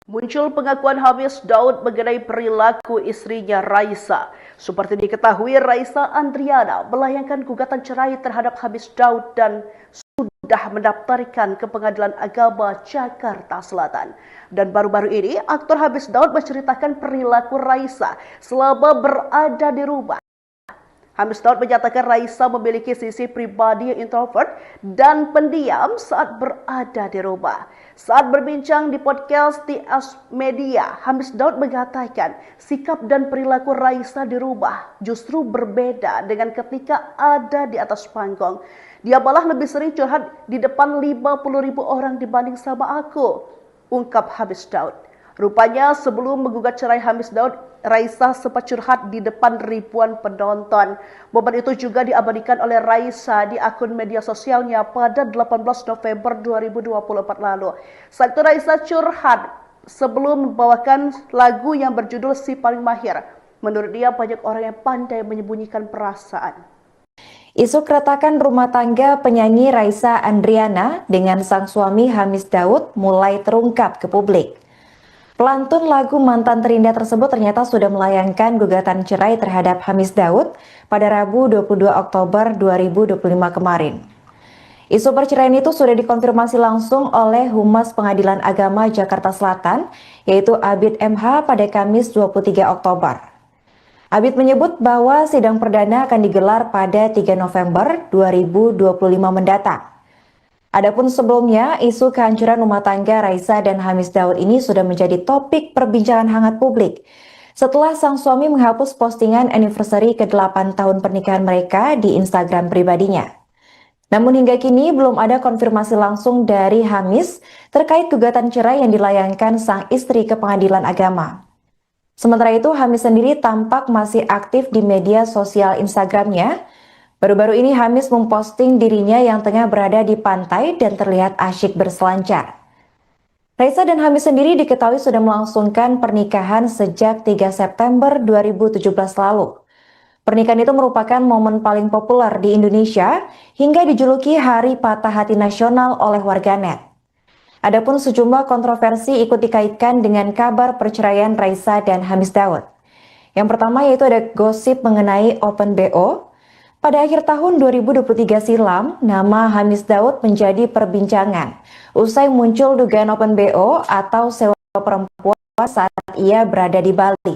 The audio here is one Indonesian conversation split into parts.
Muncul pengakuan Hamis Daud mengenai perilaku istrinya Raisa. Seperti diketahui, Raisa Andriana melayangkan gugatan cerai terhadap Hamis Daud dan sudah mendaftarkan ke Pengadilan Agama Jakarta Selatan. Dan baru-baru ini, aktor Hamis Daud menceritakan perilaku Raisa selama berada di rumah. Hamis Daud menyatakan Raisa memiliki sisi pribadi yang introvert dan pendiam saat berada di rumah. Saat berbincang di podcast TS Media, Hamis Daud mengatakan sikap dan perilaku Raisa di rumah justru berbeda dengan ketika ada di atas panggung. Dia malah lebih sering curhat di depan 50.000 orang dibanding sama aku, ungkap Hamis Daud. Rupanya sebelum menggugat cerai Hamis Daud, Raisa sempat curhat di depan ribuan penonton. Momen itu juga diabadikan oleh Raisa di akun media sosialnya pada 18 November 2024 lalu. Saat itu Raisa curhat sebelum membawakan lagu yang berjudul Si Paling Mahir. Menurut dia banyak orang yang pandai menyembunyikan perasaan. Isu keretakan rumah tangga penyanyi Raisa Andriana dengan sang suami Hamis Daud mulai terungkap ke publik. Pelantun lagu Mantan Terindah tersebut ternyata sudah melayangkan gugatan cerai terhadap Hamis Daud pada Rabu 22 Oktober 2025 kemarin. Isu perceraian itu sudah dikonfirmasi langsung oleh Humas Pengadilan Agama Jakarta Selatan, yaitu Abid MH pada Kamis 23 Oktober. Abid menyebut bahwa sidang perdana akan digelar pada 3 November 2025 mendatang. Adapun sebelumnya, isu kehancuran rumah tangga Raisa dan Hamis Daud ini sudah menjadi topik perbincangan hangat publik setelah sang suami menghapus postingan anniversary ke-8 tahun pernikahan mereka di Instagram pribadinya. Namun hingga kini belum ada konfirmasi langsung dari Hamis terkait gugatan cerai yang dilayangkan sang istri ke Pengadilan Agama. Sementara itu, Hamis sendiri tampak masih aktif di media sosial Instagramnya. Baru-baru ini Hamis memposting dirinya yang tengah berada di pantai dan terlihat asyik berselancar. Raisa dan Hamis sendiri diketahui sudah melangsungkan pernikahan sejak 3 September 2017 lalu. Pernikahan itu merupakan momen paling populer di Indonesia hingga dijuluki Hari Patah Hati Nasional oleh warganet. Adapun sejumlah kontroversi ikut dikaitkan dengan kabar perceraian Raisa dan Hamis Daud. Yang pertama yaitu ada gosip mengenai Open BO. Pada akhir tahun 2023 silam, nama Hamis Daud menjadi perbincangan usai muncul dugaan Open BO atau sewa perempuan saat ia berada di Bali.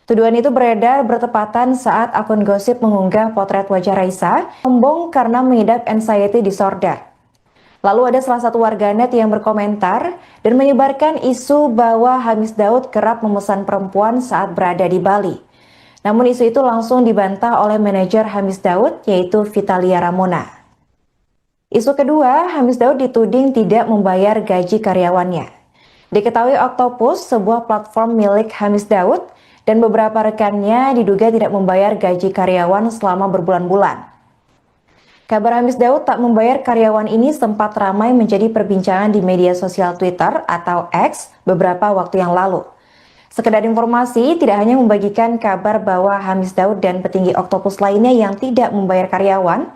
Tuduhan itu beredar bertepatan saat akun gosip mengunggah potret wajah Raisa sombong karena mengidap anxiety disorder. Lalu ada salah satu warganet yang berkomentar dan menyebarkan isu bahwa Hamis Daud kerap memesan perempuan saat berada di Bali. Namun isu itu langsung dibantah oleh manajer Hamis Daud, yaitu Vitalia Ramona. Isu kedua, Hamis Daud dituding tidak membayar gaji karyawannya. Diketahui Octopus, sebuah platform milik Hamis Daud, dan beberapa rekannya diduga tidak membayar gaji karyawan selama berbulan-bulan. Kabar Hamis Daud tak membayar karyawan ini sempat ramai menjadi perbincangan di media sosial Twitter atau X beberapa waktu yang lalu. Sekedar informasi, tidak hanya membagikan kabar bahwa Hamis Daud dan petinggi Octopus lainnya yang tidak membayar karyawan,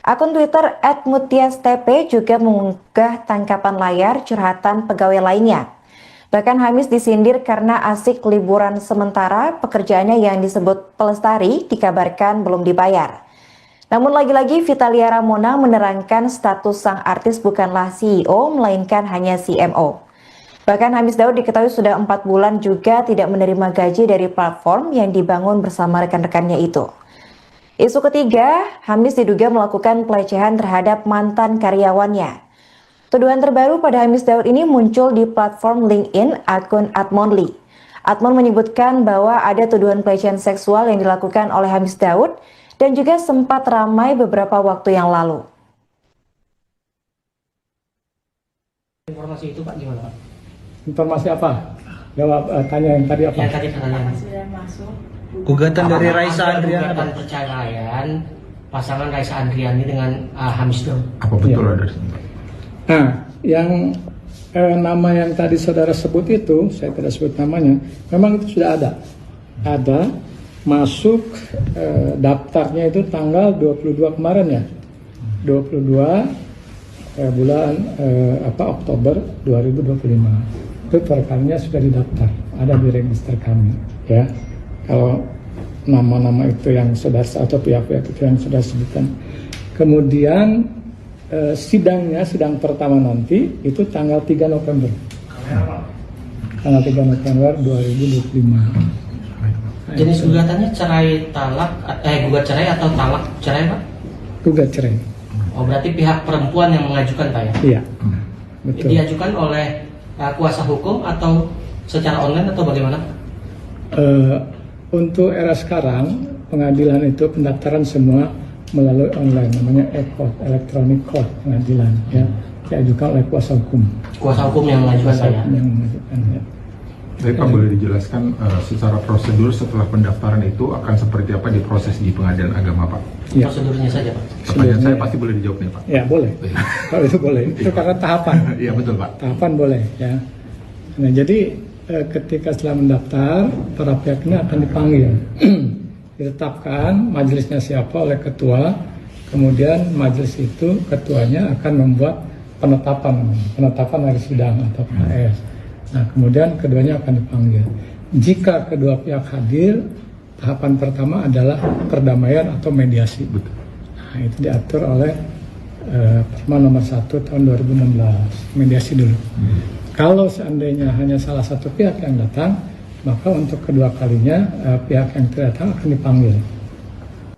akun Twitter @mutiastp juga mengunggah tangkapan layar curhatan pegawai lainnya. Bahkan Hamis disindir karena asik liburan sementara pekerjaannya yang disebut pelestari dikabarkan belum dibayar. Namun lagi-lagi Vitalia Ramona menerangkan status sang artis bukanlah CEO, melainkan hanya CMO. Bahkan Hamis Daud diketahui sudah 4 bulan juga tidak menerima gaji dari platform yang dibangun bersama rekan-rekannya itu. Isu ketiga, Hamis diduga melakukan pelecehan terhadap mantan karyawannya. Tuduhan terbaru pada Hamis Daud ini muncul di platform LinkedIn akun Atmonly. Atmon menyebutkan bahwa ada tuduhan pelecehan seksual yang dilakukan oleh Hamis Daud dan juga sempat ramai beberapa waktu yang lalu. Informasi itu Pak gimana Pak? Informasi apa? Jawab tanya yang tadi apa? Yang tadi pertanyaan. Gugatan dari Raisa Andriana. Gugatan perceraian pasangan Raisa Andriani dengan Hamis Daud. Apa betul Ya. ada? Nah, yang nama yang tadi saudara sebut itu, saya tidak sebut namanya, memang itu sudah ada. Ada masuk daftarnya itu tanggal 22 kemarin ya. 22 bulan Oktober 2025. itu perkaranya sudah didaftar, ada di register kami, ya. Kalau nama-nama itu yang sudah atau pihak-pihak itu yang sudah sebutkan. Kemudian sidang pertama nanti itu tanggal 3 November. Tanggal 3 November 2025. Jenis gugatannya gugat cerai atau talak cerai, Pak? Gugat cerai. Oh, berarti pihak perempuan yang mengajukan, Pak, ya? Iya. Betul. Diajukan oleh kuasa hukum atau secara online atau bagaimana? Untuk era sekarang pengadilan itu pendaftaran semua melalui online, namanya e-court, electronic court pengadilan, ya, diajukan oleh kuasa hukum. Kuasa hukum yang mengajukan, Pak, ya? Yang mengajukan, ya. Tapi Pak, boleh dijelaskan secara prosedur setelah pendaftaran itu akan seperti apa diproses di pengadilan agama, Pak? Ya. Prosedurnya saja, Pak. Pertanyaan saya pasti boleh dijawab nih, Pak. Ya, boleh. Kalau itu boleh. Itu karena tahapan. Iya, betul, Pak. Tahapan boleh, ya. Nah, jadi ketika setelah mendaftar, para pihak ini akan dipanggil. Ditetapkan majelisnya siapa oleh ketua, kemudian majelis itu ketuanya akan membuat penetapan hari sidang atau KS. Nah, kemudian keduanya akan dipanggil. Jika kedua pihak hadir, tahapan pertama adalah perdamaian atau mediasi. Betul. Nah, itu diatur oleh Perma nomor 1 tahun 2016, mediasi dulu. Kalau seandainya hanya salah satu pihak yang datang, maka untuk kedua kalinya pihak yang tidak datang akan dipanggil.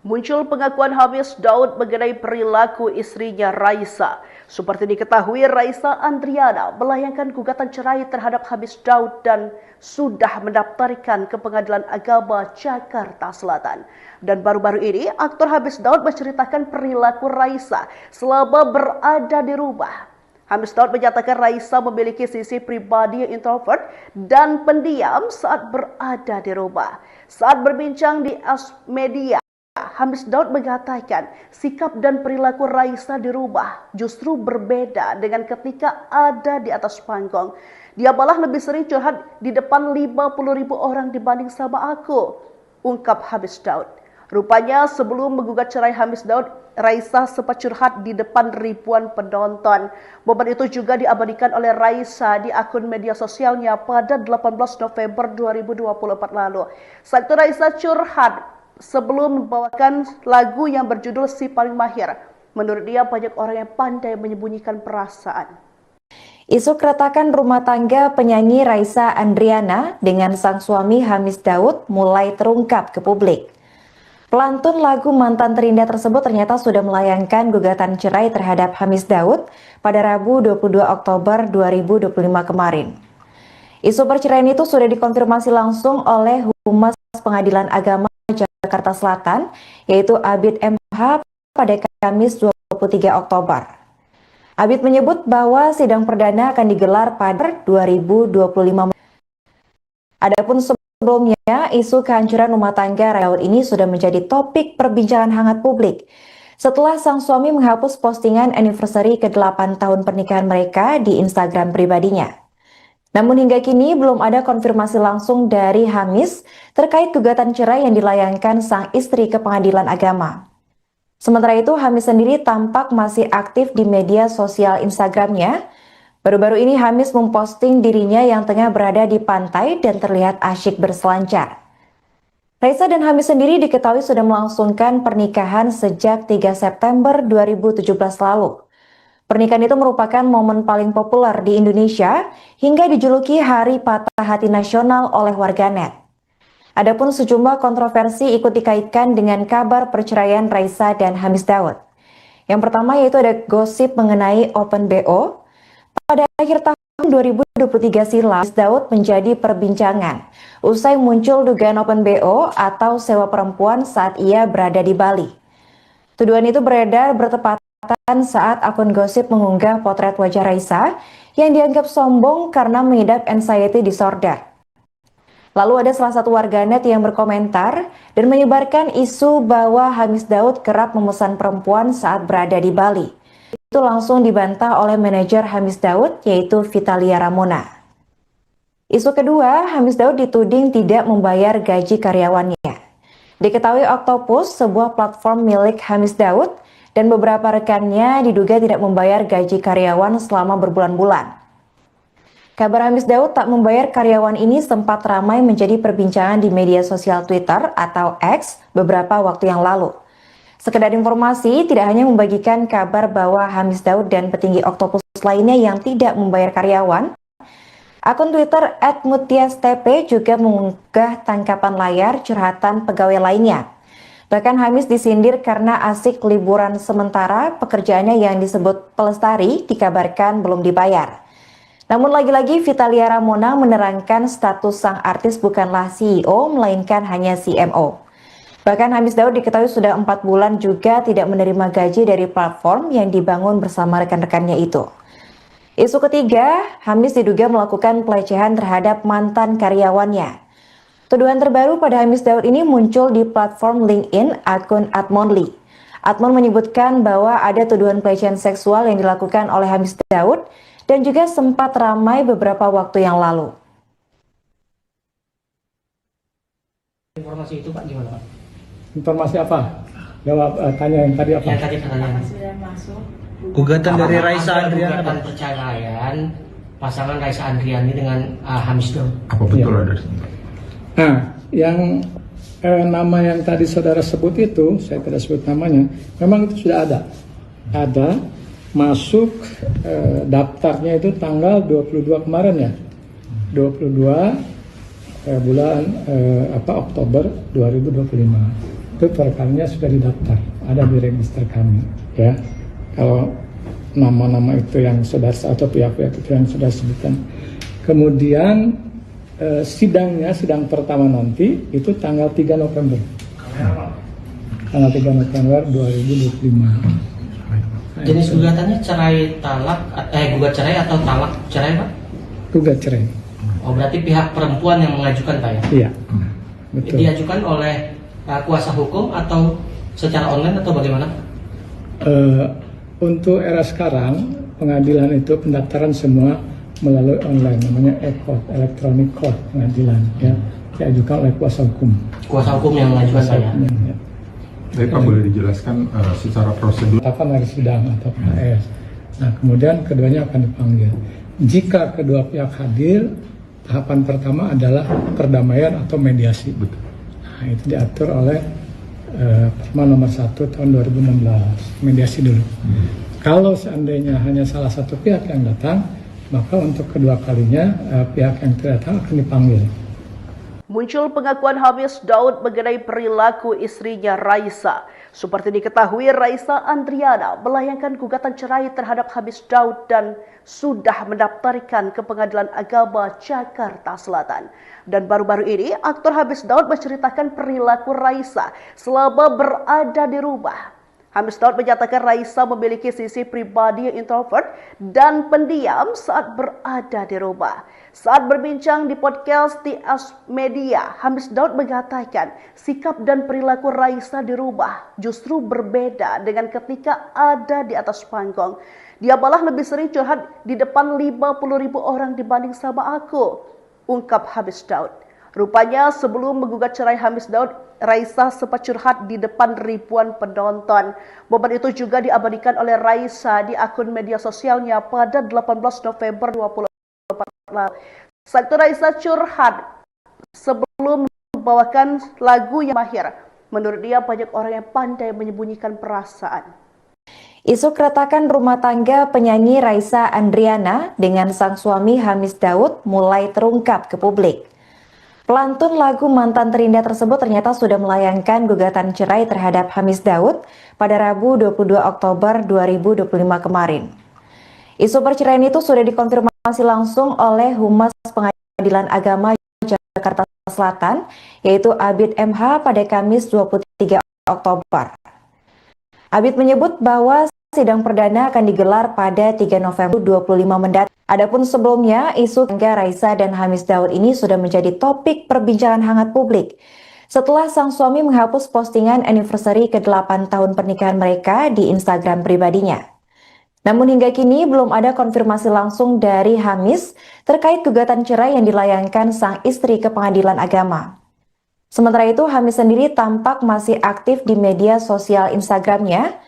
Muncul pengakuan Hamis Daud mengenai perilaku istrinya Raisa. Seperti diketahui, Raisa Andriana melayangkan gugatan cerai terhadap Hamis Daud dan sudah mendaftarkan ke Pengadilan Agama Jakarta Selatan. Dan baru-baru ini, aktor Hamis Daud menceritakan perilaku Raisa selama berada di rumah. Hamis Daud menyatakan Raisa memiliki sisi pribadi yang introvert dan pendiam saat berada di rumah. Saat berbincang di media, Hamis Daud mengatakan sikap dan perilaku Raisa di rumah justru berbeda dengan ketika ada di atas panggung. Dia malah lebih sering curhat di depan 50.000 orang dibanding sama aku, ungkap Hamis Daud. Rupanya sebelum menggugat cerai Hamis Daud, Raisa sempat curhat di depan ribuan penonton. Momen itu juga diabadikan oleh Raisa di akun media sosialnya pada 18 November 2024 lalu. Saat itu Raisa curhat sebelum membawakan lagu yang berjudul Si Paling Mahir. Menurut dia, banyak orang yang pandai menyembunyikan perasaan. Isu keretakan rumah tangga penyanyi Raisa Andriana dengan sang suami Hamis Daud mulai terungkap ke publik. Pelantun lagu Mantan Terindah tersebut ternyata sudah melayangkan gugatan cerai terhadap Hamis Daud pada Rabu 22 Oktober 2025 kemarin. Isu perceraian itu sudah dikonfirmasi langsung oleh Humas Pengadilan Agama Jakarta Selatan, yaitu Abid MH pada Kamis 23 Oktober. Abid menyebut bahwa sidang perdana akan digelar pada 2025. Adapun sebelumnya, isu kehancuran rumah tangga Daud ini sudah menjadi topik perbincangan hangat publik setelah sang suami menghapus postingan anniversary ke-8 tahun pernikahan mereka di Instagram pribadinya. Namun hingga kini belum ada konfirmasi langsung dari Hamis terkait gugatan cerai yang dilayangkan sang istri ke Pengadilan Agama. Sementara itu, Hamis sendiri tampak masih aktif di media sosial Instagramnya. Baru-baru ini Hamis memposting dirinya yang tengah berada di pantai dan terlihat asyik berselancar. Raisa dan Hamis sendiri diketahui sudah melangsungkan pernikahan sejak 3 September 2017 lalu. Pernikahan itu merupakan momen paling populer di Indonesia hingga dijuluki Hari Patah Hati Nasional oleh warganet. Adapun sejumlah kontroversi ikut dikaitkan dengan kabar perceraian Raisa dan Hamis Daud. Yang pertama yaitu ada gosip mengenai Open BO. Pada akhir tahun 2023 silam, Hamis Daud menjadi perbincangan usai muncul dugaan Open BO atau sewa perempuan saat ia berada di Bali. Tuduhan itu beredar bertepatan saat akun gosip mengunggah potret wajah Raisa yang dianggap sombong karena mengidap anxiety disorder. Lalu ada salah satu warganet yang berkomentar dan menyebarkan isu bahwa Hamis Daud kerap memesan perempuan saat berada di Bali. Itu langsung dibantah oleh manajer Hamis Daud yaitu Vitalia Ramona. Isu kedua, Hamis Daud dituding tidak membayar gaji karyawannya. Diketahui Octopus, sebuah platform milik Hamis Daud, dan beberapa rekannya diduga tidak membayar gaji karyawan selama berbulan-bulan. Kabar Hamis Daud tak membayar karyawan ini sempat ramai menjadi perbincangan di media sosial Twitter atau X beberapa waktu yang lalu. Sekedar informasi, tidak hanya membagikan kabar bahwa Hamis Daud dan petinggi Oktopus lainnya yang tidak membayar karyawan, akun Twitter @mutiastp juga mengunggah tangkapan layar curhatan pegawai lainnya. Bahkan Hamis disindir karena asik liburan sementara pekerjaannya yang disebut pelestari dikabarkan belum dibayar. Namun lagi-lagi Vitalia Ramona menerangkan status sang artis bukanlah CEO melainkan hanya CMO. Bahkan Hamis Daud diketahui sudah 4 bulan juga tidak menerima gaji dari platform yang dibangun bersama rekan-rekannya itu. Isu ketiga, Hamis diduga melakukan pelecehan terhadap mantan karyawannya. Tuduhan terbaru pada Hamis Daud ini muncul di platform LinkedIn akun Atmonly. Atmon menyebutkan bahwa ada tuduhan pelecehan seksual yang dilakukan oleh Hamis Daud dan juga sempat ramai beberapa waktu yang lalu. Informasi itu Pak gimana Pak? Informasi apa? Jawab tanya yang tadi apa? Yang tadi pertanyaan. Gugatan dari Raisa Andriana. Gugatan perceraian pasangan Raisa Andriani dengan Hamis Daud. Apa betul Ya. ada? Nah, yang nama yang tadi saudara sebut itu, saya tidak sebut namanya, memang itu sudah ada. Ada masuk daftarnya itu tanggal 22 kemarin ya. 22 bulan Oktober 2025. Itu perkaranya sudah didaftar, ada di register kami ya. Kalau nama-nama itu yang sudah atau pihak-pihak itu yang sudah sebutkan. Kemudian sidang pertama nanti itu tanggal 3 November. Tanggal 3 November 2025. Jenis gugatannya gugat cerai atau talak cerai Pak? Gugat cerai. Oh berarti pihak perempuan yang mengajukan Pak ya? Iya. Betul. Diajukan oleh kuasa hukum atau secara online atau bagaimana? Untuk era sekarang pengadilan itu pendaftaran semua melalui online, namanya e-court, electronic court pengadilan ya, diajukan oleh kuasa hukum. Kuasa hukum yang mengajukan Pak ya? Ya. Tapi Pak boleh dijelaskan secara prosedur? Tahapan hari sidang atau KS. Nah kemudian keduanya akan dipanggil. Jika kedua pihak hadir, tahapan pertama adalah perdamaian atau mediasi. Betul. Nah, itu diatur oleh Perma nomor 1 tahun 2016, mediasi dulu. Kalau seandainya hanya salah satu pihak yang datang, maka untuk kedua kalinya pihak yang tidak datang akan dipanggil. Muncul pengakuan Hamis Daud mengenai perilaku istrinya Raisa. Seperti diketahui, Raisa Andriana melayangkan gugatan cerai terhadap Hamis Daud dan sudah mendaftarkan ke Pengadilan Agama Jakarta Selatan. Dan baru-baru ini, aktor Hamis Daud menceritakan perilaku Raisa selama berada di rumah. Hamis Daud menyatakan Raisa memiliki sisi pribadi yang introvert dan pendiam saat berada di rumah. Saat berbincang di podcast TS Media, Hamis Daud mengatakan sikap dan perilaku Raisa di rumah justru berbeda dengan ketika ada di atas panggung. Dia malah lebih sering curhat di depan 50.000 orang dibanding sama aku, ungkap Hamis Daud. Rupanya sebelum menggugat cerai Hamis Daud, Raisa sempat curhat di depan ribuan penonton. Momen itu juga diabadikan oleh Raisa di akun media sosialnya pada 18 November 2024 lalu. Saat itu Raisa curhat sebelum membawakan lagu yang mahir. Menurut dia banyak orang yang pandai menyembunyikan perasaan. Isu keretakan rumah tangga penyanyi Raisa Andriana dengan sang suami Hamis Daud mulai terungkap ke publik. Pelantun lagu Mantan Terindah tersebut ternyata sudah melayangkan gugatan cerai terhadap Hamis Daud pada Rabu 22 Oktober 2025 kemarin. Isu perceraian itu sudah dikonfirmasi langsung oleh Humas Pengadilan Agama Jakarta Selatan, yaitu Abid MH pada Kamis 23 Oktober. Abid menyebut bahwa sidang perdana akan digelar pada 3 November 2025 mendatang. Adapun sebelumnya, isu tangga Raisa dan Hamis Daud ini sudah menjadi topik perbincangan hangat publik setelah sang suami menghapus postingan anniversary ke-8 tahun pernikahan mereka di Instagram pribadinya. Namun hingga kini belum ada konfirmasi langsung dari Hamis terkait gugatan cerai yang dilayangkan sang istri ke Pengadilan Agama. Sementara itu, Hamis sendiri tampak masih aktif di media sosial Instagramnya.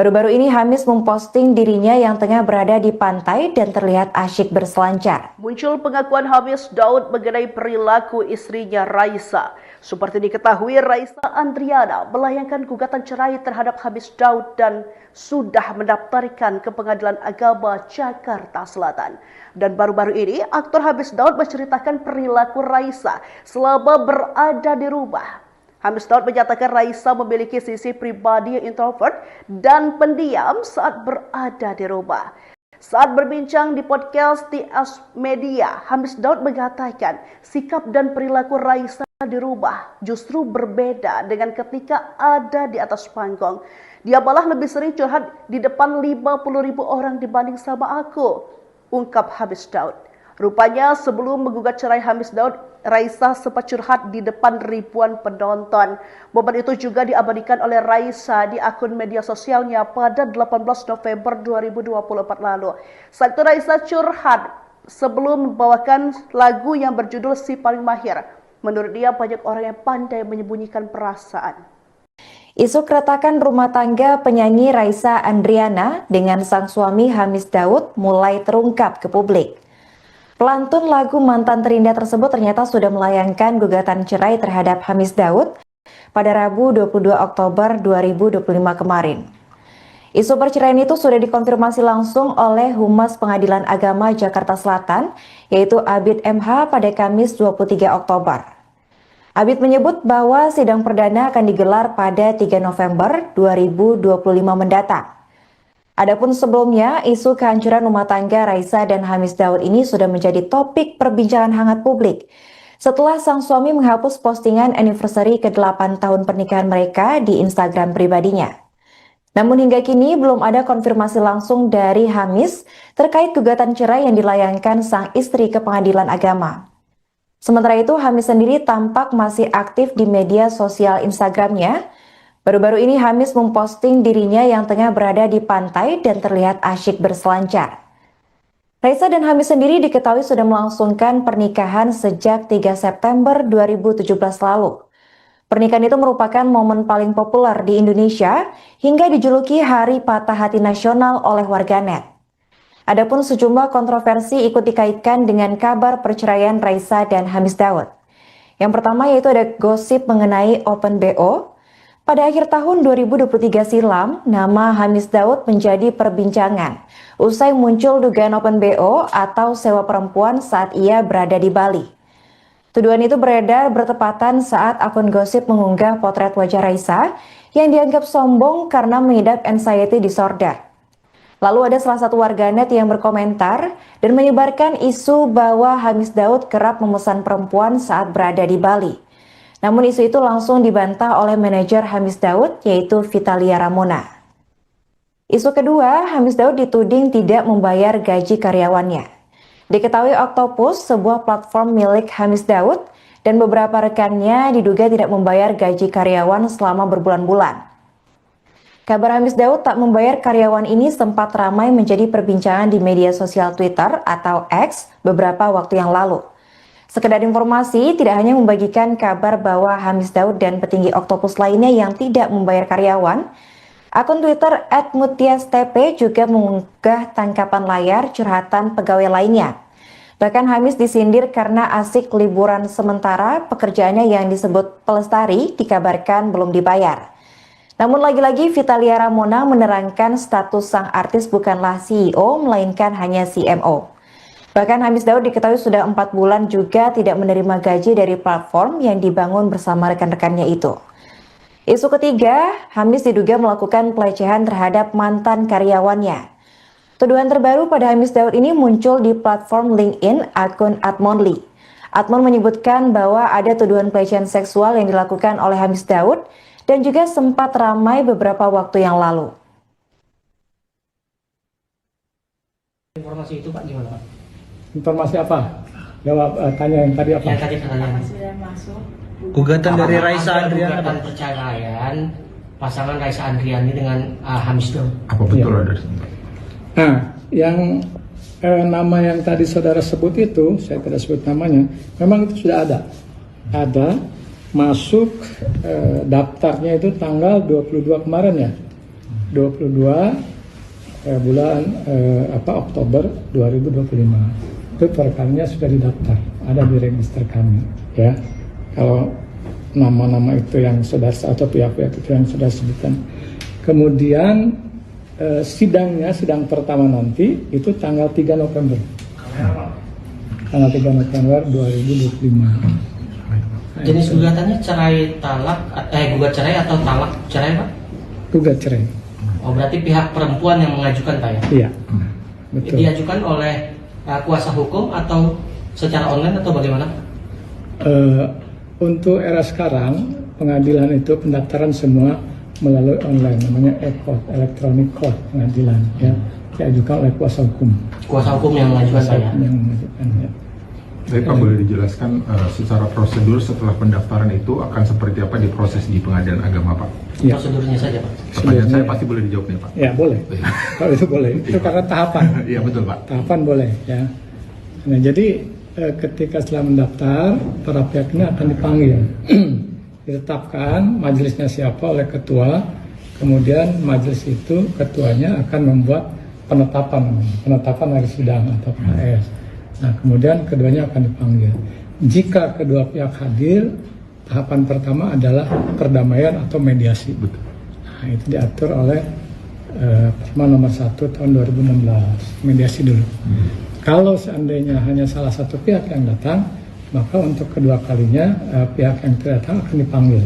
Baru-baru ini Hamis memposting dirinya yang tengah berada di pantai dan terlihat asyik berselancar. Muncul pengakuan Hamis Daud mengenai perilaku istrinya Raisa. Seperti diketahui, Raisa Andriana melayangkan gugatan cerai terhadap Hamis Daud dan sudah mendaftarkan ke Pengadilan Agama Jakarta Selatan. Dan baru-baru ini, aktor Hamis Daud menceritakan perilaku Raisa selama berada di rumah. Hamis Daud menyatakan Raisa memiliki sisi pribadi yang introvert dan pendiam saat berada di rumah. Saat berbincang di podcast TS Media, Hamis Daud mengatakan sikap dan perilaku Raisa di rumah justru berbeda dengan ketika ada di atas panggung. Dia malah lebih sering curhat di depan 50.000 orang dibanding sama aku, ungkap Hamis Daud. Rupanya sebelum menggugat cerai Hamis Daud, Raisa sempat curhat di depan ribuan penonton. Momen itu juga diabadikan oleh Raisa di akun media sosialnya pada 18 November 2024 lalu. Saat itu Raisa curhat sebelum membawakan lagu yang berjudul Si Paling Mahir. Menurut dia banyak orang yang pandai menyembunyikan perasaan. Isu keretakan rumah tangga penyanyi Raisa Andriana dengan sang suami Hamis Daud mulai terungkap ke publik. Pelantun lagu Mantan Terindah tersebut ternyata sudah melayangkan gugatan cerai terhadap Hamis Daud pada Rabu 22 Oktober 2025 kemarin. Isu perceraian itu sudah dikonfirmasi langsung oleh Humas Pengadilan Agama Jakarta Selatan, yaitu Abid MH pada Kamis 23 Oktober. Abid menyebut bahwa sidang perdana akan digelar pada 3 November 2025 mendatang. Adapun sebelumnya, isu kehancuran rumah tangga Raisa dan Hamis Daud ini sudah menjadi topik perbincangan hangat publik setelah sang suami menghapus postingan anniversary ke-8 tahun pernikahan mereka di Instagram pribadinya. Namun hingga kini belum ada konfirmasi langsung dari Hamis terkait gugatan cerai yang dilayangkan sang istri ke Pengadilan Agama. Sementara itu, Hamis sendiri tampak masih aktif di media sosial Instagramnya. Baru-baru ini Hamis memposting dirinya yang tengah berada di pantai dan terlihat asyik berselancar. Raisa dan Hamis sendiri diketahui sudah melangsungkan pernikahan sejak 3 September 2017 lalu. Pernikahan itu merupakan momen paling populer di Indonesia hingga dijuluki Hari Patah Hati Nasional oleh warganet. Adapun sejumlah kontroversi ikut dikaitkan dengan kabar perceraian Raisa dan Hamis Daud. Yang pertama yaitu ada gosip mengenai Open BO. Pada akhir tahun 2023 silam, nama Hamis Daud menjadi perbincangan usai muncul dugaan Open BO atau sewa perempuan saat ia berada di Bali. Tuduhan itu beredar bertepatan saat akun gosip mengunggah potret wajah Raisa yang dianggap sombong karena mengidap anxiety disorder. Lalu ada salah satu warganet yang berkomentar dan menyebarkan isu bahwa Hamis Daud kerap memesan perempuan saat berada di Bali. Namun isu itu langsung dibantah oleh manajer Hamis Daud, yaitu Vitalia Ramona. Isu kedua, Hamis Daud dituding tidak membayar gaji karyawannya. Diketahui Octopus, sebuah platform milik Hamis Daud, dan beberapa rekannya diduga tidak membayar gaji karyawan selama berbulan-bulan. Kabar Hamis Daud tak membayar karyawan ini sempat ramai menjadi perbincangan di media sosial Twitter atau X beberapa waktu yang lalu. Sekedar informasi, tidak hanya membagikan kabar bahwa Hamis Daud dan petinggi Octopus lainnya yang tidak membayar karyawan, akun Twitter @mutiastp juga mengunggah tangkapan layar curhatan pegawai lainnya. Bahkan Hamis disindir karena asik liburan sementara pekerjaannya yang disebut pelestari dikabarkan belum dibayar. Namun lagi-lagi Vitalia Ramona menerangkan status sang artis bukanlah CEO melainkan hanya CMO. Bahkan Hamis Daud diketahui sudah 4 bulan juga tidak menerima gaji dari platform yang dibangun bersama rekan-rekannya itu. Isu ketiga, Hamis diduga melakukan pelecehan terhadap mantan karyawannya. Tuduhan terbaru pada Hamis Daud ini muncul di platform LinkedIn akun Atmonly. Atmon menyebutkan bahwa ada tuduhan pelecehan seksual yang dilakukan oleh Hamis Daud dan juga sempat ramai beberapa waktu yang lalu. Informasi itu Pak gimana Pak? Informasi apa? Jawab tanya yang tadi apa? Yang tadi katanya Gugatan dari Raisa Andriana. Gugatan perceraian pasangan Raisa Andriani dengan Hamis Daud. Apa betul ada? Nah, yang nama yang tadi saudara sebut itu, saya tidak sebut namanya, memang itu sudah ada. Ada, masuk daftarnya itu tanggal 22 kemarin ya. 22 bulan Oktober 2025. Itu perkaranya sudah didaftar, ada di register kami, ya. Kalau nama-nama itu yang saudara atau pihak-pihak itu yang sudah sebutkan. Kemudian sidang pertama nanti itu tanggal 3 November. Tanggal 3 November 2025. Jenis gugatannya cerai talak, gugat cerai atau talak cerai, Pak? Gugat cerai. Oh, berarti pihak perempuan yang mengajukan, Pak, ya? Iya, betul. Diajukan oleh kuasa hukum atau secara online atau bagaimana, Pak? Untuk era sekarang, pengadilan itu pendaftaran semua melalui online, namanya e-court, electronic court pengadilan, ya, diajukan oleh kuasa hukum. Kuasa hukum yang mengajukan, Pak, ya? Yang mengajukan, ya. Jadi Pak boleh dijelaskan secara prosedur setelah pendaftaran itu akan seperti apa diproses di pengadilan agama, Pak? Ya. Prosedurnya saja, Pak. Pertanyaan saya pasti boleh dijawab nih, Pak. Ya boleh, kalau itu boleh. Itu karena tahapan. Iya betul, Pak. Tahapan boleh, ya. Nah jadi ketika setelah mendaftar, para pihak ini akan dipanggil. Ditetapkan majelisnya siapa oleh ketua, kemudian majelis itu ketuanya akan membuat penetapan hari sidang atau KS. Nah kemudian keduanya akan dipanggil. Jika kedua pihak hadir, tahapan pertama adalah perdamaian atau mediasi. Betul. Nah itu diatur oleh Perma nomor 1 tahun 2016, mediasi dulu. Kalau seandainya hanya salah satu pihak yang datang, maka untuk kedua kalinya pihak yang tidak datang akan dipanggil.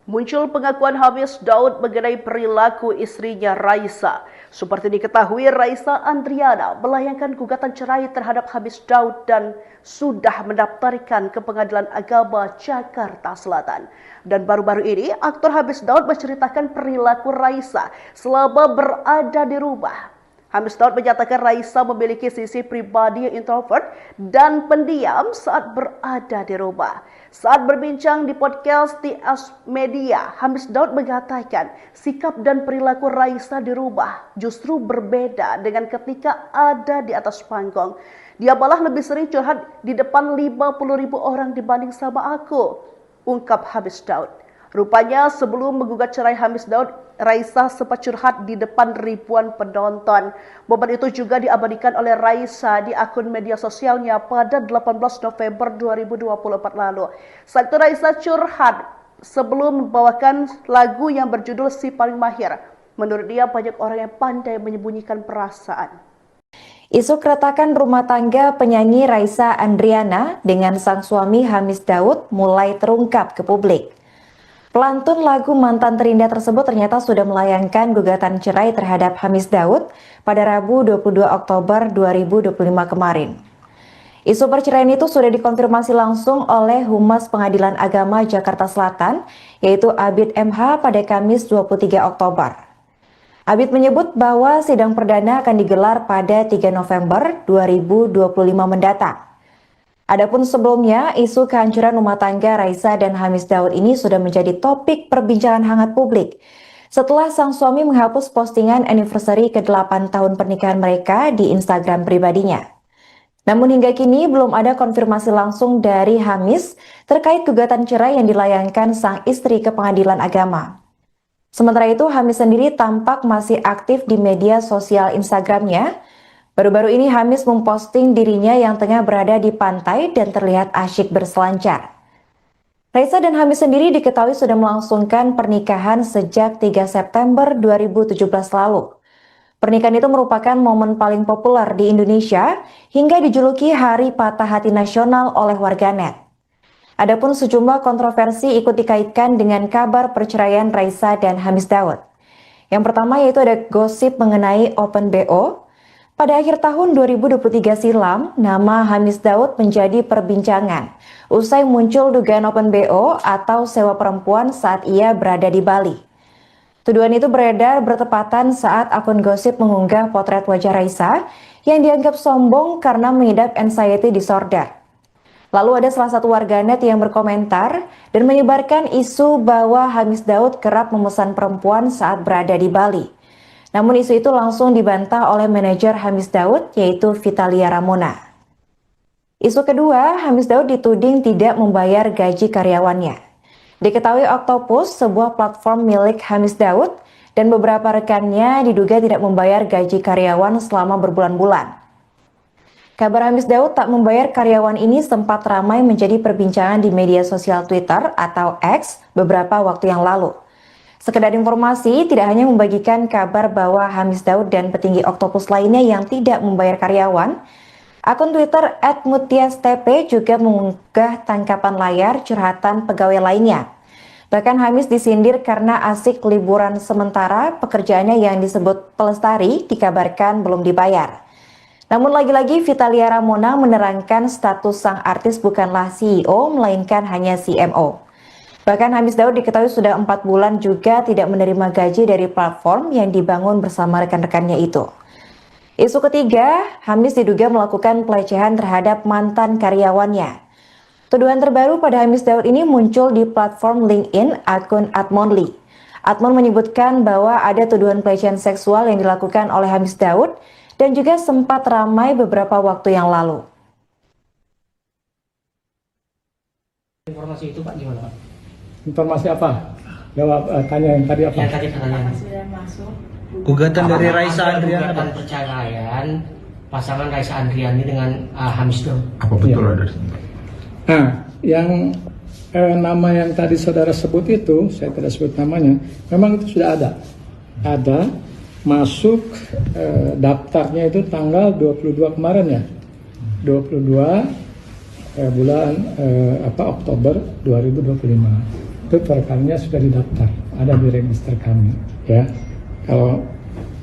Muncul pengakuan Hamis Daud mengenai perilaku istrinya Raisa. Seperti diketahui, Raisa Andriana melayangkan gugatan cerai terhadap Hamis Daud dan sudah mendaftarkan ke Pengadilan Agama Jakarta Selatan. Dan baru-baru ini, aktor Hamis Daud menceritakan perilaku Raisa selama berada di rumah. Hamis Daud menyatakan Raisa memiliki sisi pribadi yang introvert dan pendiam saat berada di rumah. Saat berbincang di podcast TS Media, Hamis Daud mengatakan sikap dan perilaku Raisa di rumah justru berbeda dengan ketika ada di atas panggung. Dia malah lebih sering curhat di depan 50.000 orang dibanding sama aku, ungkap Hamis Daud. Rupanya sebelum menggugat cerai Hamis Daud, Raisa sempat curhat di depan ribuan penonton. Momen itu juga diabadikan oleh Raisa di akun media sosialnya pada 18 November 2024 lalu. Saat itu Raisa curhat sebelum membawakan lagu yang berjudul Si Paling Mahir. Menurut dia banyak orang yang pandai menyembunyikan perasaan. Isu keretakan rumah tangga penyanyi Raisa Andriana dengan sang suami Hamis Daud mulai terungkap ke publik. Pelantun lagu Mantan Terindah tersebut ternyata sudah melayangkan gugatan cerai terhadap Hamis Daud pada Rabu 22 Oktober 2025 kemarin. Isu perceraian itu sudah dikonfirmasi langsung oleh Humas Pengadilan Agama Jakarta Selatan, yaitu Abid MH pada Kamis 23 Oktober. Abid menyebut bahwa sidang perdana akan digelar pada 3 November 2025 mendatang. Adapun sebelumnya, isu kehancuran rumah tangga Raisa dan Hamis Daud ini sudah menjadi topik perbincangan hangat publik setelah sang suami menghapus postingan anniversary ke-8 tahun pernikahan mereka di Instagram pribadinya. Namun hingga kini belum ada konfirmasi langsung dari Hamis terkait gugatan cerai yang dilayangkan sang istri ke Pengadilan Agama. Sementara itu, Hamis sendiri tampak masih aktif di media sosial Instagramnya. Baru-baru ini Hamis memposting dirinya yang tengah berada di pantai dan terlihat asyik berselancar. Raisa dan Hamis sendiri diketahui sudah melangsungkan pernikahan sejak 3 September 2017 lalu. Pernikahan itu merupakan momen paling populer di Indonesia hingga dijuluki Hari Patah Hati Nasional oleh warganet. Adapun sejumlah kontroversi ikut dikaitkan dengan kabar perceraian Raisa dan Hamis Daud. Yang pertama yaitu ada gosip mengenai Open BO. Pada akhir tahun 2023 silam, nama Hamis Daud menjadi perbincangan usai muncul dugaan Open BO atau sewa perempuan saat ia berada di Bali. Tuduhan itu beredar bertepatan saat akun gosip mengunggah potret wajah Raisa yang dianggap sombong karena mengidap anxiety disorder. Lalu ada salah satu warganet yang berkomentar dan menyebarkan isu bahwa Hamis Daud kerap memesan perempuan saat berada di Bali. Namun isu itu langsung dibantah oleh manajer Hamis Daud, yaitu Vitalia Ramona. Isu kedua, Hamis Daud dituding tidak membayar gaji karyawannya. Diketahui Octopus, sebuah platform milik Hamis Daud, dan beberapa rekannya diduga tidak membayar gaji karyawan selama berbulan-bulan. Kabar Hamis Daud tak membayar karyawan ini sempat ramai menjadi perbincangan di media sosial Twitter atau X beberapa waktu yang lalu. Sekedar informasi, tidak hanya membagikan kabar bahwa Hamis Daud dan petinggi Oktopus lainnya yang tidak membayar karyawan, akun Twitter @mutiastp juga mengunggah tangkapan layar curhatan pegawai lainnya. Bahkan Hamis disindir karena asik liburan sementara pekerjaannya yang disebut pelestari dikabarkan belum dibayar. Namun lagi-lagi Vitalia Ramona menerangkan status sang artis bukanlah CEO melainkan hanya CMO. Bahkan Hamis Daud diketahui sudah 4 bulan juga tidak menerima gaji dari platform yang dibangun bersama rekan-rekannya itu. Isu ketiga, Hamis diduga melakukan pelecehan terhadap mantan karyawannya. Tuduhan terbaru pada Hamis Daud ini muncul di platform LinkedIn akun Atmonly. Atmon menyebutkan bahwa ada tuduhan pelecehan seksual yang dilakukan oleh Hamis Daud dan juga sempat ramai beberapa waktu yang lalu. Informasi itu Pak gimana Pak? Informasi apa? Jawab tanya yang tadi apa? Yang tadi pertanyaan. Gugatan dari Raisa Ada Andriana. gugatan perceraian pasangan Raisa Andriani dengan Hamis Daud. Apa betul Iya. ada? Nah, yang nama yang tadi saudara sebut itu, saya tidak sebut namanya, memang itu sudah ada. Ada, masuk daftarnya itu tanggal 22 kemarin ya. 22 bulan Oktober 2025. Itu perkaranya sudah didaftar, ada di register kami ya. Kalau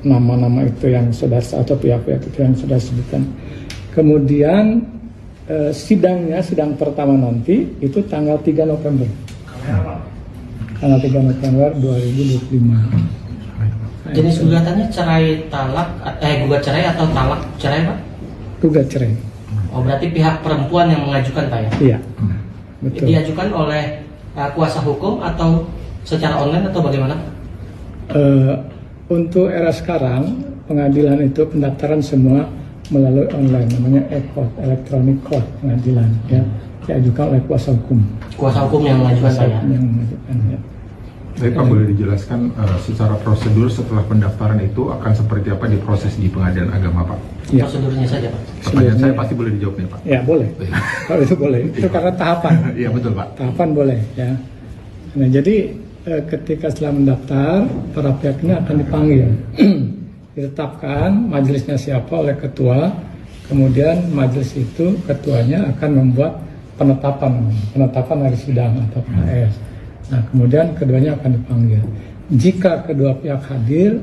nama-nama itu yang sudah atau pihak-pihak itu yang sudah sebutkan. Kemudian sidang pertama nanti itu tanggal 3 November. Tanggal 3 November 2025. Jenis gugatannya gugat cerai atau talak cerai Pak? Gugat cerai. Oh berarti pihak perempuan yang mengajukan Pak ya? Iya. Betul. Diajukan oleh kuasa hukum atau secara online atau bagaimana? Untuk era sekarang pengadilan itu pendaftaran semua melalui online, namanya e-court, electronic court pengadilan ya, diajukan oleh kuasa hukum. Kuasa hukum yang mengajukan Pak ya? Yang mengajukan ya. Baik Pak, boleh dijelaskan secara prosedur setelah pendaftaran itu akan seperti apa diproses di Pengadilan Agama Pak? Ya. Prosedurnya saja Pak. Pertanyaan saya pasti boleh dijawab nih Pak. Ya boleh. Kalau itu boleh. Itu karena tahapan. Iya betul Pak. Tahapan boleh ya. Nah jadi ketika setelah mendaftar, para pihak ini akan dipanggil. Ditetapkan majelisnya siapa oleh ketua, kemudian majelis itu ketuanya akan membuat penetapan hari sidang atau PS. Nah kemudian keduanya akan dipanggil. Jika kedua pihak hadir,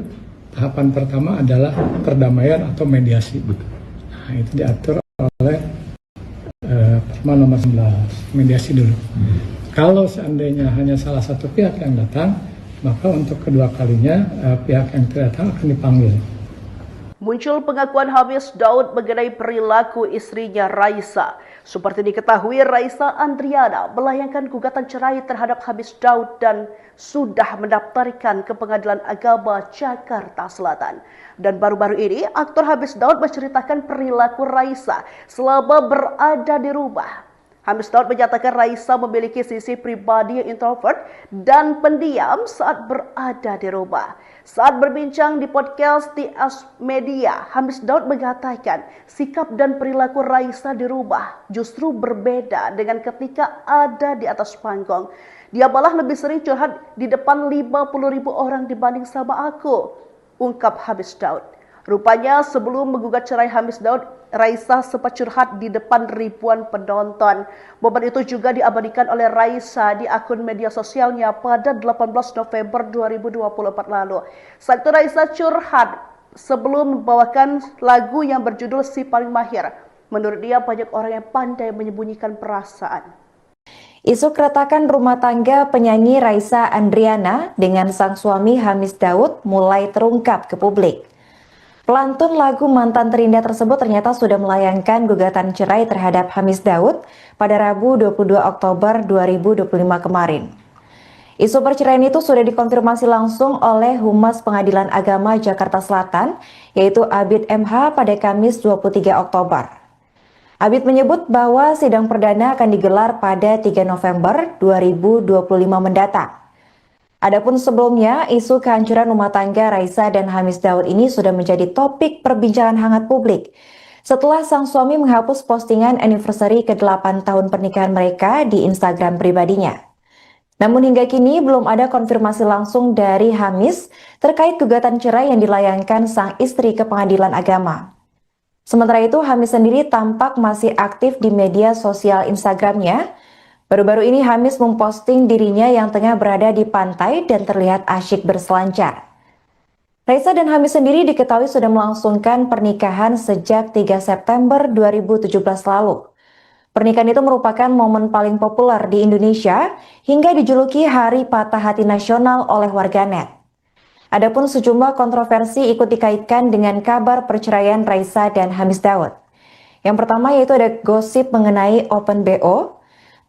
tahapan pertama adalah perdamaian atau mediasi. Nah itu diatur oleh Perma nomor 11, mediasi dulu. Kalau seandainya hanya salah satu pihak yang datang, maka untuk kedua kalinya pihak yang tidak datang akan dipanggil. Muncul pengakuan Hamis Daud mengenai perilaku istrinya Raisa. Seperti diketahui, Raisa Andriana melayangkan gugatan cerai terhadap Hamis Daud dan sudah mendaftarkan ke Pengadilan Agama Jakarta Selatan. Dan baru-baru ini, aktor Hamis Daud menceritakan perilaku Raisa selama berada di rumah. Hamis Daud menyatakan Raisa memiliki sisi pribadi yang introvert dan pendiam saat berada di rumah. Saat berbincang di podcast TS Media, Hamis Daud mengatakan sikap dan perilaku Raisa di rumah justru berbeda dengan ketika ada di atas panggung. Dia malah lebih sering curhat di depan 50.000 orang dibanding sama aku, ungkap Hamis Daud. Rupanya sebelum menggugat cerai Hamis Daud, Raisa sempat curhat di depan ribuan penonton. Momen itu juga diabadikan oleh Raisa di akun media sosialnya pada 18 November 2024 lalu. Saat itu Raisa curhat sebelum membawakan lagu yang berjudul Si Paling Mahir. Menurut dia banyak orang yang pandai menyembunyikan perasaan. Isu keretakan rumah tangga penyanyi Raisa Andriana dengan sang suami Hamis Daud mulai terungkap ke publik. Pelantun lagu Mantan Terindah tersebut ternyata sudah melayangkan gugatan cerai terhadap Hamis Daud pada Rabu 22 Oktober 2025 kemarin. Isu perceraian itu sudah dikonfirmasi langsung oleh Humas Pengadilan Agama Jakarta Selatan, yaitu Abid MH pada Kamis 23 Oktober. Abid menyebut bahwa sidang perdana akan digelar pada 3 November 2025 mendatang. Adapun sebelumnya, isu kehancuran rumah tangga Raisa dan Hamis Daud ini sudah menjadi topik perbincangan hangat publik setelah sang suami menghapus postingan anniversary ke-8 tahun pernikahan mereka di Instagram pribadinya. Namun hingga kini belum ada konfirmasi langsung dari Hamis terkait gugatan cerai yang dilayangkan sang istri ke Pengadilan Agama. Sementara itu, Hamis sendiri tampak masih aktif di media sosial Instagramnya. Baru-baru ini Hamis memposting dirinya yang tengah berada di pantai dan terlihat asyik berselancar. Raisa dan Hamis sendiri diketahui sudah melangsungkan pernikahan sejak 3 September 2017 lalu. Pernikahan itu merupakan momen paling populer di Indonesia hingga dijuluki Hari Patah Hati Nasional oleh warganet. Adapun sejumlah kontroversi ikut dikaitkan dengan kabar perceraian Raisa dan Hamis Daud. Yang pertama yaitu ada gosip mengenai Open BO.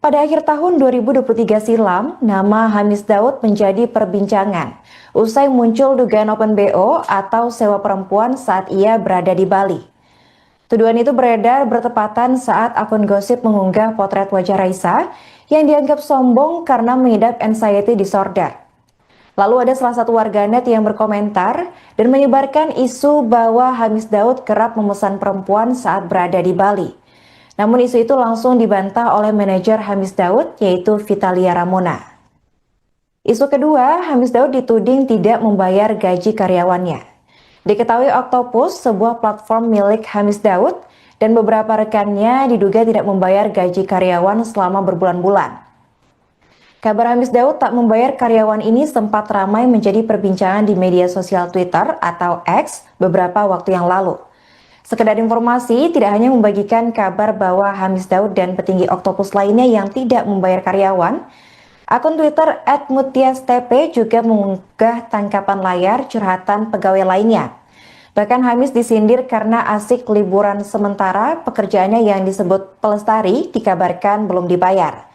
Pada akhir tahun 2023 silam, nama Hamis Daud menjadi perbincangan usai muncul dugaan Open BO atau sewa perempuan saat ia berada di Bali. Tuduhan itu beredar bertepatan saat akun gosip mengunggah potret wajah Raisa yang dianggap sombong karena mengidap anxiety disorder. Lalu ada salah satu warganet yang berkomentar dan menyebarkan isu bahwa Hamis Daud kerap memesan perempuan saat berada di Bali. Namun isu itu langsung dibantah oleh manajer Hamis Daud yaitu Vitalia Ramona. Isu kedua, Hamis Daud dituding tidak membayar gaji karyawannya. Diketahui Octopus, sebuah platform milik Hamis Daud, dan beberapa rekannya diduga tidak membayar gaji karyawan selama berbulan-bulan. Kabar Hamis Daud tak membayar karyawan ini sempat ramai menjadi perbincangan di media sosial Twitter atau X beberapa waktu yang lalu. Sekedar informasi, tidak hanya membagikan kabar bahwa Hamis Daud dan petinggi Octopus lainnya yang tidak membayar karyawan, akun Twitter @mutiastp juga mengunggah tangkapan layar curhatan pegawai lainnya. Bahkan Hamis disindir karena asik liburan sementara pekerjaannya yang disebut pelestari dikabarkan belum dibayar.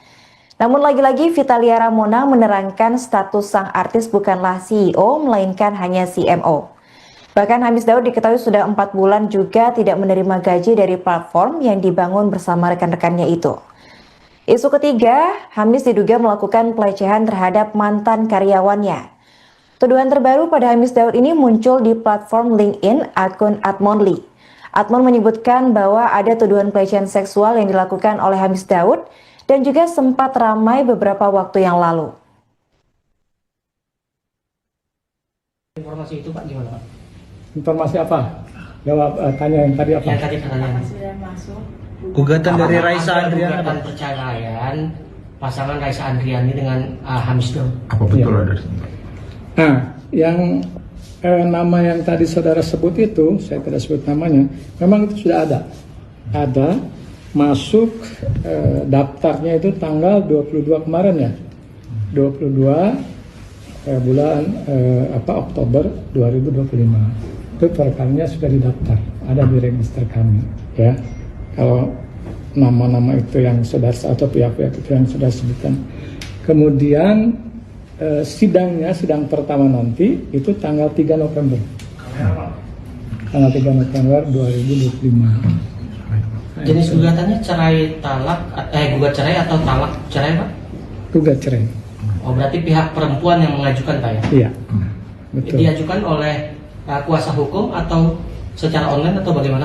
Namun lagi-lagi Vitalia Ramona menerangkan status sang artis bukanlah CEO melainkan hanya CMO. Bahkan Hamis Daud diketahui sudah 4 bulan juga tidak menerima gaji dari platform yang dibangun bersama rekan-rekannya itu. Isu ketiga, Hamis diduga melakukan pelecehan terhadap mantan karyawannya. Tuduhan terbaru pada Hamis Daud ini muncul di platform LinkedIn akun Atmonly. Atmon menyebutkan bahwa ada tuduhan pelecehan seksual yang dilakukan oleh Hamis Daud dan juga sempat ramai beberapa waktu yang lalu. Informasi itu Pak gimana Pak? Informasi apa? Jawab tanya yang tadi apa? Yang tadi pertanyaan. Gugatan dari Raisa Andriana. Gugatan perceraian pasangan Raisa Andriani dengan Hamis Daud. Apa betul ada? Nah, yang nama yang tadi saudara sebut itu, saya tidak sebut namanya, memang itu sudah ada. Ada masuk daftarnya itu tanggal 22 kemarin ya. 22 bulan Oktober 2025. Itu perkaranya sudah didaftar, ada di register kami ya. Kalau nama-nama itu yang sudah atau pihak-pihak itu yang sudah sebutkan. Kemudian sidang pertama nanti itu tanggal 3 November. Tanggal 3 November 2025. Jenis gugatannya gugat cerai atau talak cerai Pak? Gugat cerai. Oh berarti pihak perempuan yang mengajukan Pak ya? Iya, betul. Diajukan oleh kuasa hukum atau secara online atau bagaimana?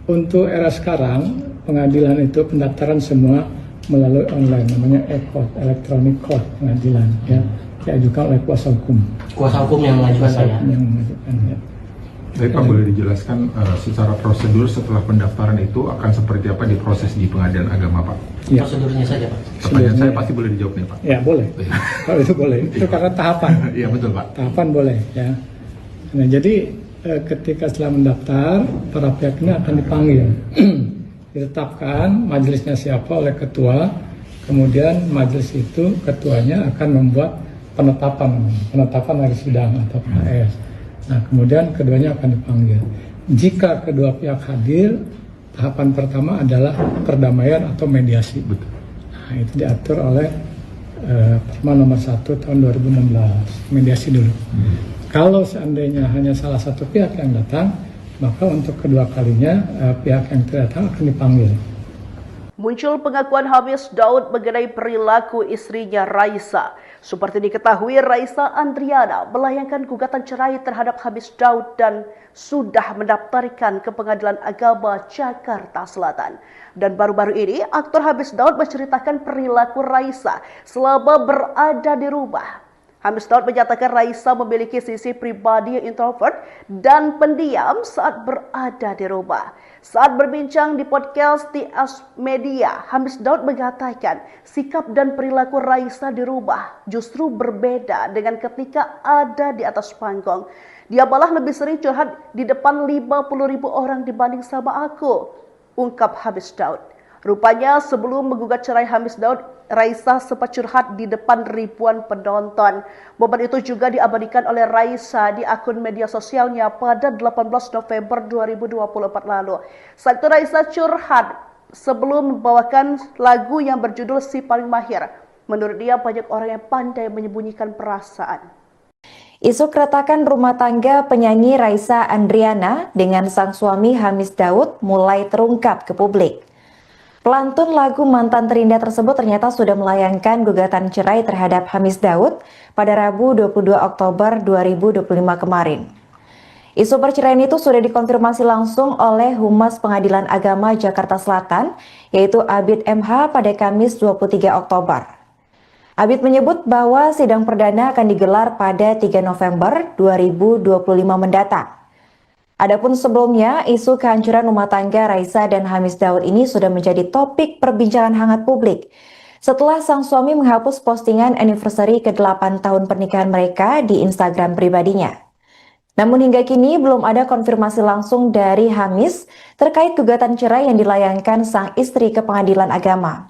Untuk era sekarang pengadilan itu pendaftaran semua melalui online, namanya e-court, electronic court pengadilan ya, diajukan oleh kuasa hukum. Kuasa hukum yang mengajukan Pak ya? Yang mengajukan ya. Tapi Pak boleh dijelaskan secara prosedur setelah pendaftaran itu akan seperti apa diproses di Pengadilan Agama Pak? Ya. Prosedurnya saja Pak. Pertanyaan saya pasti boleh dijawab nih Pak. Ya boleh. Kalau itu boleh. Itu karena tahapan. Iya betul Pak. Tahapan boleh ya. Nah jadi ketika setelah mendaftar, para pihak ini akan dipanggil. Ditetapkan majelisnya siapa oleh ketua. Kemudian majelis itu ketuanya akan membuat penetapan hari sidang atau PS. Nah kemudian keduanya akan dipanggil. Jika kedua pihak hadir, tahapan pertama adalah perdamaian atau mediasi. Betul. Nah, itu diatur oleh Perma nomor 1 tahun 2016, mediasi dulu. Kalau seandainya hanya salah satu pihak yang datang, maka untuk kedua kalinya pihak yang tidak datang akan dipanggil. Muncul pengakuan Hamis Daud mengenai perilaku istrinya Raisa. Seperti diketahui, Raisa Andriana melayangkan gugatan cerai terhadap Hamis Daud dan sudah mendaftarkan ke Pengadilan Agama Jakarta Selatan. Dan baru-baru ini, aktor Hamis Daud menceritakan perilaku Raisa selama berada di rumah. Hamis Daud menyatakan Raisa memiliki sisi pribadi yang introvert dan pendiam saat berada di rumah. Saat berbincang di podcast TS Media, Hamis Daud mengatakan sikap dan perilaku Raisa di rumah justru berbeda dengan ketika ada di atas panggung. Dia malah lebih sering curhat di depan 50.000 orang dibanding sama aku, ungkap Hamis Daud. Rupanya sebelum menggugat cerai Hamis Daud, Raisa sempat curhat di depan ribuan penonton. Momen itu juga diabadikan oleh Raisa di akun media sosialnya pada 18 November 2024 lalu. Saat itu Raisa curhat sebelum membawakan lagu yang berjudul Si Paling Mahir. Menurut dia banyak orang yang pandai menyembunyikan perasaan. Isu keretakan rumah tangga penyanyi Raisa Andriana dengan sang suami Hamis Daud mulai terungkap ke publik. Pelantun lagu Mantan Terindah tersebut ternyata sudah melayangkan gugatan cerai terhadap Hamis Daud pada Rabu 22 Oktober 2025 kemarin. Isu perceraian itu sudah dikonfirmasi langsung oleh Humas Pengadilan Agama Jakarta Selatan, yaitu Abid MH pada Kamis 23 Oktober. Abid menyebut bahwa sidang perdana akan digelar pada 3 November 2025 mendatang. Adapun sebelumnya, isu kehancuran rumah tangga Raisa dan Hamis Daud ini sudah menjadi topik perbincangan hangat publik setelah sang suami menghapus postingan anniversary ke-8 tahun pernikahan mereka di Instagram pribadinya. Namun hingga kini belum ada konfirmasi langsung dari Hamis terkait gugatan cerai yang dilayangkan sang istri ke Pengadilan Agama.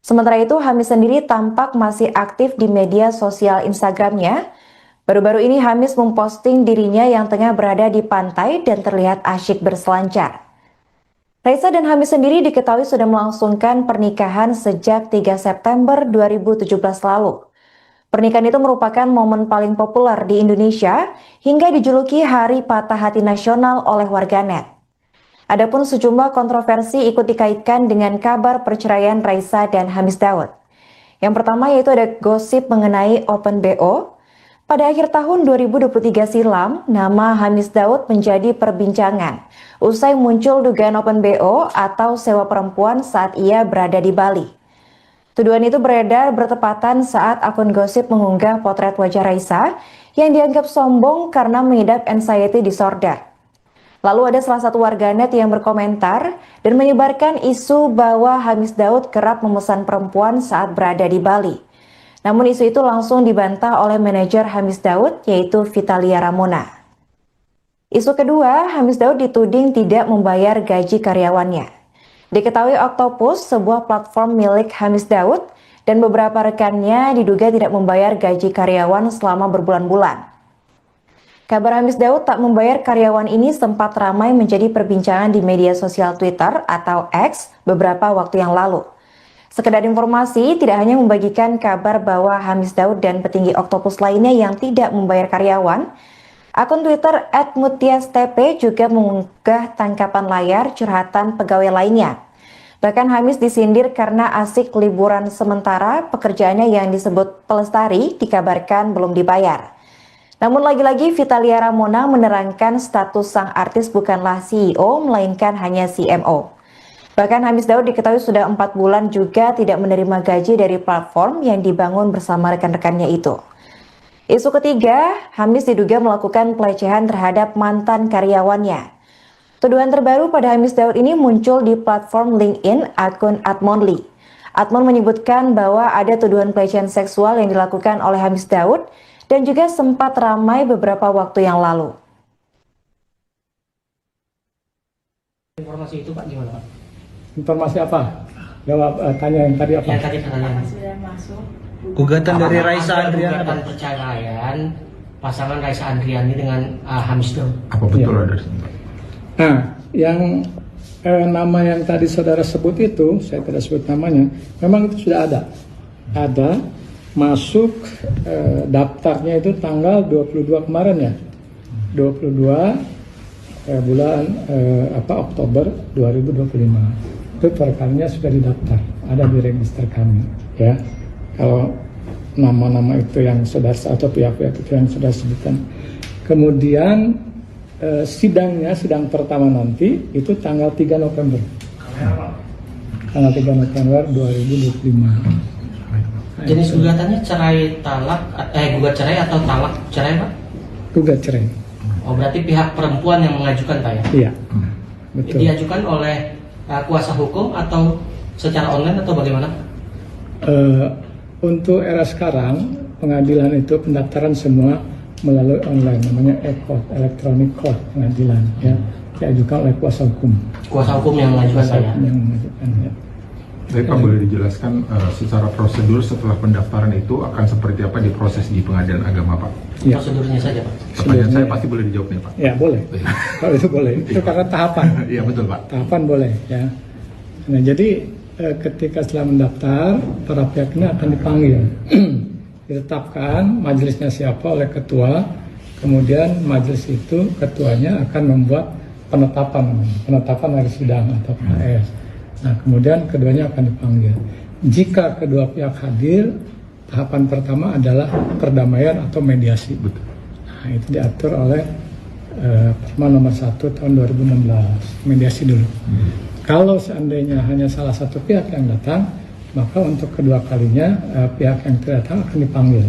Sementara itu, Hamis sendiri tampak masih aktif di media sosial Instagramnya. Baru-baru ini Hamis memposting dirinya yang tengah berada di pantai dan terlihat asyik berselancar. Raisa dan Hamis sendiri diketahui sudah melangsungkan pernikahan sejak 3 September 2017 lalu. Pernikahan itu merupakan momen paling populer di Indonesia hingga dijuluki Hari Patah Hati Nasional oleh warganet. Adapun sejumlah kontroversi ikut dikaitkan dengan kabar perceraian Raisa dan Hamis Daud. Yang pertama yaitu ada gosip mengenai Open BO. Pada akhir tahun 2023 silam, nama Hamis Daud menjadi perbincangan usai muncul dugaan Open BO atau sewa perempuan saat ia berada di Bali. Tuduhan itu beredar bertepatan saat akun gosip mengunggah potret wajah Raisa yang dianggap sombong karena mengidap anxiety disorder. Lalu ada salah satu warganet yang berkomentar dan menyebarkan isu bahwa Hamis Daud kerap memesan perempuan saat berada di Bali. Namun isu itu langsung dibantah oleh manajer Hamis Daud, yaitu Vitalia Ramona. Isu kedua, Hamis Daud dituding tidak membayar gaji karyawannya. Diketahui Octopus, sebuah platform milik Hamis Daud, dan beberapa rekannya diduga tidak membayar gaji karyawan selama berbulan-bulan. Kabar Hamis Daud tak membayar karyawan ini sempat ramai menjadi perbincangan di media sosial Twitter atau X beberapa waktu yang lalu. Sekedar informasi, tidak hanya membagikan kabar bahwa Hamis Daud dan petinggi Octopus lainnya yang tidak membayar karyawan, akun Twitter @mutiastp juga mengunggah tangkapan layar curhatan pegawai lainnya. Bahkan Hamis disindir karena asik liburan sementara pekerjaannya yang disebut pelestari dikabarkan belum dibayar. Namun lagi-lagi Vitalia Ramona menerangkan status sang artis bukanlah CEO melainkan hanya CMO. Bahkan Hamis Daud diketahui sudah 4 bulan juga tidak menerima gaji dari platform yang dibangun bersama rekan-rekannya itu. Isu ketiga, Hamis diduga melakukan pelecehan terhadap mantan karyawannya. Tuduhan terbaru pada Hamis Daud ini muncul di platform LinkedIn akun Admonly. Admon menyebutkan bahwa ada tuduhan pelecehan seksual yang dilakukan oleh Hamis Daud dan juga sempat ramai beberapa waktu yang lalu. Informasi itu Pak gimana Pak? Informasi apa? Jawab tanya yang tadi apa? Yang tadi pertanyaan. Gugatan dari Raisa Andriana. Gugatan perceraian pasangan Raisa Andriani dengan Hamis Daud. Apa betul Ya. ada? Nah, yang nama yang tadi saudara sebut itu, saya tidak sebut namanya, memang itu sudah ada. Ada, masuk daftarnya itu tanggal 22 kemarin ya. 22 bulan Oktober 2025. Itu perkaranya sudah didaftar, ada di register kami ya. Kalau nama-nama itu yang saudara atau pihak-pihak itu yang sudah sebutkan. Kemudian sidang pertama nanti itu tanggal 3 November. Tanggal 3 November 2025. Jenis gugatannya cerai talak, gugat cerai atau talak cerai, Pak? Gugat cerai. Oh, berarti pihak perempuan yang mengajukan, Pak, ya? Iya, betul. Diajukan oleh kuasa hukum atau secara online atau bagaimana? Untuk era sekarang, pengadilan itu pendaftaran semua melalui online, namanya e-court, electronic court pengadilan, ya, diajukan oleh kuasa hukum. Kuasa hukum yang mengajukan, Pak, ya? Yang mengajukan, ya. Tapi Pak, boleh dijelaskan secara prosedur setelah pendaftaran itu akan seperti apa diproses di pengadilan agama, Pak? Ya. Prosedurnya saja, Pak. Pertanyaan saya pasti boleh dijawab nih, Pak. Ya, boleh. Kalau itu boleh. Itu karena tahapan. Iya, betul, Pak. Tahapan boleh, ya. Nah, jadi ketika setelah mendaftar, para pihak ini akan dipanggil. Ditetapkan majelisnya siapa oleh ketua, kemudian majelis itu ketuanya akan membuat penetapan hari sidang atau PS. Nah, kemudian keduanya akan dipanggil. Jika kedua pihak hadir, tahapan pertama adalah perdamaian atau mediasi. Betul. Nah, itu diatur oleh Perma nomor 1 tahun 2016, mediasi dulu. Kalau seandainya hanya salah satu pihak yang datang, maka untuk kedua kalinya pihak yang tidak datang akan dipanggil.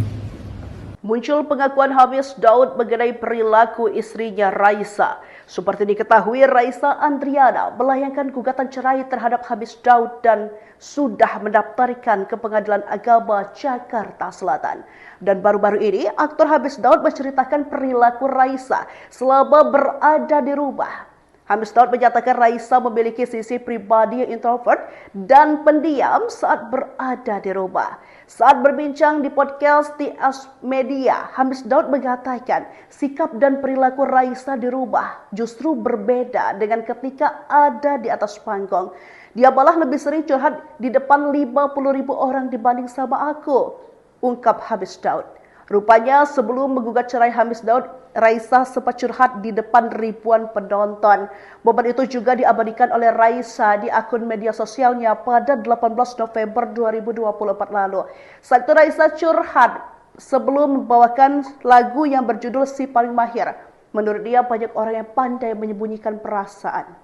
Muncul pengakuan Hamis Daud mengenai perilaku istrinya Raisa. Seperti diketahui, Raisa Andriana melayangkan gugatan cerai terhadap Hamis Daud dan sudah mendaftarkan ke Pengadilan Agama Jakarta Selatan. Dan baru-baru ini, aktor Hamis Daud menceritakan perilaku Raisa selama berada di rumah. Hamis Daud menyatakan Raisa memiliki sisi pribadi yang introvert dan pendiam saat berada di rumah. Saat berbincang di podcast TS Media, Hamis Daud mengatakan sikap dan perilaku Raisa di rumah justru berbeda dengan ketika ada di atas panggung. Dia malah lebih sering curhat di depan 50.000 orang dibanding sama aku, ungkap Hamis Daud. Rupanya sebelum menggugat cerai Hamis Daud, Raisa sempat curhat di depan ribuan penonton. Momen itu juga diabadikan oleh Raisa di akun media sosialnya pada 18 November 2024 lalu. Saat itu Raisa curhat sebelum membawakan lagu yang berjudul Si Paling Mahir. Menurut dia banyak orang yang pandai menyembunyikan perasaan.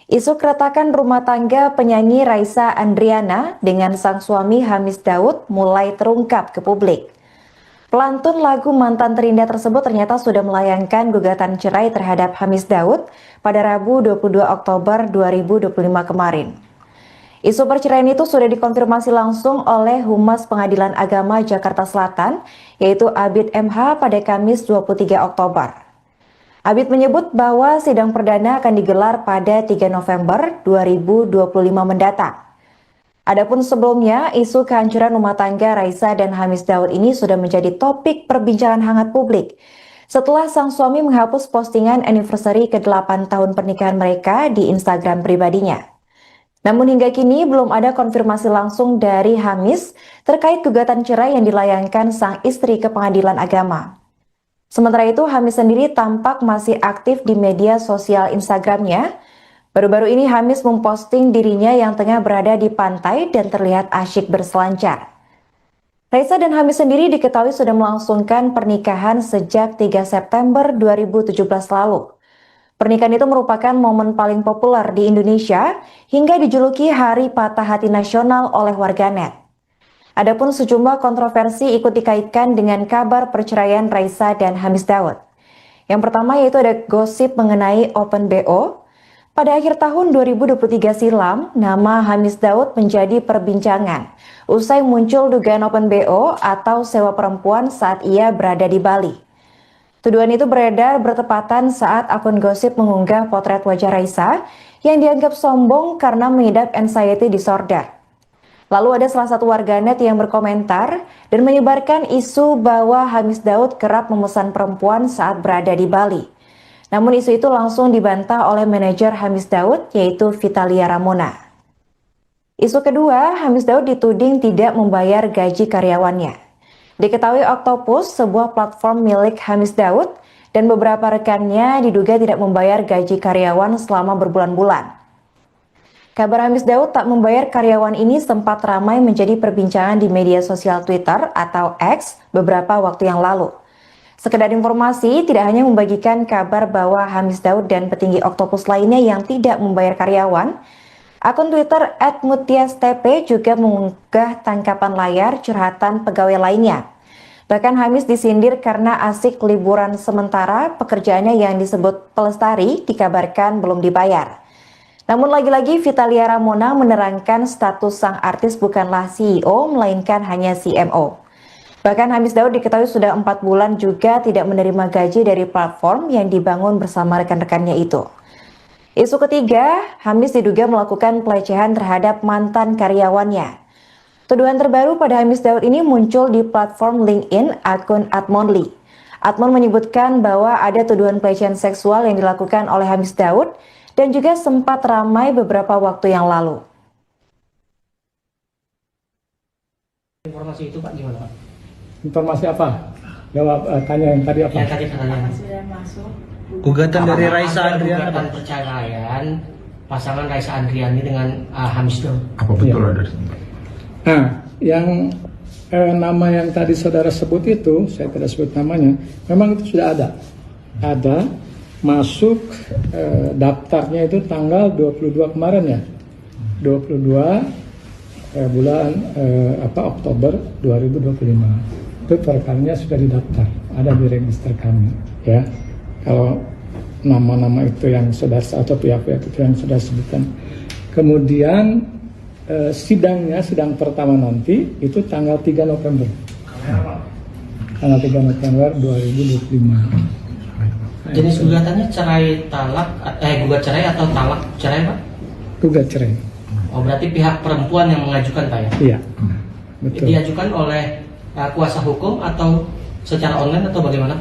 Isu keretakan rumah tangga penyanyi Raisa Andriana dengan sang suami Hamis Daud mulai terungkap ke publik. Pelantun lagu Mantan Terindah tersebut ternyata sudah melayangkan gugatan cerai terhadap Hamis Daud pada Rabu 22 Oktober 2025 kemarin. Isu perceraian itu sudah dikonfirmasi langsung oleh Humas Pengadilan Agama Jakarta Selatan, yaitu Abid MH pada Kamis 23 Oktober. Abid menyebut bahwa sidang perdana akan digelar pada 3 November 2025 mendatang. Adapun sebelumnya, isu kehancuran rumah tangga Raisa dan Hamis Daud ini sudah menjadi topik perbincangan hangat publik setelah sang suami menghapus postingan anniversary ke-8 tahun pernikahan mereka di Instagram pribadinya. Namun hingga kini belum ada konfirmasi langsung dari Hamis terkait gugatan cerai yang dilayangkan sang istri ke Pengadilan Agama. Sementara itu, Hamis sendiri tampak masih aktif di media sosial Instagramnya. Baru-baru ini Hamis memposting dirinya yang tengah berada di pantai dan terlihat asyik berselancar. Raisa dan Hamis sendiri diketahui sudah melangsungkan pernikahan sejak 3 September 2017 lalu. Pernikahan itu merupakan momen paling populer di Indonesia hingga dijuluki Hari Patah Hati Nasional oleh warganet. Adapun sejumlah kontroversi ikut dikaitkan dengan kabar perceraian Raisa dan Hamis Daud. Yang pertama yaitu ada gosip mengenai Open BO. Pada akhir tahun 2023 silam, nama Hamis Daud menjadi perbincangan usai muncul dugaan Open BO atau sewa perempuan saat ia berada di Bali. Tuduhan itu beredar bertepatan saat akun gosip mengunggah potret wajah Raisa yang dianggap sombong karena mengidap anxiety disorder. Lalu ada salah satu warganet yang berkomentar dan menyebarkan isu bahwa Hamis Daud kerap memesan perempuan saat berada di Bali. Namun isu itu langsung dibantah oleh manajer Hamis Daud, yaitu Vitalia Ramona. Isu kedua, Hamis Daud dituding tidak membayar gaji karyawannya. Diketahui Octopus, sebuah platform milik Hamis Daud, dan beberapa rekannya diduga tidak membayar gaji karyawan selama berbulan-bulan. Kabar Hamis Daud tak membayar karyawan ini sempat ramai menjadi perbincangan di media sosial Twitter atau X beberapa waktu yang lalu. Sekedar informasi, tidak hanya membagikan kabar bahwa Hamis Daud dan petinggi Oktopus lainnya yang tidak membayar karyawan, akun Twitter @mutiastp juga mengunggah tangkapan layar curhatan pegawai lainnya. Bahkan Hamis disindir karena asik liburan sementara pekerjaannya yang disebut pelestari dikabarkan belum dibayar. Namun lagi-lagi Vitalia Ramona menerangkan status sang artis bukanlah CEO melainkan hanya CMO. Bahkan Hamis Daud diketahui sudah 4 bulan juga tidak menerima gaji dari platform yang dibangun bersama rekan-rekannya itu. Isu ketiga, Hamis diduga melakukan pelecehan terhadap mantan karyawannya. Tuduhan terbaru pada Hamis Daud ini muncul di platform LinkedIn akun Atmonly. Atmon menyebutkan bahwa ada tuduhan pelecehan seksual yang dilakukan oleh Hamis Daud dan juga sempat ramai beberapa waktu yang lalu. Informasi itu Pak gimana Pak? Informasi apa? Jawab tanya yang tadi apa? Yang tadi katanya Gugatan dari Raisa Andriana. Gugatan perceraian pasangan Raisa Andriani dengan Hamis Daud. Apa betul Iya. ada? Nah, yang nama yang tadi saudara sebut itu, saya tidak sebut namanya, memang itu sudah ada. Ada masuk daftarnya itu tanggal 22 kemarin ya. 22 bulan Oktober 2025. Itu perkaranya sudah didaftar, ada di register kami ya. Kalau nama-nama itu yang sudah atau pihak-pihak itu yang sudah sebutkan. Kemudian sidang pertama nanti itu tanggal 3 November. Tanggal 3 November 2025. Jenis gugatannya gugat cerai atau talak cerai Pak? Gugat cerai. Oh berarti pihak perempuan yang mengajukan Pak ya? Iya, betul. Diajukan oleh kuasa hukum atau secara online atau bagaimana?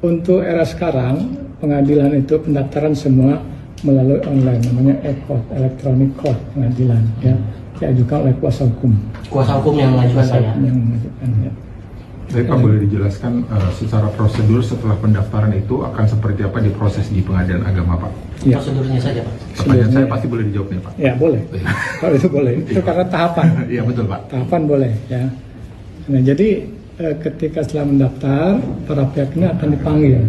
Untuk era sekarang pengadilan itu pendaftaran semua melalui online, namanya e-court, electronic court pengadilan ya, diajukan oleh kuasa hukum. Kuasa hukum yang mengajukan Pak ya? Yang mengajukan ya. Tapi Pak boleh dijelaskan secara prosedur setelah pendaftaran itu akan seperti apa diproses di pengadilan agama Pak? Ya. Prosedurnya saja Pak. Pertanyaan saya pasti boleh dijawab nih Pak. Ya boleh, kalau itu boleh. Itu karena tahapan. Iya betul Pak. Tahapan boleh ya. Nah jadi ketika setelah mendaftar, para pihak ini akan dipanggil.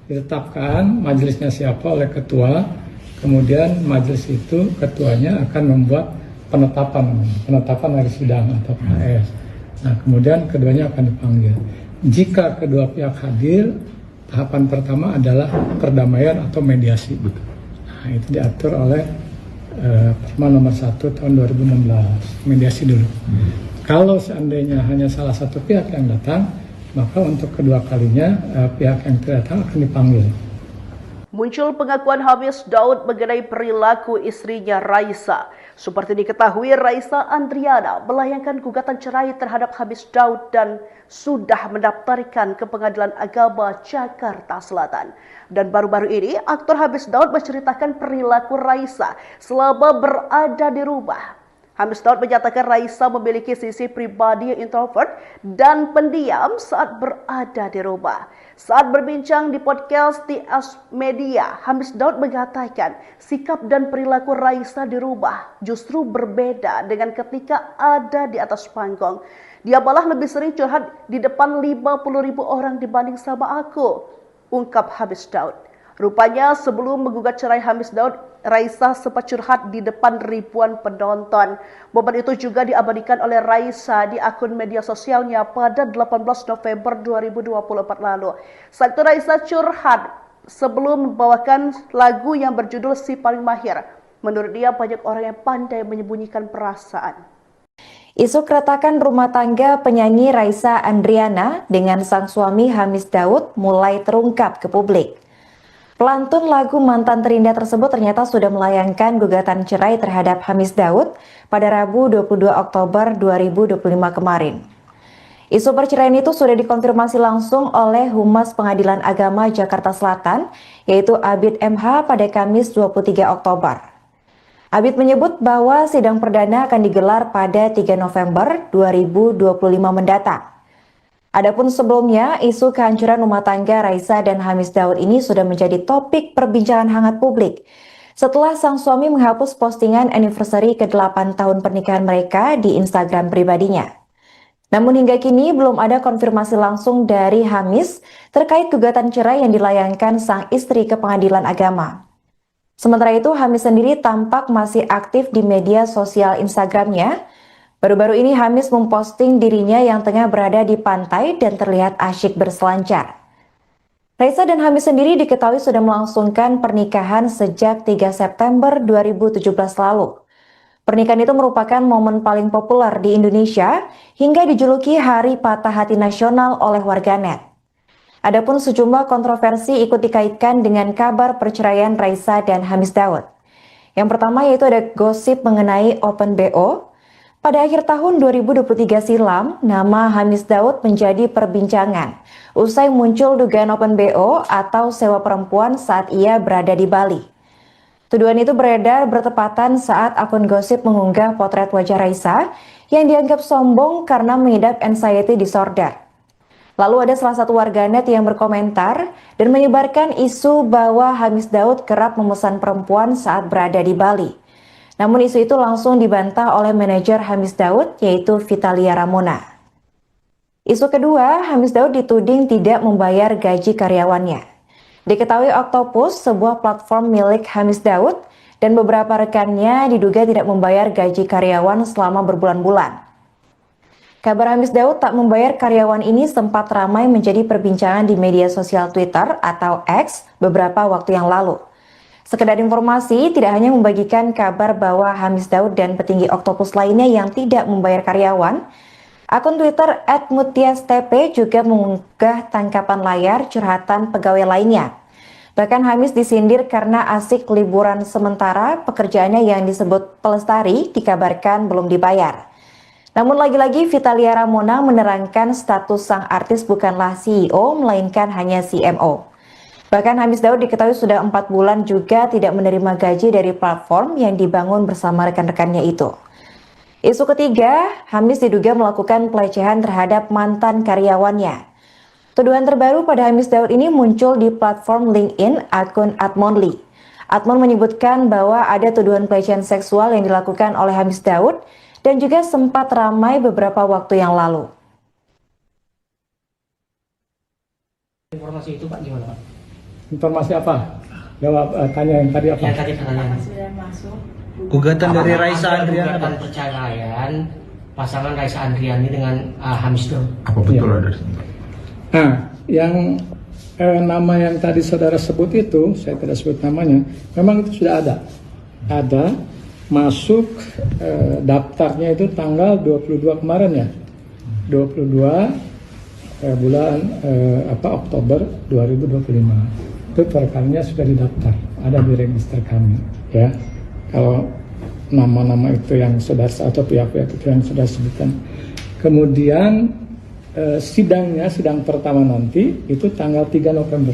Ditetapkan majelisnya siapa oleh ketua, kemudian majelis itu ketuanya akan membuat penetapan hari sidang atau KS. Nah kemudian keduanya akan dipanggil. Jika kedua pihak hadir, tahapan pertama adalah perdamaian atau mediasi. Betul. Nah itu diatur oleh Perma nomor 1 tahun 2016, mediasi dulu. Kalau seandainya hanya salah satu pihak yang datang, maka untuk kedua kalinya pihak yang tidak datang akan dipanggil. Muncul pengakuan Hamis Daud mengenai perilaku istrinya Raisa. Seperti diketahui, Raisa Andriana melayangkan gugatan cerai terhadap Hamis Daud dan sudah mendaftarkan ke Pengadilan Agama Jakarta Selatan. Dan baru-baru ini, aktor Hamis Daud menceritakan perilaku Raisa selama berada di rumah. Hamis Daud menyatakan Raisa memiliki sisi pribadi yang introvert dan pendiam saat berada di rumah. Saat berbincang di podcast TS Media, Hamis Daud mengatakan sikap dan perilaku Raisa di rumah justru berbeda dengan ketika ada di atas panggung. Dia malah lebih sering curhat di depan 50.000 orang dibanding sama aku, ungkap Hamis Daud. Rupanya sebelum menggugat cerai Hamis Daud, Raisa sempat curhat di depan ribuan penonton. Momen itu juga diabadikan oleh Raisa di akun media sosialnya pada 18 November 2024 lalu. Saat itu Raisa curhat sebelum membawakan lagu yang berjudul Si Paling Mahir. Menurut dia banyak orang yang pandai menyembunyikan perasaan. Isu keretakan rumah tangga penyanyi Raisa Andriana dengan sang suami Hamis Daud mulai terungkap ke publik. Pelantun lagu Mantan Terindah tersebut ternyata sudah melayangkan gugatan cerai terhadap Hamis Daud pada Rabu 22 Oktober 2025 kemarin. Isu perceraian itu sudah dikonfirmasi langsung oleh Humas Pengadilan Agama Jakarta Selatan, yaitu Abid MH pada Kamis 23 Oktober. Abid menyebut bahwa sidang perdana akan digelar pada 3 November 2025 mendatang. Adapun sebelumnya, isu kehancuran rumah tangga Raisa dan Hamis Daud ini sudah menjadi topik perbincangan hangat publik. setelah sang suami menghapus postingan anniversary ke-8 tahun pernikahan mereka di Instagram pribadinya. Namun hingga kini belum ada konfirmasi langsung dari Hamis terkait gugatan cerai yang dilayangkan sang istri ke Pengadilan Agama. Sementara itu, Hamis sendiri tampak masih aktif di media sosial Instagramnya. Baru-baru ini Hamis memposting dirinya yang tengah berada di pantai dan terlihat asyik berselancar. Raisa dan Hamis sendiri diketahui sudah melangsungkan pernikahan sejak 3 September 2017 lalu. Pernikahan itu merupakan momen paling populer di Indonesia hingga dijuluki Hari Patah Hati Nasional oleh warganet. Adapun sejumlah kontroversi ikut dikaitkan dengan kabar perceraian Raisa dan Hamis Daud. Yang pertama yaitu ada gosip mengenai Open BO. Pada akhir tahun 2023 silam, nama Hamis Daud menjadi perbincangan usai muncul dugaan Open BO atau sewa perempuan saat ia berada di Bali. Tuduhan itu beredar bertepatan saat akun gosip mengunggah potret wajah Raisa yang dianggap sombong karena mengidap anxiety disorder. Lalu ada salah satu warganet yang berkomentar dan menyebarkan isu bahwa Hamis Daud kerap memesan perempuan saat berada di Bali. Namun isu itu langsung dibantah oleh manajer Hamis Daud yaitu Vitalia Ramona. Isu kedua, Hamis Daud dituding tidak membayar gaji karyawannya. Diketahui Octopus, sebuah platform milik Hamis Daud dan beberapa rekannya diduga tidak membayar gaji karyawan selama berbulan-bulan. Kabar Hamis Daud tak membayar karyawan ini sempat ramai menjadi perbincangan di media sosial Twitter atau X beberapa waktu yang lalu. Sekedar informasi, tidak hanya membagikan kabar bahwa Hamis Daud dan petinggi Octopus lainnya yang tidak membayar karyawan, akun Twitter @mutiastp juga mengunggah tangkapan layar curhatan pegawai lainnya. Bahkan Hamis disindir karena asik liburan sementara pekerjaannya yang disebut pelestari dikabarkan belum dibayar. Namun lagi-lagi Vitalia Ramona menerangkan status sang artis bukanlah CEO melainkan hanya CMO. Bahkan Hamis Daud diketahui sudah 4 bulan juga tidak menerima gaji dari platform yang dibangun bersama rekan-rekannya itu. Isu ketiga, Hamis diduga melakukan pelecehan terhadap mantan karyawannya. Tuduhan terbaru pada Hamis Daud ini muncul di platform LinkedIn akun Admonly. Admon menyebutkan bahwa ada tuduhan pelecehan seksual yang dilakukan oleh Hamis Daud dan juga sempat ramai beberapa waktu yang lalu. Informasi itu Pak gimana Pak? Informasi apa? Jawab tanya yang tadi apa? Yang tadi pertanyaan. Gugatan dari Raisa Andriana. Gugatan perceraian pasangan Raisa Andriani dengan Hamis Daud. Apa betul Ya. ada? Nah, yang nama yang tadi saudara sebut itu, saya tidak sebut namanya, memang itu sudah ada. Ada masuk daftarnya itu tanggal 22 kemarin ya. 22 bulan Oktober 2025. Itu perkaranya sudah didaftar, ada di register kami ya. Kalau nama-nama itu yang sudah atau pihak-pihak itu yang sudah sebutkan. Kemudian sidang pertama nanti itu tanggal 3 November.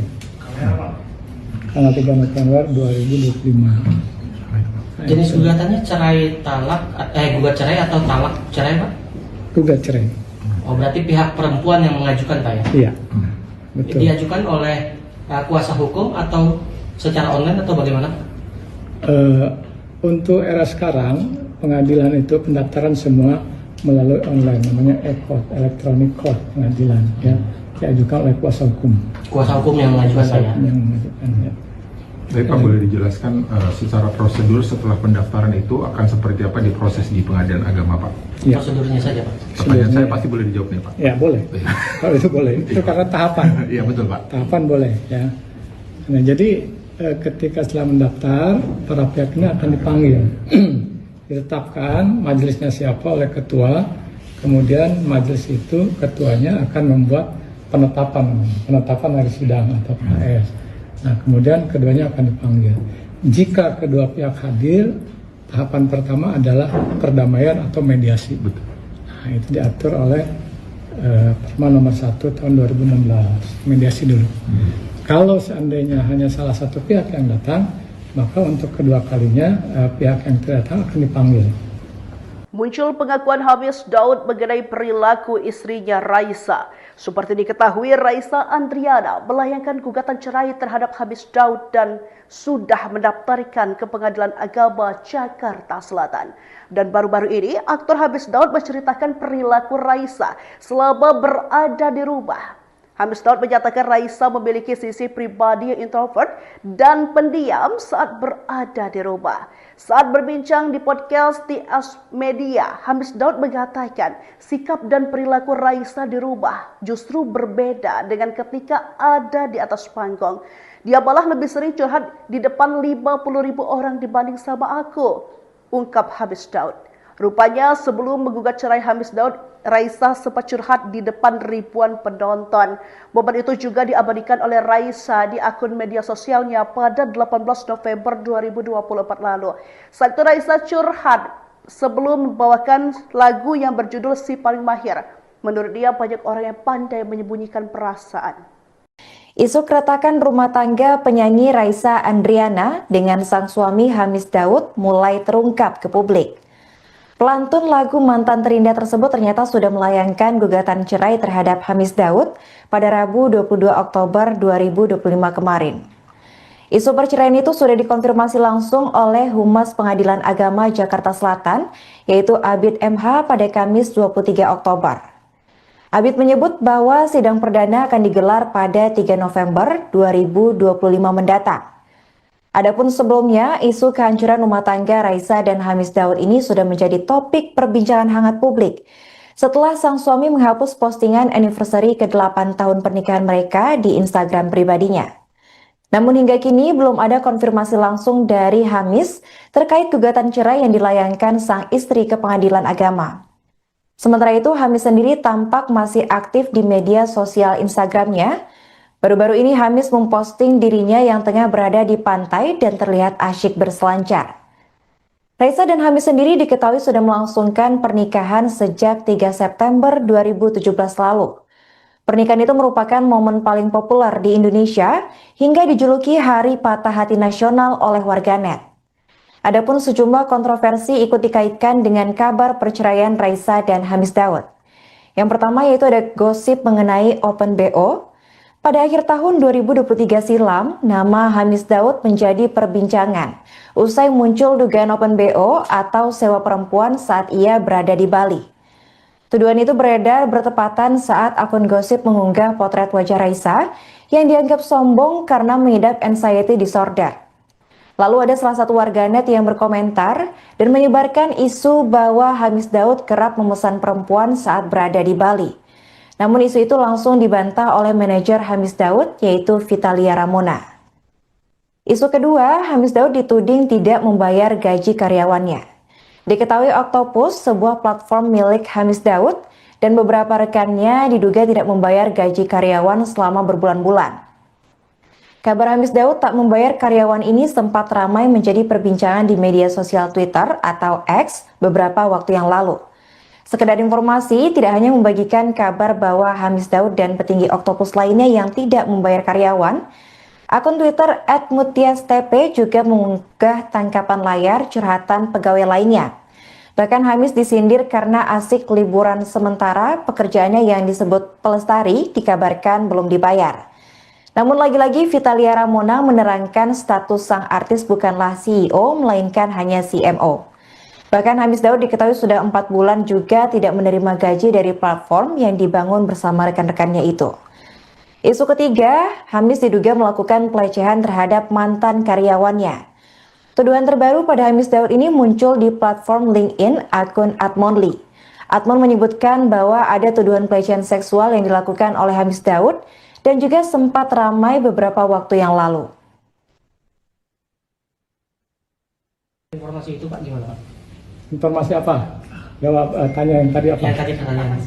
Tanggal 3 November 2025. Jenis gugatannya cerai talak, gugat cerai atau talak cerai Pak? Gugat cerai. Oh berarti pihak perempuan yang mengajukan Pak ya? Iya, betul. Diajukan oleh kuasa hukum atau secara online atau bagaimana? Untuk era sekarang pengadilan itu pendaftaran semua melalui online, namanya e-court, electronic court pengadilan ya, diajukan oleh kuasa hukum. Kuasa hukum yang mengajukan Kuasa saya. hukum yang mengajukan ya. Tapi Pak boleh dijelaskan secara prosedur setelah pendaftaran itu akan seperti apa di proses di Pengadilan Agama Pak? Ya. Prosedurnya saja Pak. Pertanyaan saya pasti boleh dijawab nih Pak. Ya boleh. Kalau itu boleh. Itu karena tahapan. Iya betul Pak. Tahapan boleh ya. Nah jadi ketika setelah mendaftar, para pihak ini akan dipanggil. Ditetapkan majelisnya siapa oleh ketua. Kemudian majelis itu ketuanya akan membuat penetapan hari sidang atau PHS. Nah kemudian keduanya akan dipanggil. Jika kedua pihak hadir, tahapan pertama adalah perdamaian atau mediasi. Betul. Nah, itu diatur oleh Perma nomor 1 tahun 2016, mediasi dulu. Kalau seandainya hanya salah satu pihak yang datang, maka untuk kedua kalinya pihak yang tidak datang akan dipanggil. Muncul pengakuan Hamis Daud mengenai perilaku istrinya Raisa. Seperti diketahui, Raisa Andriana melayangkan gugatan cerai terhadap Hamis Daud dan sudah mendaftarkan ke Pengadilan Agama Jakarta Selatan. Dan baru-baru ini, aktor Hamis Daud menceritakan perilaku Raisa selama berada di rumah. Hamis Daud menyatakan Raisa memiliki sisi pribadi yang introvert dan pendiam saat berada di rumah. Saat berbincang di podcast TS Media, Hamis Daud mengatakan sikap dan perilaku Raisa di rumah justru berbeda dengan ketika ada di atas panggung. Dia malah lebih sering curhat di depan 50.000 orang dibanding sama aku, ungkap Hamis Daud. Rupanya sebelum menggugat cerai Hamis Daud, Raisa sempat curhat di depan ribuan penonton. Momen itu juga diabadikan oleh Raisa di akun media sosialnya pada 18 November 2024 lalu. Saat itu Raisa curhat sebelum membawakan lagu yang berjudul Si Paling Mahir. Menurut dia banyak orang yang pandai menyembunyikan perasaan. Isu keretakan rumah tangga penyanyi Raisa Andriana dengan sang suami Hamis Daud mulai terungkap ke publik. Pelantun lagu Mantan Terindah tersebut ternyata sudah melayangkan gugatan cerai terhadap Hamis Daud pada Rabu 22 Oktober 2025 kemarin. Isu perceraian itu sudah dikonfirmasi langsung oleh Humas Pengadilan Agama Jakarta Selatan, yaitu Abid MH pada Kamis 23 Oktober. Abid menyebut bahwa sidang perdana akan digelar pada 3 November 2025 mendatang. Adapun sebelumnya, isu kehancuran rumah tangga Raisa dan Hamis Daud ini sudah menjadi topik perbincangan hangat publik setelah sang suami menghapus postingan anniversary ke-8 tahun pernikahan mereka di Instagram pribadinya. Namun hingga kini belum ada konfirmasi langsung dari Hamis terkait gugatan cerai yang dilayangkan sang istri ke Pengadilan Agama. Sementara itu, Hamis sendiri tampak masih aktif di media sosial Instagramnya. Baru-baru ini Hamis memposting dirinya yang tengah berada di pantai dan terlihat asyik berselancar. Raisa dan Hamis sendiri diketahui sudah melangsungkan pernikahan sejak 3 September 2017 lalu. Pernikahan itu merupakan momen paling populer di Indonesia hingga dijuluki Hari Patah Hati Nasional oleh warganet. Adapun sejumlah kontroversi ikut dikaitkan dengan kabar perceraian Raisa dan Hamis Daud. Yang pertama yaitu ada gosip mengenai Open BO. Pada akhir tahun 2023 silam, nama Hamis Daud menjadi perbincangan usai muncul dugaan Open BO atau sewa perempuan saat ia berada di Bali. Tuduhan itu beredar bertepatan saat akun gosip mengunggah potret wajah Raisa yang dianggap sombong karena mengidap anxiety disorder. Lalu ada salah satu warganet yang berkomentar dan menyebarkan isu bahwa Hamis Daud kerap memesan perempuan saat berada di Bali. Namun isu itu langsung dibantah oleh manajer Hamis Daud, yaitu Vitalia Ramona. Isu kedua, Hamis Daud dituding tidak membayar gaji karyawannya. Diketahui Octopus, sebuah platform milik Hamis Daud, dan beberapa rekannya diduga tidak membayar gaji karyawan selama berbulan-bulan. Kabar Hamis Daud tak membayar karyawan ini sempat ramai menjadi perbincangan di media sosial Twitter atau X beberapa waktu yang lalu. Sekedar informasi, tidak hanya membagikan kabar bahwa Hamis Daud dan petinggi Octopus lainnya yang tidak membayar karyawan, akun Twitter @mutiastp juga mengunggah tangkapan layar curhatan pegawai lainnya. Bahkan Hamis disindir karena asik liburan sementara pekerjaannya yang disebut pelestari dikabarkan belum dibayar. Namun lagi-lagi Vitalia Ramona menerangkan status sang artis bukanlah CEO melainkan hanya CMO. Bahkan Hamis Daud diketahui sudah 4 bulan juga tidak menerima gaji dari platform yang dibangun bersama rekan-rekannya itu. Isu ketiga, Hamis diduga melakukan pelecehan terhadap mantan karyawannya. Tuduhan terbaru pada Hamis Daud ini muncul di platform LinkedIn akun Atmonly. Atmon menyebutkan bahwa ada tuduhan pelecehan seksual yang dilakukan oleh Hamis Daud dan juga sempat ramai beberapa waktu yang lalu. Informasi itu Pak gimana Pak? Informasi apa? Jawab tanya yang tadi apa? Yang tadi pertanyaan.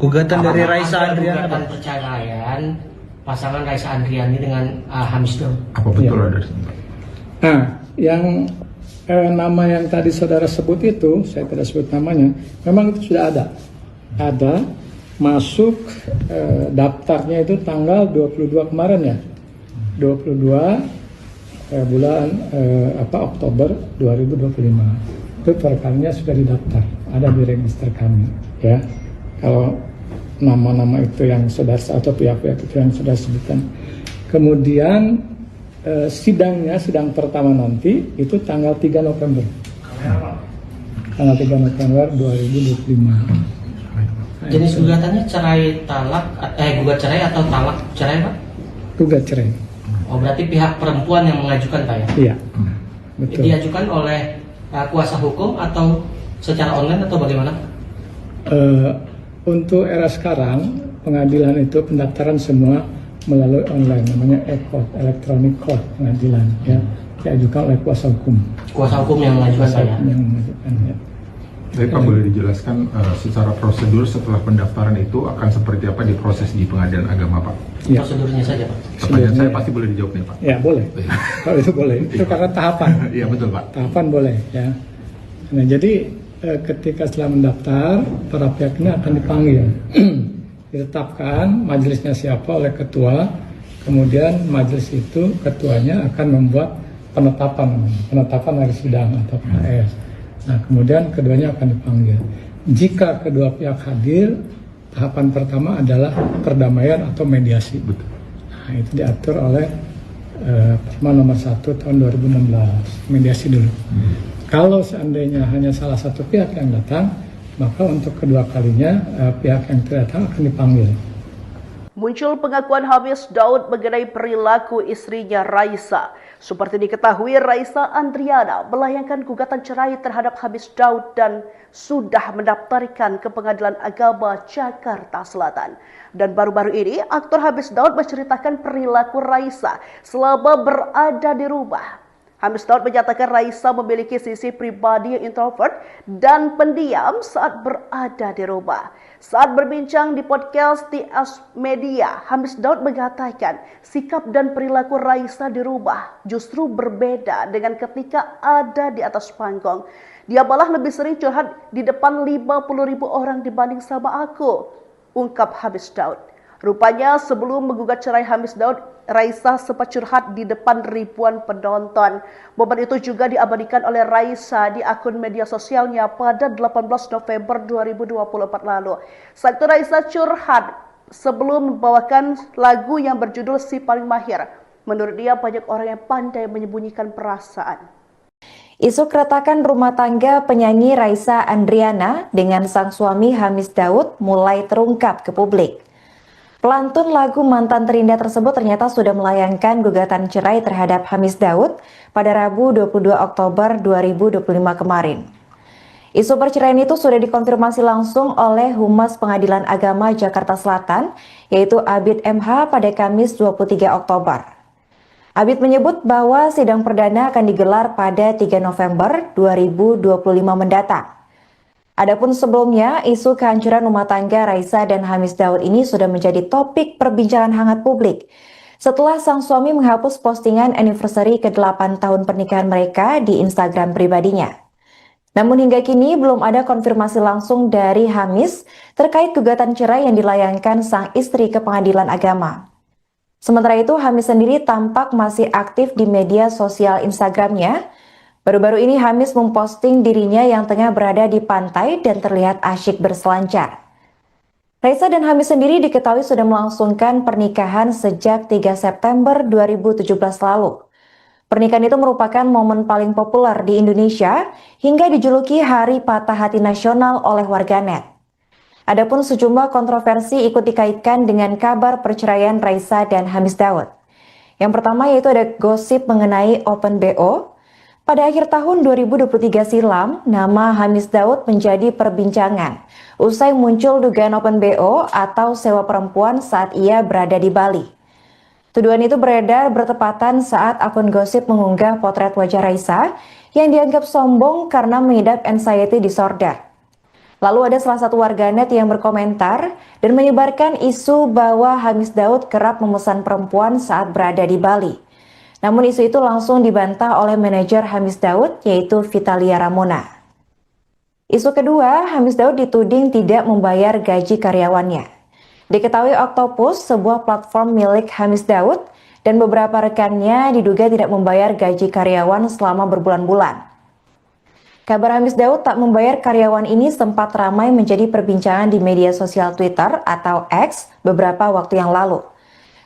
Gugatan dari Raisa Andriana. Gugatan perceraian pasangan Raisa Andriani dengan Hamis Daud. Apa betul ada? Nah, yang nama yang tadi saudara sebut itu, saya tidak sebut namanya, memang itu sudah ada. Ada masuk daftarnya itu tanggal 22 kemarin ya. 22 bulan Oktober 2025. itu perkaranya sudah didaftar, ada di register kami, ya. Kalau nama-nama itu yang sudah atau pihak-pihak itu yang sudah sebutkan. Kemudian sidang pertama nanti itu tanggal 3 November. Tanggal 3 November 2025. Jenis gugatannya cerai talak, gugat cerai atau talak cerai, Pak? Gugat cerai. Oh, berarti pihak perempuan yang mengajukan, Pak, ya? Iya, betul. Diajukan oleh kuasa hukum atau secara online atau bagaimana? Untuk era sekarang, pengadilan itu pendaftaran semua melalui online, namanya e-court, electronic court pengadilan, ya, diajukan oleh kuasa hukum. Kuasa hukum yang mengajukan, Pak, ya? Yang mengajukan, ya. Tapi Pak, boleh dijelaskan secara prosedur setelah pendaftaran itu akan seperti apa diproses di pengadilan agama, Pak? Ya. Prosedurnya saja, Pak. Pertanyaan saya pasti boleh dijawab nih, Pak. Ya, boleh. Kalau itu boleh. Itu karena tahapan. Iya, betul, Pak. Tahapan boleh, ya. Nah, jadi ketika setelah mendaftar, para pihak ini akan dipanggil. Ditetapkan majelisnya siapa oleh ketua, kemudian majelis itu ketuanya akan membuat penetapan hari sidang atau KS. Nah, kemudian keduanya akan dipanggil. Jika kedua pihak hadir, tahapan pertama adalah perdamaian atau mediasi. Betul. Nah, itu diatur oleh Perma nomor 1 tahun 2016, mediasi dulu. Kalau seandainya hanya salah satu pihak yang datang, maka untuk kedua kalinya pihak yang tidak datang akan dipanggil. Muncul pengakuan Hamis Daud mengenai perilaku istrinya Raisa. Seperti diketahui, Raisa Andriana melayangkan gugatan cerai terhadap Hamis Daud dan sudah mendaftarkan ke Pengadilan Agama Jakarta Selatan. Dan baru-baru ini, aktor Hamis Daud menceritakan perilaku Raisa selama berada di rumah. Hamis Daud menyatakan Raisa memiliki sisi pribadi yang introvert dan pendiam saat berada di rumah. Saat berbincang di podcast TS Media, Hamis Daud mengatakan sikap dan perilaku Raisa di rumah justru berbeda dengan ketika ada di atas panggung. Dia malah lebih sering curhat di depan 50.000 orang dibanding sama aku, ungkap Hamis Daud. Rupanya sebelum menggugat cerai Hamis Daud, Raisa sempat curhat di depan ribuan penonton. Momen itu juga diabadikan oleh Raisa di akun media sosialnya pada 18 November 2024 lalu. Saat itu Raisa curhat sebelum membawakan lagu yang berjudul Si Paling Mahir. Menurut dia banyak orang yang pandai menyembunyikan perasaan. Isu keretakan rumah tangga penyanyi Raisa Andriana dengan sang suami Hamis Daud mulai terungkap ke publik. Pelantun lagu Mantan Terindah tersebut ternyata sudah melayangkan gugatan cerai terhadap Hamis Daud pada Rabu 22 Oktober 2025 kemarin. Isu perceraian itu sudah dikonfirmasi langsung oleh Humas Pengadilan Agama Jakarta Selatan, yaitu Abid MH pada Kamis 23 Oktober. Abid menyebut bahwa sidang perdana akan digelar pada 3 November 2025 mendatang. Adapun sebelumnya, isu kehancuran rumah tangga Raisa dan Hamis Daud ini sudah menjadi topik perbincangan hangat publik setelah sang suami menghapus postingan anniversary ke-8 tahun pernikahan mereka di Instagram pribadinya. Namun hingga kini belum ada konfirmasi langsung dari Hamis terkait gugatan cerai yang dilayangkan sang istri ke Pengadilan Agama. Sementara itu, Hamis sendiri tampak masih aktif di media sosial Instagramnya. Baru-baru ini Hamis memposting dirinya yang tengah berada di pantai dan terlihat asyik berselancar. Raisa dan Hamis sendiri diketahui sudah melangsungkan pernikahan sejak 3 September 2017 lalu. Pernikahan itu merupakan momen paling populer di Indonesia hingga dijuluki Hari Patah Hati Nasional oleh warganet. Adapun sejumlah kontroversi ikut dikaitkan dengan kabar perceraian Raisa dan Hamis Daud. Yang pertama yaitu ada gosip mengenai Open BO. Pada akhir tahun 2023 silam, nama Hamis Daud menjadi perbincangan usai muncul dugaan Open BO atau sewa perempuan saat ia berada di Bali. Tuduhan itu beredar bertepatan saat akun gosip mengunggah potret wajah Raisa yang dianggap sombong karena mengidap anxiety disorder. Lalu ada salah satu warganet yang berkomentar dan menyebarkan isu bahwa Hamis Daud kerap memesan perempuan saat berada di Bali. Namun isu itu langsung dibantah oleh manajer Hamis Daud, yaitu Vitalia Ramona. Isu kedua, Hamis Daud dituding tidak membayar gaji karyawannya. Diketahui Octopus, sebuah platform milik Hamis Daud, dan beberapa rekannya diduga tidak membayar gaji karyawan selama berbulan-bulan. Kabar Hamis Daud tak membayar karyawan ini sempat ramai menjadi perbincangan di media sosial Twitter atau X beberapa waktu yang lalu.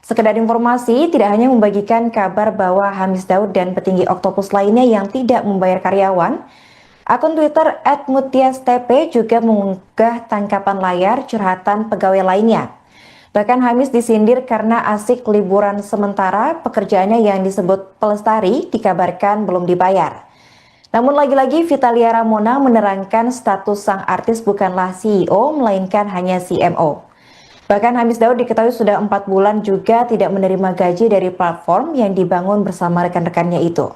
Sekedar informasi, tidak hanya membagikan kabar bahwa Hamis Daud dan petinggi Oktopus lainnya yang tidak membayar karyawan, akun Twitter @mutiastp juga mengunggah tangkapan layar curhatan pegawai lainnya. Bahkan Hamis disindir karena asik liburan sementara pekerjaannya yang disebut pelestari dikabarkan belum dibayar. Namun lagi-lagi Vitalia Ramona menerangkan status sang artis bukanlah CEO melainkan hanya CMO. Bahkan Hamis Daud diketahui sudah 4 bulan juga tidak menerima gaji dari platform yang dibangun bersama rekan-rekannya itu.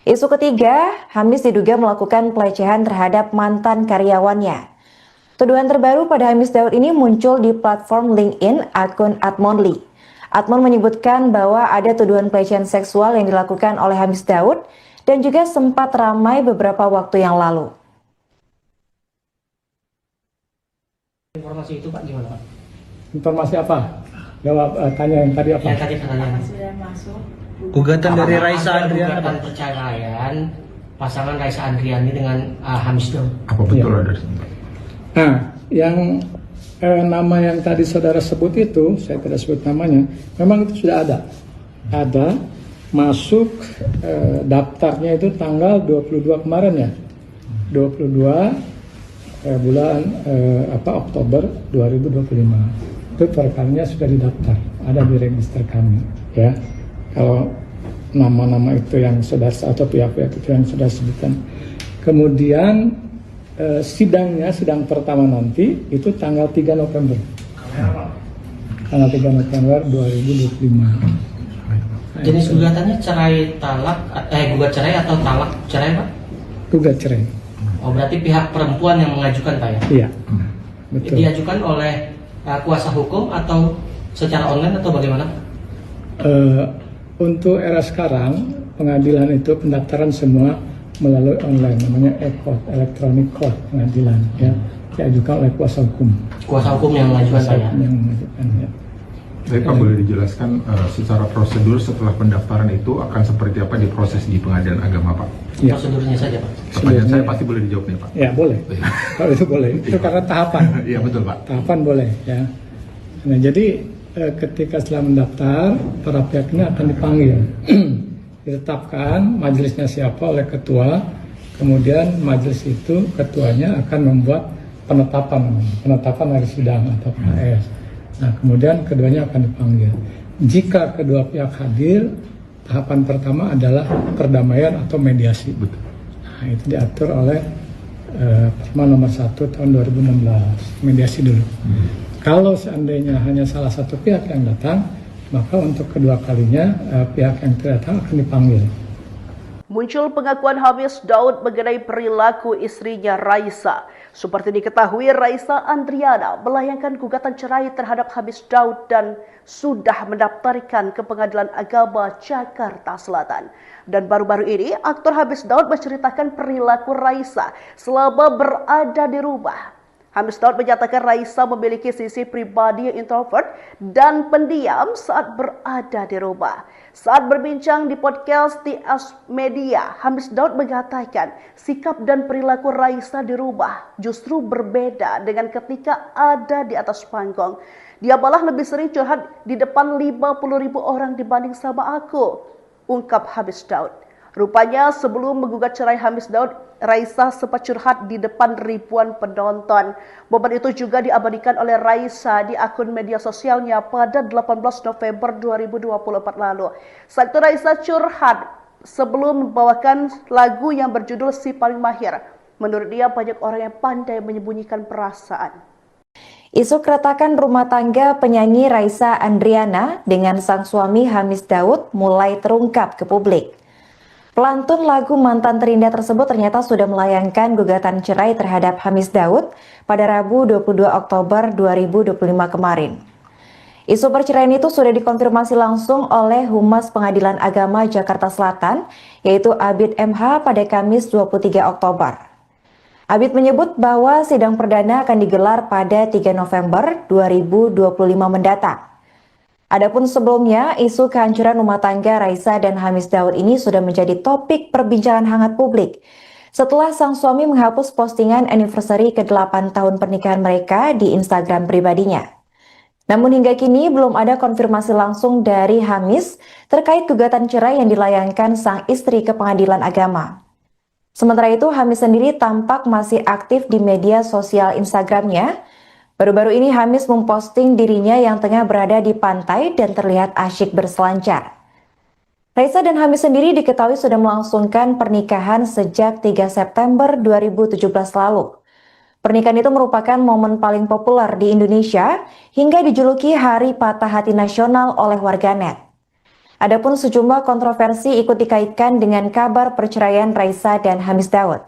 Isu ketiga, Hamis diduga melakukan pelecehan terhadap mantan karyawannya. Tuduhan terbaru pada Hamis Daud ini muncul di platform LinkedIn akun @monly. Admon menyebutkan bahwa ada tuduhan pelecehan seksual yang dilakukan oleh Hamis Daud dan juga sempat ramai beberapa waktu yang lalu. Informasi itu Pak gimana Pak? Informasi apa? Jawab tanya yang tadi apa? Yang tadi pertanyaan. Gugatan dari Raisa Andriana. Gugatan perceraian pasangan Raisa Andriani dengan Hamis Daud. Apa betul Ya. ada? Nah, yang nama yang tadi saudara sebut itu, saya tidak sebut namanya, memang itu sudah ada. Ada masuk daftarnya itu tanggal 22 kemarin ya. 22 bulan Oktober 2025. Itu perkaranya sudah didaftar, ada di register kami ya. Kalau nama-nama itu yang sudah atau pihak-pihak itu yang sudah sebutkan. Kemudian sidang pertama nanti itu tanggal 3 November. Tanggal 3 November 2025. Jenis gugatannya gugat cerai atau talak cerai Pak? Gugat cerai. Oh berarti pihak perempuan yang mengajukan Pak ya? Iya. Betul. Diajukan oleh kuasa hukum atau secara online atau bagaimana? Untuk era sekarang pengadilan itu pendaftaran semua melalui online, namanya e-court, electronic court pengadilan ya, diajukan oleh kuasa hukum. Kuasa hukum yang mengajukan Pak ya? Yang mengajukan ya. Baik Pak, boleh dijelaskan secara prosedur setelah pendaftaran itu akan seperti apa diproses di Pengadilan Agama Pak? Ya. Prosedurnya saja Pak. Pertanyaan saya pasti boleh dijawab nih Pak. Ya boleh. Kalau itu boleh. Itu karena tahapan. Iya betul Pak. Tahapan boleh ya. Nah jadi ketika setelah mendaftar, para pihak ini akan dipanggil. Ditetapkan majelisnya siapa oleh ketua, kemudian majelis itu ketuanya akan membuat penetapan hari sidang atau PS. Nah kemudian keduanya akan dipanggil. Jika kedua pihak hadir, tahapan pertama adalah perdamaian atau mediasi. Betul. Nah itu diatur oleh Perma nomor 1 tahun 2016, mediasi dulu. Kalau seandainya hanya salah satu pihak yang datang, maka untuk kedua kalinya pihak yang tidak datang akan dipanggil. Muncul pengakuan Hamis Daud mengenai perilaku istrinya Raisa. Seperti diketahui, Raisa Andriana melayangkan gugatan cerai terhadap Hamis Daud dan sudah mendaftarkan ke Pengadilan Agama Jakarta Selatan. Dan baru-baru ini, aktor Hamis Daud menceritakan perilaku Raisa selama berada di rumah. Hamis Daud menyatakan Raisa memiliki sisi pribadi yang introvert dan pendiam saat berada di rumah. Saat berbincang di podcast TS Media, Hamis Daud mengatakan sikap dan perilaku Raisa di rumah justru berbeda dengan ketika ada di atas panggung. Dia malah lebih sering curhat di depan 50.000 orang dibanding sama aku, ungkap Hamis Daud. Rupanya sebelum menggugat cerai Hamis Daud, Raisa sempat curhat di depan ribuan penonton. Momen itu juga diabadikan oleh Raisa di akun media sosialnya pada 18 November 2024 lalu. Saat itu Raisa curhat sebelum membawakan lagu yang berjudul Si Paling Mahir. Menurut dia banyak orang yang pandai menyembunyikan perasaan. Isu keretakan rumah tangga penyanyi Raisa Andriana dengan sang suami Hamis Daud mulai terungkap ke publik. Pelantun lagu Mantan Terindah tersebut ternyata sudah melayangkan gugatan cerai terhadap Hamis Daud pada Rabu 22 Oktober 2025 kemarin. Isu perceraian itu sudah dikonfirmasi langsung oleh Humas Pengadilan Agama Jakarta Selatan, yaitu Abid MH pada Kamis 23 Oktober. Abid menyebut bahwa sidang perdana akan digelar pada 3 November 2025 mendatang. Adapun sebelumnya, isu kehancuran rumah tangga Raisa dan Hamis Daud ini sudah menjadi topik perbincangan hangat publik. setelah sang suami menghapus postingan anniversary ke-8 tahun pernikahan mereka di Instagram pribadinya. Namun hingga kini belum ada konfirmasi langsung dari Hamis terkait gugatan cerai yang dilayangkan sang istri ke pengadilan agama. Sementara itu, Hamis sendiri tampak masih aktif di media sosial Instagramnya. Baru-baru ini Hamis memposting dirinya yang tengah berada di pantai dan terlihat asyik berselancar. Raisa dan Hamis sendiri diketahui sudah melangsungkan pernikahan sejak 3 September 2017 lalu. Pernikahan itu merupakan momen paling populer di Indonesia hingga dijuluki Hari Patah Hati Nasional oleh warganet. Adapun sejumlah kontroversi ikut dikaitkan dengan kabar perceraian Raisa dan Hamis Daud.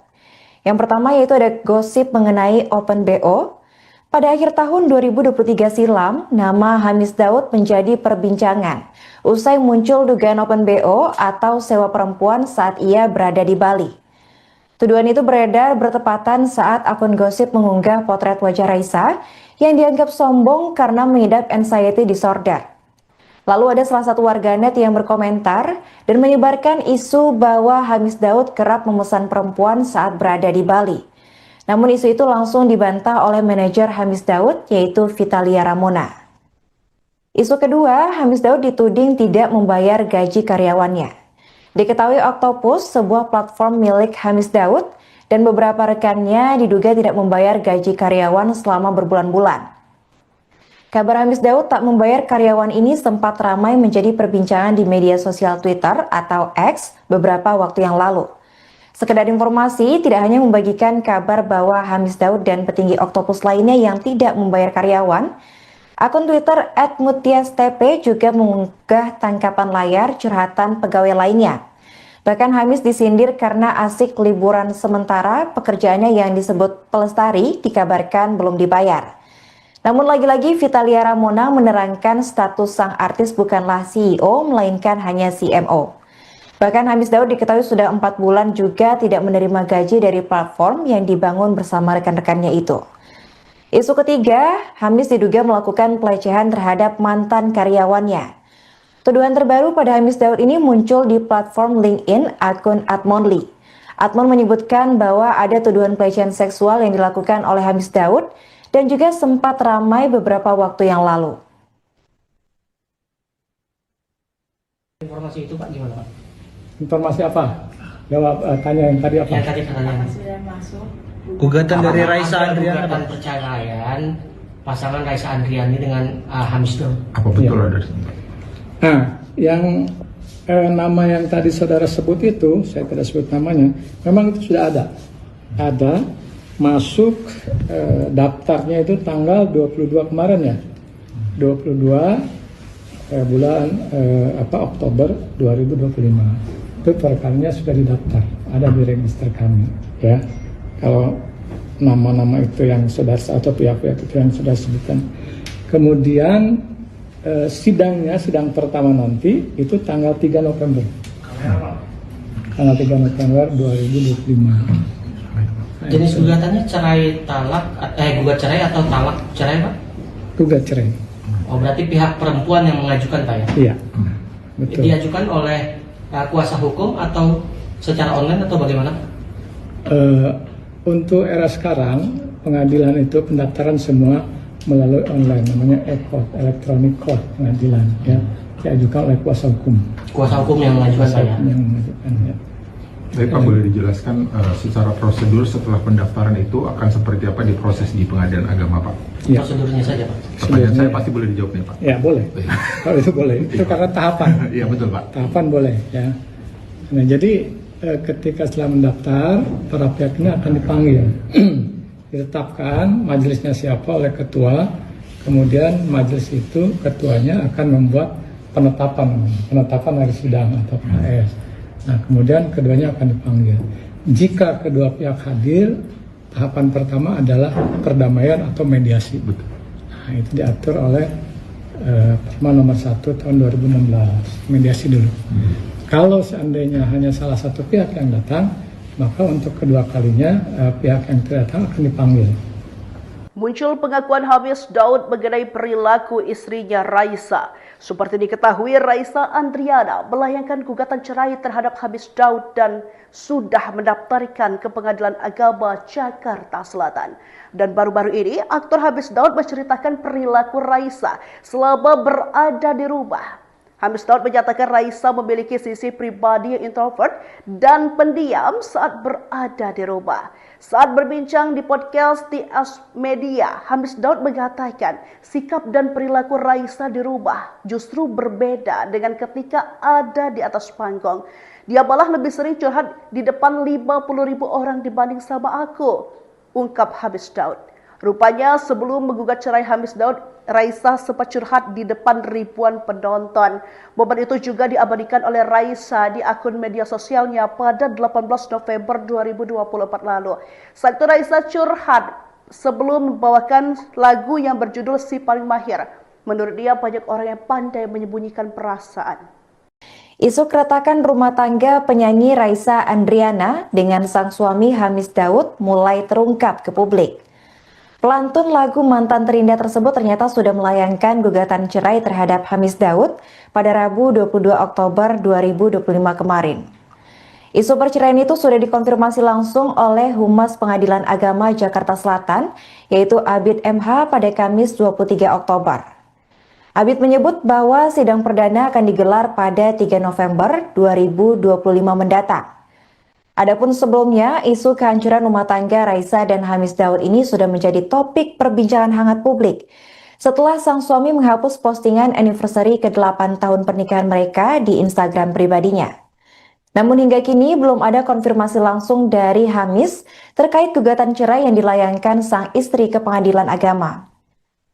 Yang pertama yaitu ada gosip mengenai Open BO. Pada akhir tahun 2023 silam, nama Hamis Daud menjadi perbincangan usai muncul dugaan Open BO atau sewa perempuan saat ia berada di Bali. Tuduhan itu beredar bertepatan saat akun gosip mengunggah potret wajah Raisa yang dianggap sombong karena mengidap anxiety disorder. Lalu ada salah satu warganet yang berkomentar dan menyebarkan isu bahwa Hamis Daud kerap memesan perempuan saat berada di Bali. Namun isu itu langsung dibantah oleh manajer Hamis Daud yaitu Vitalia Ramona. Isu kedua, Hamis Daud dituding tidak membayar gaji karyawannya. Diketahui Octopus, sebuah platform milik Hamis Daud, dan beberapa rekannya diduga tidak membayar gaji karyawan selama berbulan-bulan. Kabar Hamis Daud tak membayar karyawan ini sempat ramai menjadi perbincangan di media sosial Twitter atau X beberapa waktu yang lalu. Sekedar informasi, tidak hanya membagikan kabar bahwa Hamis Daud dan petinggi Octopus lainnya yang tidak membayar karyawan, akun Twitter @mutiastp juga mengunggah tangkapan layar curhatan pegawai lainnya. Bahkan Hamis disindir karena asik liburan sementara pekerjaannya yang disebut pelestari dikabarkan belum dibayar. Namun lagi-lagi Vitalia Ramona menerangkan status sang artis bukanlah CEO melainkan hanya CMO. Bahkan Hamis Daud diketahui sudah 4 bulan juga tidak menerima gaji dari platform yang dibangun bersama rekan-rekannya itu. Isu ketiga, Hamis diduga melakukan pelecehan terhadap mantan karyawannya. Tuduhan terbaru pada Hamis Daud ini muncul di platform LinkedIn akun Atmonly. Atmon menyebutkan bahwa ada tuduhan pelecehan seksual yang dilakukan oleh Hamis Daud dan juga sempat ramai beberapa waktu yang lalu. Informasi itu Pak gimana Pak? Informasi apa? Jawab tanya yang tadi apa? Yang tadi katanya Gugatan dari Raisa Andriana. Gugatan perceraian pasangan Raisa Andriani dengan Hamis Daud. Apa betul Ya. ada? Nah, yang nama yang tadi saudara sebut itu, saya tidak sebut namanya, memang itu sudah ada. Ada masuk daftarnya itu tanggal 22 kemarin ya. 22 bulan Oktober 2025. Itu perkaranya sudah didaftar, ada di register kami ya. Kalau nama-nama itu yang saudara atau pihak-pihak itu yang sudah sebutkan. Kemudian sidang pertama nanti itu tanggal 3 November. Tanggal 3 November 2025. Jenis gugatannya cerai talak, gugat cerai atau talak cerai Pak? Gugat cerai. Oh berarti pihak perempuan yang mengajukan Pak ya? Iya, betul. Diajukan oleh kuasa hukum atau secara online atau bagaimana? Untuk era sekarang pengadilan itu pendaftaran semua melalui online, namanya e-court, electronic court pengadilan ya, diajukan oleh kuasa hukum. Kuasa hukum yang mengajukan Pak ya? Yang mengajukan ya. Tapi Pak boleh dijelaskan secara prosedur setelah pendaftaran itu akan seperti apa diproses di pengadilan agama Pak? Ya. Prosedurnya saja Pak. Pertanyaan saya pasti boleh dijawab nih Pak. Ya boleh, kalau itu boleh. Itu karena tahapan. Iya betul Pak. Tahapan boleh ya. Nah jadi ketika setelah mendaftar, para pihak ini akan dipanggil. Ditetapkan majelisnya siapa oleh ketua. Kemudian majelis itu ketuanya akan membuat penetapan hari sidang atau PHS. Nah kemudian keduanya akan dipanggil. Jika kedua pihak hadir, tahapan pertama adalah perdamaian atau mediasi. Betul. Nah, itu diatur oleh Perma nomor 1 tahun 2016, mediasi dulu. Kalau seandainya hanya salah satu pihak yang datang, maka untuk kedua kalinya pihak yang tidak datang akan dipanggil. Muncul pengakuan Hamis Daud mengenai perilaku istrinya Raisa. Seperti diketahui, Raisa Andriana melayangkan gugatan cerai terhadap Hamis Daud dan sudah mendaftarkan ke Pengadilan Agama Jakarta Selatan. Dan baru-baru ini, aktor Hamis Daud menceritakan perilaku Raisa selama berada di rumah. Hamis Daud menyatakan Raisa memiliki sisi pribadi yang introvert dan pendiam saat berada di rumah. Saat berbincang di podcast TS Media, Hamis Daud mengatakan sikap dan perilaku Raisa di rumah justru berbeda dengan ketika ada di atas panggung. Dia malah lebih sering curhat di depan 50.000 orang dibanding sama aku, ungkap Hamis Daud. Rupanya sebelum menggugat cerai Hamis Daud, Raisa sempat curhat di depan ribuan penonton. Momen itu juga diabadikan oleh Raisa di akun media sosialnya pada 18 November 2024 lalu. Saat itu Raisa curhat sebelum membawakan lagu yang berjudul Si Paling Mahir. Menurut dia banyak orang yang pandai menyembunyikan perasaan. Isu keretakan rumah tangga penyanyi Raisa Andriana dengan sang suami Hamis Daud mulai terungkap ke publik. Pelantun lagu Mantan Terindah tersebut ternyata sudah melayangkan gugatan cerai terhadap Hamis Daud pada Rabu 22 Oktober 2025 kemarin. Isu perceraian itu sudah dikonfirmasi langsung oleh Humas Pengadilan Agama Jakarta Selatan, yaitu Abid MH pada Kamis 23 Oktober. Abid menyebut bahwa sidang perdana akan digelar pada 3 November 2025 mendatang. Adapun sebelumnya, isu kehancuran rumah tangga Raisa dan Hamis Daud ini sudah menjadi topik perbincangan hangat publik setelah sang suami menghapus postingan anniversary ke-8 tahun pernikahan mereka di Instagram pribadinya. Namun hingga kini belum ada konfirmasi langsung dari Hamis terkait gugatan cerai yang dilayangkan sang istri ke Pengadilan Agama.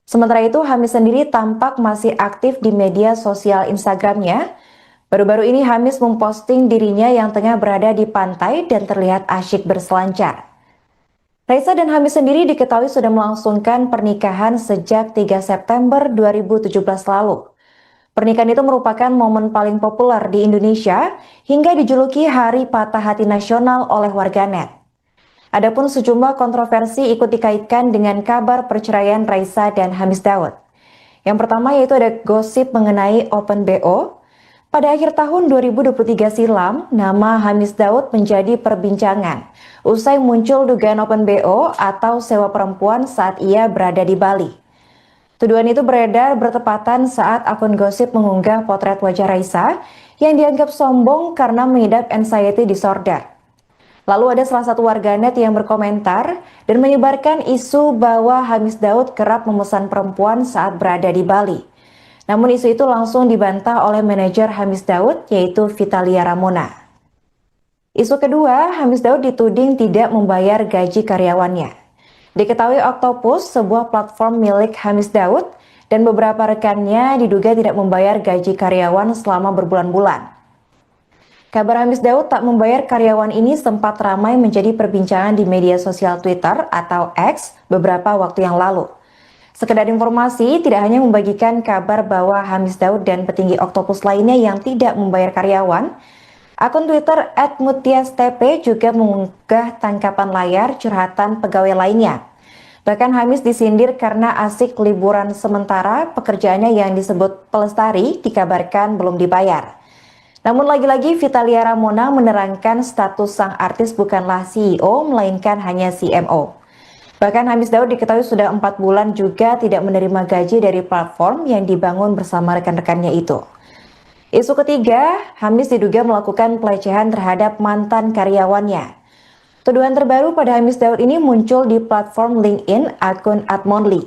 Sementara itu, Hamis sendiri tampak masih aktif di media sosial Instagramnya. Baru-baru ini Hamis memposting dirinya yang tengah berada di pantai dan terlihat asyik berselancar. Raisa dan Hamis sendiri diketahui sudah melangsungkan pernikahan sejak 3 September 2017 lalu. Pernikahan itu merupakan momen paling populer di Indonesia hingga dijuluki Hari Patah Hati Nasional oleh warganet. Adapun sejumlah kontroversi ikut dikaitkan dengan kabar perceraian Raisa dan Hamis Daud. Yang pertama yaitu ada gosip mengenai Open BO. Pada akhir tahun 2023 silam, nama Hamis Daud menjadi perbincangan usai muncul dugaan Open BO atau sewa perempuan saat ia berada di Bali. Tuduhan itu beredar bertepatan saat akun gosip mengunggah potret wajah Raisa yang dianggap sombong karena mengidap anxiety disorder. Lalu ada salah satu warganet yang berkomentar dan menyebarkan isu bahwa Hamis Daud kerap memesan perempuan saat berada di Bali. Namun isu itu langsung dibantah oleh manajer Hamis Daud, yaitu Vitalia Ramona. Isu kedua, Hamis Daud dituding tidak membayar gaji karyawannya. Diketahui Octopus, sebuah platform milik Hamis Daud, dan beberapa rekannya diduga tidak membayar gaji karyawan selama berbulan-bulan. Kabar Hamis Daud tak membayar karyawan ini sempat ramai menjadi perbincangan di media sosial Twitter atau X beberapa waktu yang lalu. Sekedar informasi, tidak hanya membagikan kabar bahwa Hamis Daud dan petinggi Octopus lainnya yang tidak membayar karyawan, akun Twitter @mutiastp juga mengunggah tangkapan layar curhatan pegawai lainnya. Bahkan Hamis disindir karena asik liburan sementara pekerjaannya yang disebut pelestari dikabarkan belum dibayar. Namun lagi-lagi Vitalia Ramona menerangkan status sang artis bukanlah CEO melainkan hanya CMO. Bahkan Hamis Daud diketahui sudah 4 bulan juga tidak menerima gaji dari platform yang dibangun bersama rekan-rekannya itu. Isu ketiga, Hamis diduga melakukan pelecehan terhadap mantan karyawannya. Tuduhan terbaru pada Hamis Daud ini muncul di platform LinkedIn akun Atmonly.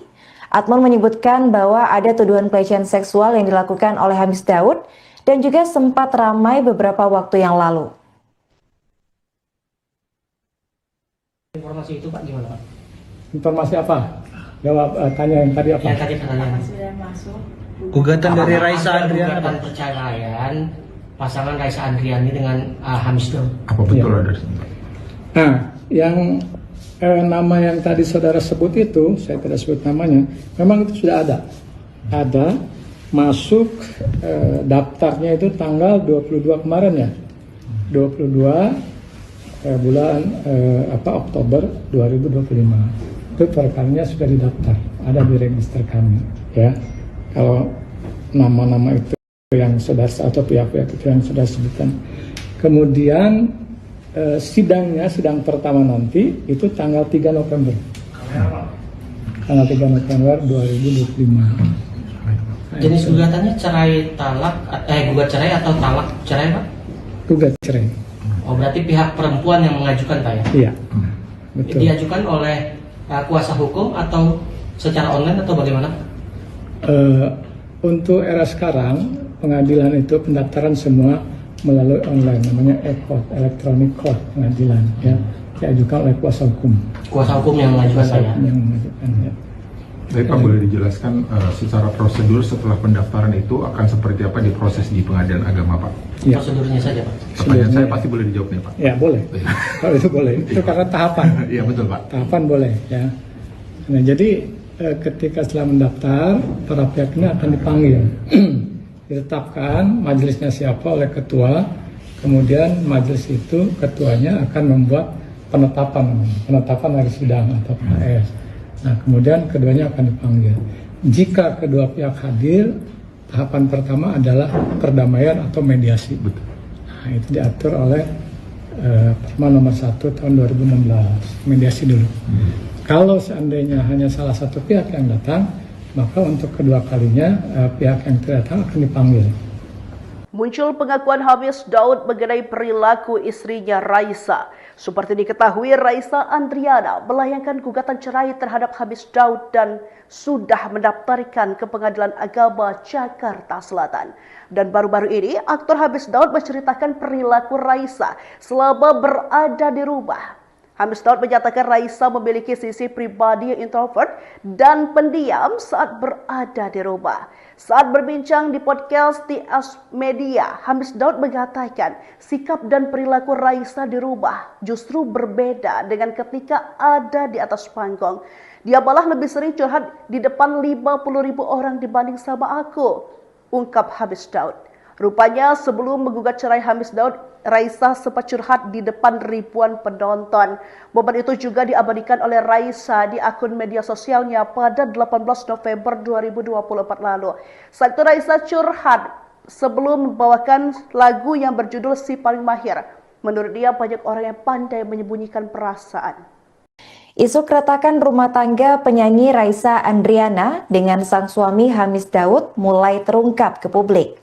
Atmon menyebutkan bahwa ada tuduhan pelecehan seksual yang dilakukan oleh Hamis Daud dan juga sempat ramai beberapa waktu yang lalu. Informasi itu Pak gimana Pak? Informasi apa? Jawab tanya yang tadi apa? Yang tadi pertanyaan. Gugatan dari Raisa Andriana. Gugatan perceraian pasangan Raisa Andriani dengan Hamis Daud. Apa betul Ya. ada? Nah, yang nama yang tadi saudara sebut itu, saya tidak sebut namanya, memang itu sudah ada. Ada masuk daftarnya itu tanggal 22 kemarin ya. 22 bulan Oktober 2025. Itu perkaranya sudah didaftar, ada di register kami ya. Kalau nama-nama itu yang saudara atau pihak-pihak itu yang sudah sebutkan. Kemudian sidang pertama nanti itu tanggal 3 November. Tanggal 3 November 2025. Jenis gugatannya cerai talak, gugat cerai atau talak cerai, Pak? Gugat cerai. Oh, berarti pihak perempuan yang mengajukan, Pak, ya? Iya, betul. Diajukan oleh kuasa hukum atau secara online atau bagaimana? Untuk era sekarang, pengadilan itu pendaftaran semua melalui online, namanya e-court, electronic court pengadilan, ya, diajukan oleh kuasa hukum. Kuasa hukum yang mengajukan, Pak, ya? Yang mengajukan, ya. Tapi Pak, boleh dijelaskan secara prosedur setelah pendaftaran itu akan seperti apa diproses di pengadilan agama, Pak? Ya. Prosedurnya saja, Pak. Pertanyaan saya pasti boleh dijawab nih, Pak. Ya, boleh. Kalau itu boleh. Itu karena tahapan. Iya, betul, Pak. Tahapan boleh, ya. Nah, jadi ketika setelah mendaftar, para pihak ini akan dipanggil. Ditetapkan majelisnya siapa oleh ketua, kemudian majelis itu ketuanya akan membuat penetapan hari sidang atau PHS. Nah, kemudian keduanya akan dipanggil. Jika kedua pihak hadir, tahapan pertama adalah perdamaian atau mediasi. Betul. Nah, itu diatur oleh Perma nomor 1 tahun 2016, mediasi dulu. Kalau seandainya hanya salah satu pihak yang datang, maka untuk kedua kalinya pihak yang tidak datang akan dipanggil. Muncul pengakuan Hamis Daud mengenai perilaku istrinya Raisa. Seperti diketahui, Raisa Andriana melayangkan gugatan cerai terhadap Hamis Daud dan sudah mendaftarkan ke Pengadilan Agama Jakarta Selatan. Dan baru-baru ini, aktor Hamis Daud menceritakan perilaku Raisa selama berada di rumah. Hamis Daud menyatakan Raisa memiliki sisi pribadi yang introvert dan pendiam saat berada di rumah. Saat berbincang di podcast TS Media, Hamis Daud mengatakan sikap dan perilaku Raisa di rumah justru berbeda dengan ketika ada di atas panggung. Dia malah lebih sering curhat di depan 50.000 orang dibanding sama aku, ungkap Hamis Daud. Rupanya sebelum menggugat cerai Hamis Daud, Raisa sempat curhat di depan ribuan penonton. Momen itu juga diabadikan oleh Raisa di akun media sosialnya pada 18 November 2024 lalu. Saat itu Raisa curhat sebelum membawakan lagu yang berjudul Si Paling Mahir. Menurut dia banyak orang yang pandai menyembunyikan perasaan. Isu keretakan rumah tangga penyanyi Raisa Andriana dengan sang suami Hamis Daud mulai terungkap ke publik.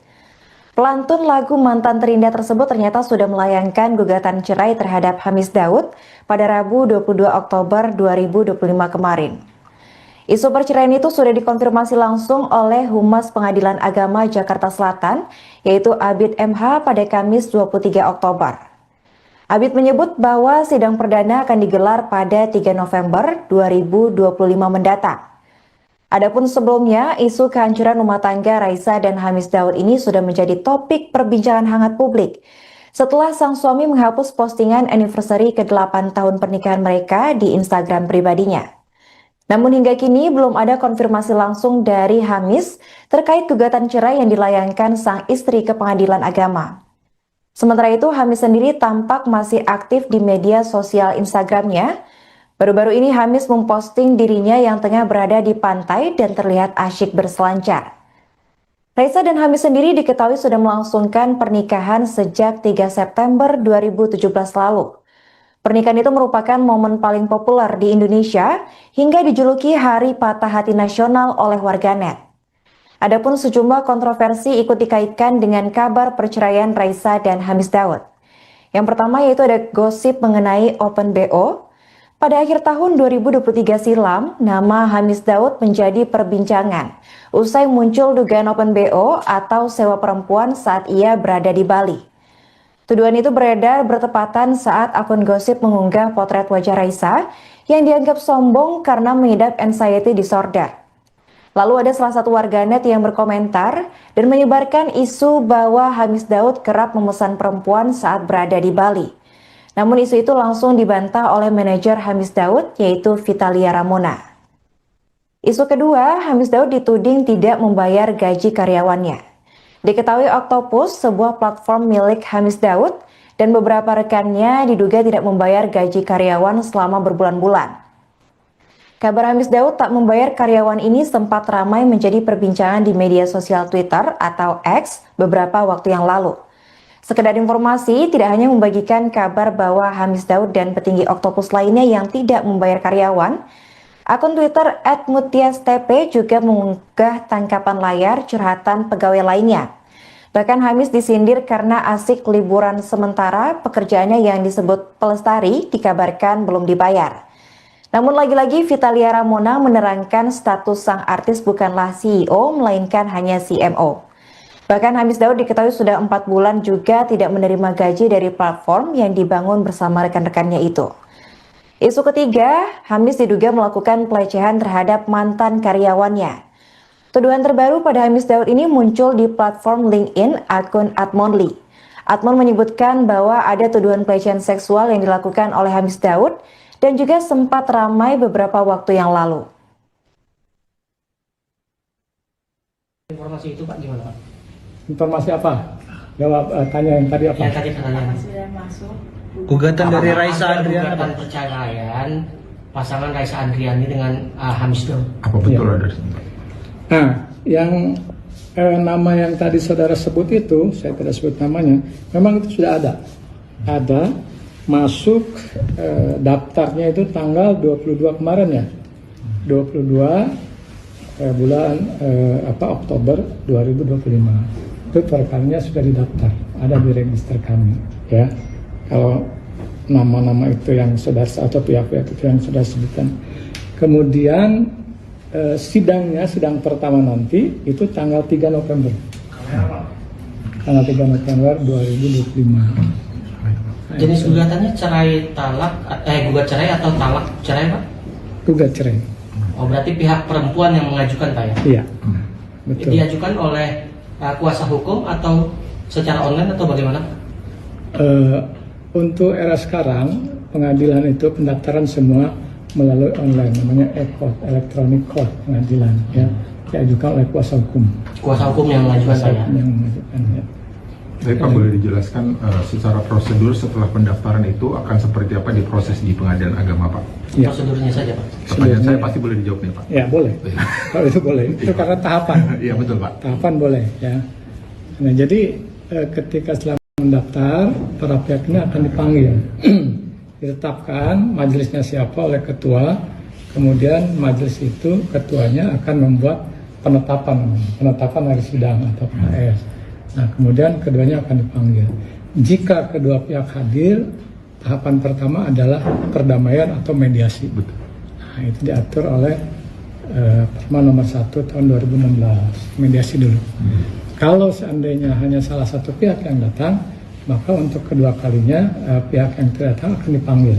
Pelantun lagu Mantan Terindah tersebut ternyata sudah melayangkan gugatan cerai terhadap Hamis Daud pada Rabu 22 Oktober 2025 kemarin. Isu perceraian itu sudah dikonfirmasi langsung oleh Humas Pengadilan Agama Jakarta Selatan, yaitu Abid MH pada Kamis 23 Oktober. Abid menyebut bahwa sidang perdana akan digelar pada 3 November 2025 mendatang. Adapun sebelumnya, isu kehancuran rumah tangga Raisa dan Hamis Daud ini sudah menjadi topik perbincangan hangat publik setelah sang suami menghapus postingan anniversary ke-8 tahun pernikahan mereka di Instagram pribadinya. Namun hingga kini belum ada konfirmasi langsung dari Hamis terkait gugatan cerai yang dilayangkan sang istri ke Pengadilan Agama. Sementara itu, Hamis sendiri tampak masih aktif di media sosial Instagramnya. Baru-baru ini Hamis memposting dirinya yang tengah berada di pantai dan terlihat asyik berselancar. Raisa dan Hamis sendiri diketahui sudah melangsungkan pernikahan sejak 3 September 2017 lalu. Pernikahan itu merupakan momen paling populer di Indonesia hingga dijuluki Hari Patah Hati Nasional oleh warganet. Adapun sejumlah kontroversi ikut dikaitkan dengan kabar perceraian Raisa dan Hamis Daud. Yang pertama yaitu ada gosip mengenai Open BO. Pada akhir tahun 2023 silam, nama Hamis Daud menjadi perbincangan usai muncul dugaan Open BO atau sewa perempuan saat ia berada di Bali. Tuduhan itu beredar bertepatan saat akun gosip mengunggah potret wajah Raisa yang dianggap sombong karena mengidap anxiety disorder. Lalu ada salah satu warganet yang berkomentar dan menyebarkan isu bahwa Hamis Daud kerap memesan perempuan saat berada di Bali. Namun isu itu langsung dibantah oleh manajer Hamis Daud, yaitu Vitalia Ramona. Isu kedua, Hamis Daud dituding tidak membayar gaji karyawannya. Diketahui Octopus, sebuah platform milik Hamis Daud, dan beberapa rekannya diduga tidak membayar gaji karyawan selama berbulan-bulan. Kabar Hamis Daud tak membayar karyawan ini sempat ramai menjadi perbincangan di media sosial Twitter atau X beberapa waktu yang lalu. Sekedar informasi, tidak hanya membagikan kabar bahwa Hamis Daud dan petinggi Oktopus lainnya yang tidak membayar karyawan, akun Twitter @mutiastp juga mengunggah tangkapan layar curhatan pegawai lainnya. Bahkan Hamis disindir karena asik liburan sementara pekerjaannya yang disebut pelestari dikabarkan belum dibayar. Namun lagi-lagi Vitalia Ramona menerangkan status sang artis bukanlah CEO melainkan hanya CMO. Bahkan Hamis Daud diketahui sudah 4 bulan juga tidak menerima gaji dari platform yang dibangun bersama rekan-rekannya itu. Isu ketiga, Hamis diduga melakukan pelecehan terhadap mantan karyawannya. Tuduhan terbaru pada Hamis Daud ini muncul di platform LinkedIn akun Atmonly. Atmon menyebutkan bahwa ada tuduhan pelecehan seksual yang dilakukan oleh Hamis Daud dan juga sempat ramai beberapa waktu yang lalu. Informasi itu Pak gimana Pak? Informasi apa? Jawab tanya yang tadi apa? Yang tadi pertanyaan. Gugatan dari Raisa Apakah Andriana. gugatan perceraian pasangan Raisa Andriani dengan Hamis Daud. Apa betul Iya. ada? Nah, yang nama yang tadi saudara sebut itu, saya tidak sebut namanya, memang itu sudah ada. Ada masuk daftarnya itu tanggal 22 kemarin ya. 22 bulan Oktober 2025. Itu perkaranya sudah didaftar, ada di register kami ya. Kalau nama-nama itu yang sudah atau pihak-pihak itu yang sudah sebutkan. Kemudian sidang pertama nanti itu tanggal 3 November. Tanggal 3 November 2025. Jenis gugatannya cerai talak, gugat cerai atau talak cerai Pak? Gugat cerai. Oh berarti pihak perempuan yang mengajukan Pak ya? Iya. Betul. Diajukan oleh kuasa hukum atau secara online atau bagaimana? Untuk era sekarang pengadilan itu pendaftaran semua melalui online, namanya e-court, electronic court pengadilan ya, diajukan oleh kuasa hukum. Kuasa hukum yang mengajukan Pak ya? Yang mengajukan ya. Tapi Pak boleh dijelaskan secara prosedur setelah pendaftaran itu akan seperti apa diproses di pengadilan agama Pak? Ya. Prosedurnya saja Pak. Pertanyaan saya pasti boleh dijawab nih Pak. Ya boleh, kalau itu boleh. Itu karena tahapan. Iya betul Pak. Tahapan boleh ya. Nah jadi ketika setelah mendaftar, para pihak ini akan dipanggil. Ditetapkan majelisnya siapa oleh ketua, kemudian majelis itu ketuanya akan membuat penetapan hari sidang atau KS. Nah kemudian keduanya akan dipanggil. Jika kedua pihak hadir, tahapan pertama adalah perdamaian atau mediasi. Betul. Nah itu diatur oleh Perma nomor 1 tahun 2016, mediasi dulu. Kalau seandainya hanya salah satu pihak yang datang, maka untuk kedua kalinya pihak yang tidak datang akan dipanggil.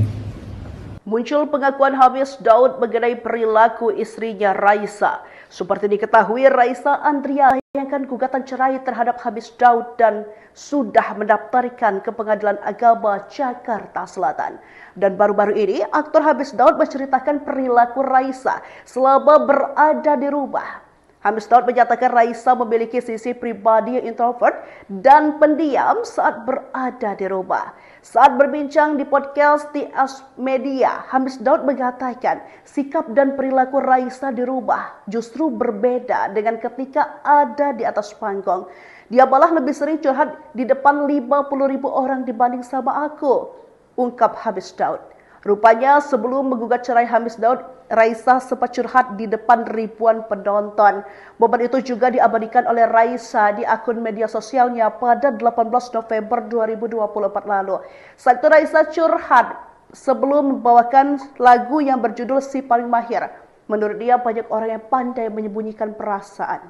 Muncul pengakuan Hamis Daud mengenai perilaku istrinya Raisa. Seperti diketahui, Raisa Andriana melayangkan gugatan cerai terhadap Hamis Daud dan sudah mendaftarkan ke Pengadilan Agama Jakarta Selatan. Dan baru-baru ini, aktor Hamis Daud menceritakan perilaku Raisa selama berada di rumah. Hamis Daud menyatakan Raisa memiliki sisi pribadi yang introvert dan pendiam saat berada di rumah. Saat berbincang di podcast TS Media, Hamis Daud mengatakan sikap dan perilaku Raisa di rumah justru berbeda dengan ketika ada di atas panggung. Dia malah lebih sering curhat di depan 50.000 orang dibanding sama aku, ungkap Hamis Daud. Rupanya sebelum menggugat cerai Hamis Daud, Raisa sempat curhat di depan ribuan penonton. Momen itu juga diabadikan oleh Raisa di akun media sosialnya pada 18 November 2024 lalu. Saat itu Raisa curhat sebelum membawakan lagu yang berjudul Si Paling Mahir. Menurut dia banyak orang yang pandai menyembunyikan perasaan.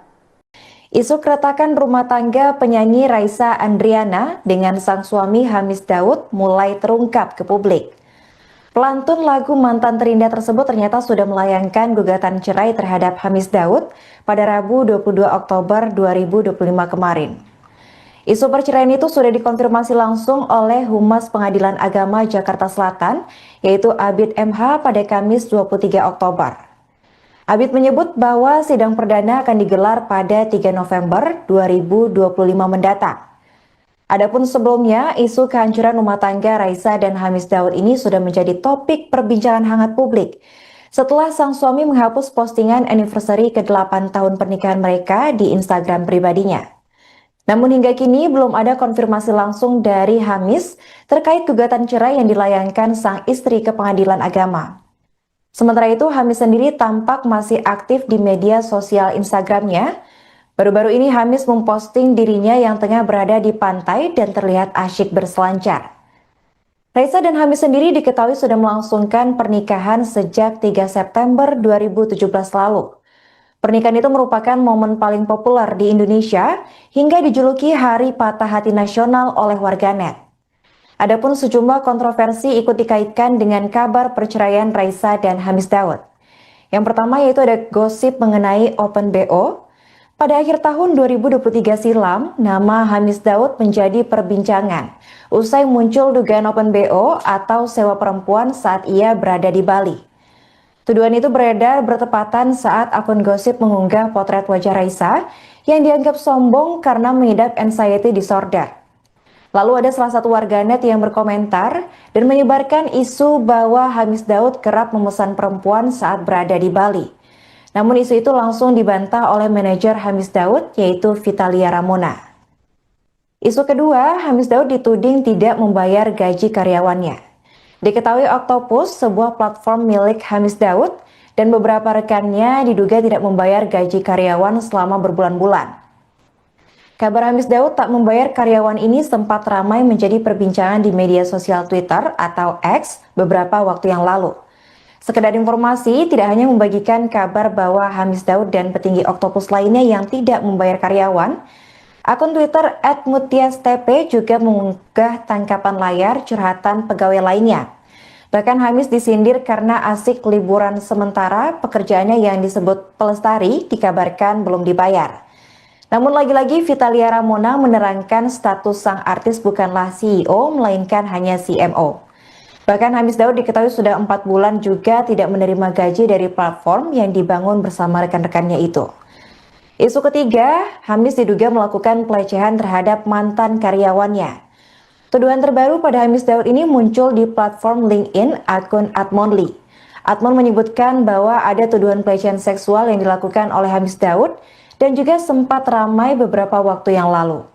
Isu keretakan rumah tangga penyanyi Raisa Andriana dengan sang suami Hamis Daud mulai terungkap ke publik. Pelantun lagu Mantan Terindah tersebut ternyata sudah melayangkan gugatan cerai terhadap Hamis Daud pada Rabu 22 Oktober 2025 kemarin. Isu perceraian itu sudah dikonfirmasi langsung oleh Humas Pengadilan Agama Jakarta Selatan, yaitu Abid MH pada Kamis 23 Oktober. Abid menyebut bahwa sidang perdana akan digelar pada 3 November 2025 mendatang. Adapun sebelumnya, isu kehancuran rumah tangga Raisa dan Hamis Daud ini sudah menjadi topik perbincangan hangat publik. setelah sang suami menghapus postingan anniversary ke-8 tahun pernikahan mereka di Instagram pribadinya. Namun hingga kini belum ada konfirmasi langsung dari Hamis terkait gugatan cerai yang dilayangkan sang istri ke pengadilan agama. Sementara itu, Hamis sendiri tampak masih aktif di media sosial Instagramnya. Baru-baru ini Hamis memposting dirinya yang tengah berada di pantai dan terlihat asyik berselancar. Raisa dan Hamis sendiri diketahui sudah melangsungkan pernikahan sejak 3 September 2017 lalu. Pernikahan itu merupakan momen paling populer di Indonesia hingga dijuluki Hari Patah Hati Nasional oleh warganet. Adapun sejumlah kontroversi ikut dikaitkan dengan kabar perceraian Raisa dan Hamis Daud. Yang pertama yaitu ada gosip mengenai Open BO. Pada akhir tahun 2023 silam, nama Hamis Daud menjadi perbincangan usai muncul dugaan Open BO atau sewa perempuan saat ia berada di Bali. Tuduhan itu beredar bertepatan saat akun gosip mengunggah potret wajah Raisa yang dianggap sombong karena mengidap anxiety disorder. Lalu ada salah satu warganet yang berkomentar dan menyebarkan isu bahwa Hamis Daud kerap memesan perempuan saat berada di Bali. Namun isu itu langsung dibantah oleh manajer Hamis Daud yaitu Vitalia Ramona. Isu kedua, Hamis Daud dituding tidak membayar gaji karyawannya. Diketahui Octopus, sebuah platform milik Hamis Daud, dan beberapa rekannya diduga tidak membayar gaji karyawan selama berbulan-bulan. Kabar Hamis Daud tak membayar karyawan ini sempat ramai menjadi perbincangan di media sosial Twitter atau X beberapa waktu yang lalu. Sekedar informasi, tidak hanya membagikan kabar bahwa Hamis Daud dan petinggi Octopus lainnya yang tidak membayar karyawan, akun Twitter @mutiastp juga mengunggah tangkapan layar curhatan pegawai lainnya. Bahkan Hamis disindir karena asik liburan sementara pekerjaannya yang disebut pelestari dikabarkan belum dibayar. Namun lagi-lagi Vitalia Ramona menerangkan status sang artis bukanlah CEO melainkan hanya CMO. Bahkan Hamis Daud diketahui sudah 4 bulan juga tidak menerima gaji dari platform yang dibangun bersama rekan-rekannya itu. Isu ketiga, Hamis diduga melakukan pelecehan terhadap mantan karyawannya. Tuduhan terbaru pada Hamis Daud ini muncul di platform LinkedIn akun Atmonly. Atmon menyebutkan bahwa ada tuduhan pelecehan seksual yang dilakukan oleh Hamis Daud dan juga sempat ramai beberapa waktu yang lalu.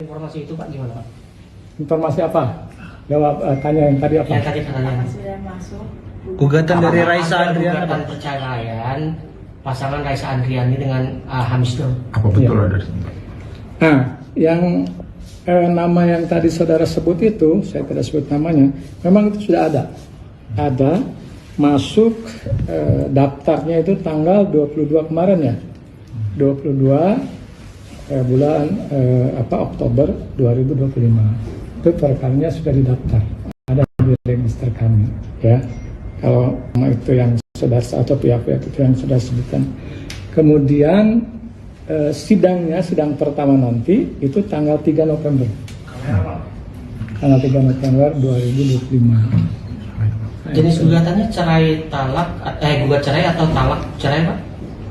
Informasi itu Pak gimana Pak? Informasi apa? Jawab tanya yang tadi apa? Yang tadi katanya Gugatan dari Raisa Andriana. Gugatan perceraian pasangan Raisa Andriani dengan Hamis Daud. Apa betul Ya. ada? Nah, yang nama yang tadi saudara sebut itu, saya tidak sebut namanya, memang itu sudah ada. Ada masuk daftarnya itu tanggal 22 kemarin ya. 22 bulan Oktober 2025. Itu perkaranya sudah didaftar. Ada di register kami ya. Kalau itu yang sudah atau pihak-pihak itu yang sudah sebutkan. Kemudian sidang pertama nanti itu tanggal 3 November. Tanggal 3 November 2025. Jenis gugatannya gugat cerai atau talak cerai Pak?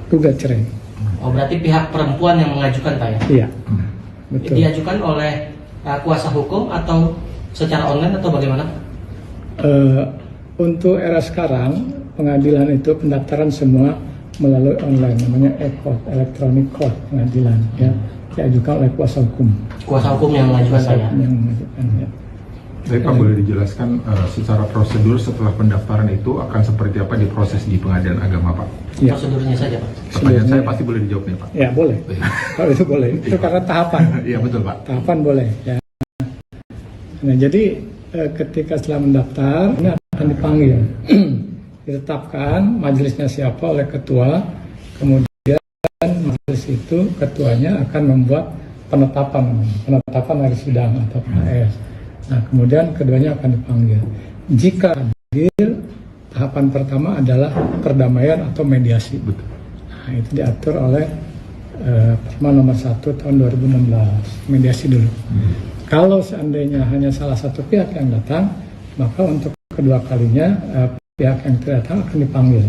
Gugat cerai. Oh berarti pihak perempuan yang mengajukan Pak ya? Iya. Betul. Diajukan oleh kuasa hukum atau secara online atau bagaimana? Untuk era sekarang pengadilan itu pendaftaran semua melalui online, namanya e-court, electronic court pengadilan ya, diajukan oleh kuasa hukum. Kuasa hukum yang mengajukan Kuasa Pak ya? hukum yang mengajukan ya. Tapi Pak boleh dijelaskan secara prosedur setelah pendaftaran itu akan seperti apa diproses di pengadilan agama Pak? Ya. Prosedurnya saja Pak. Pertanyaan saya pasti boleh dijawab nih Pak. Ya boleh. Kalau itu boleh. Itu karena tahapan. Iya betul Pak. Tahapan boleh. Ya. Nah jadi ketika setelah mendaftar ini akan dipanggil, ditetapkan majelisnya siapa oleh ketua, kemudian majelis itu ketuanya akan membuat penetapan hari sidang atau PS. Nah kemudian keduanya akan dipanggil. Jika hadir, tahapan pertama adalah perdamaian atau mediasi. Betul. Nah, itu diatur oleh Perma nomor 1 tahun 2016, mediasi dulu. Kalau seandainya hanya salah satu pihak yang datang, maka untuk kedua kalinya pihak yang tidak datang akan dipanggil.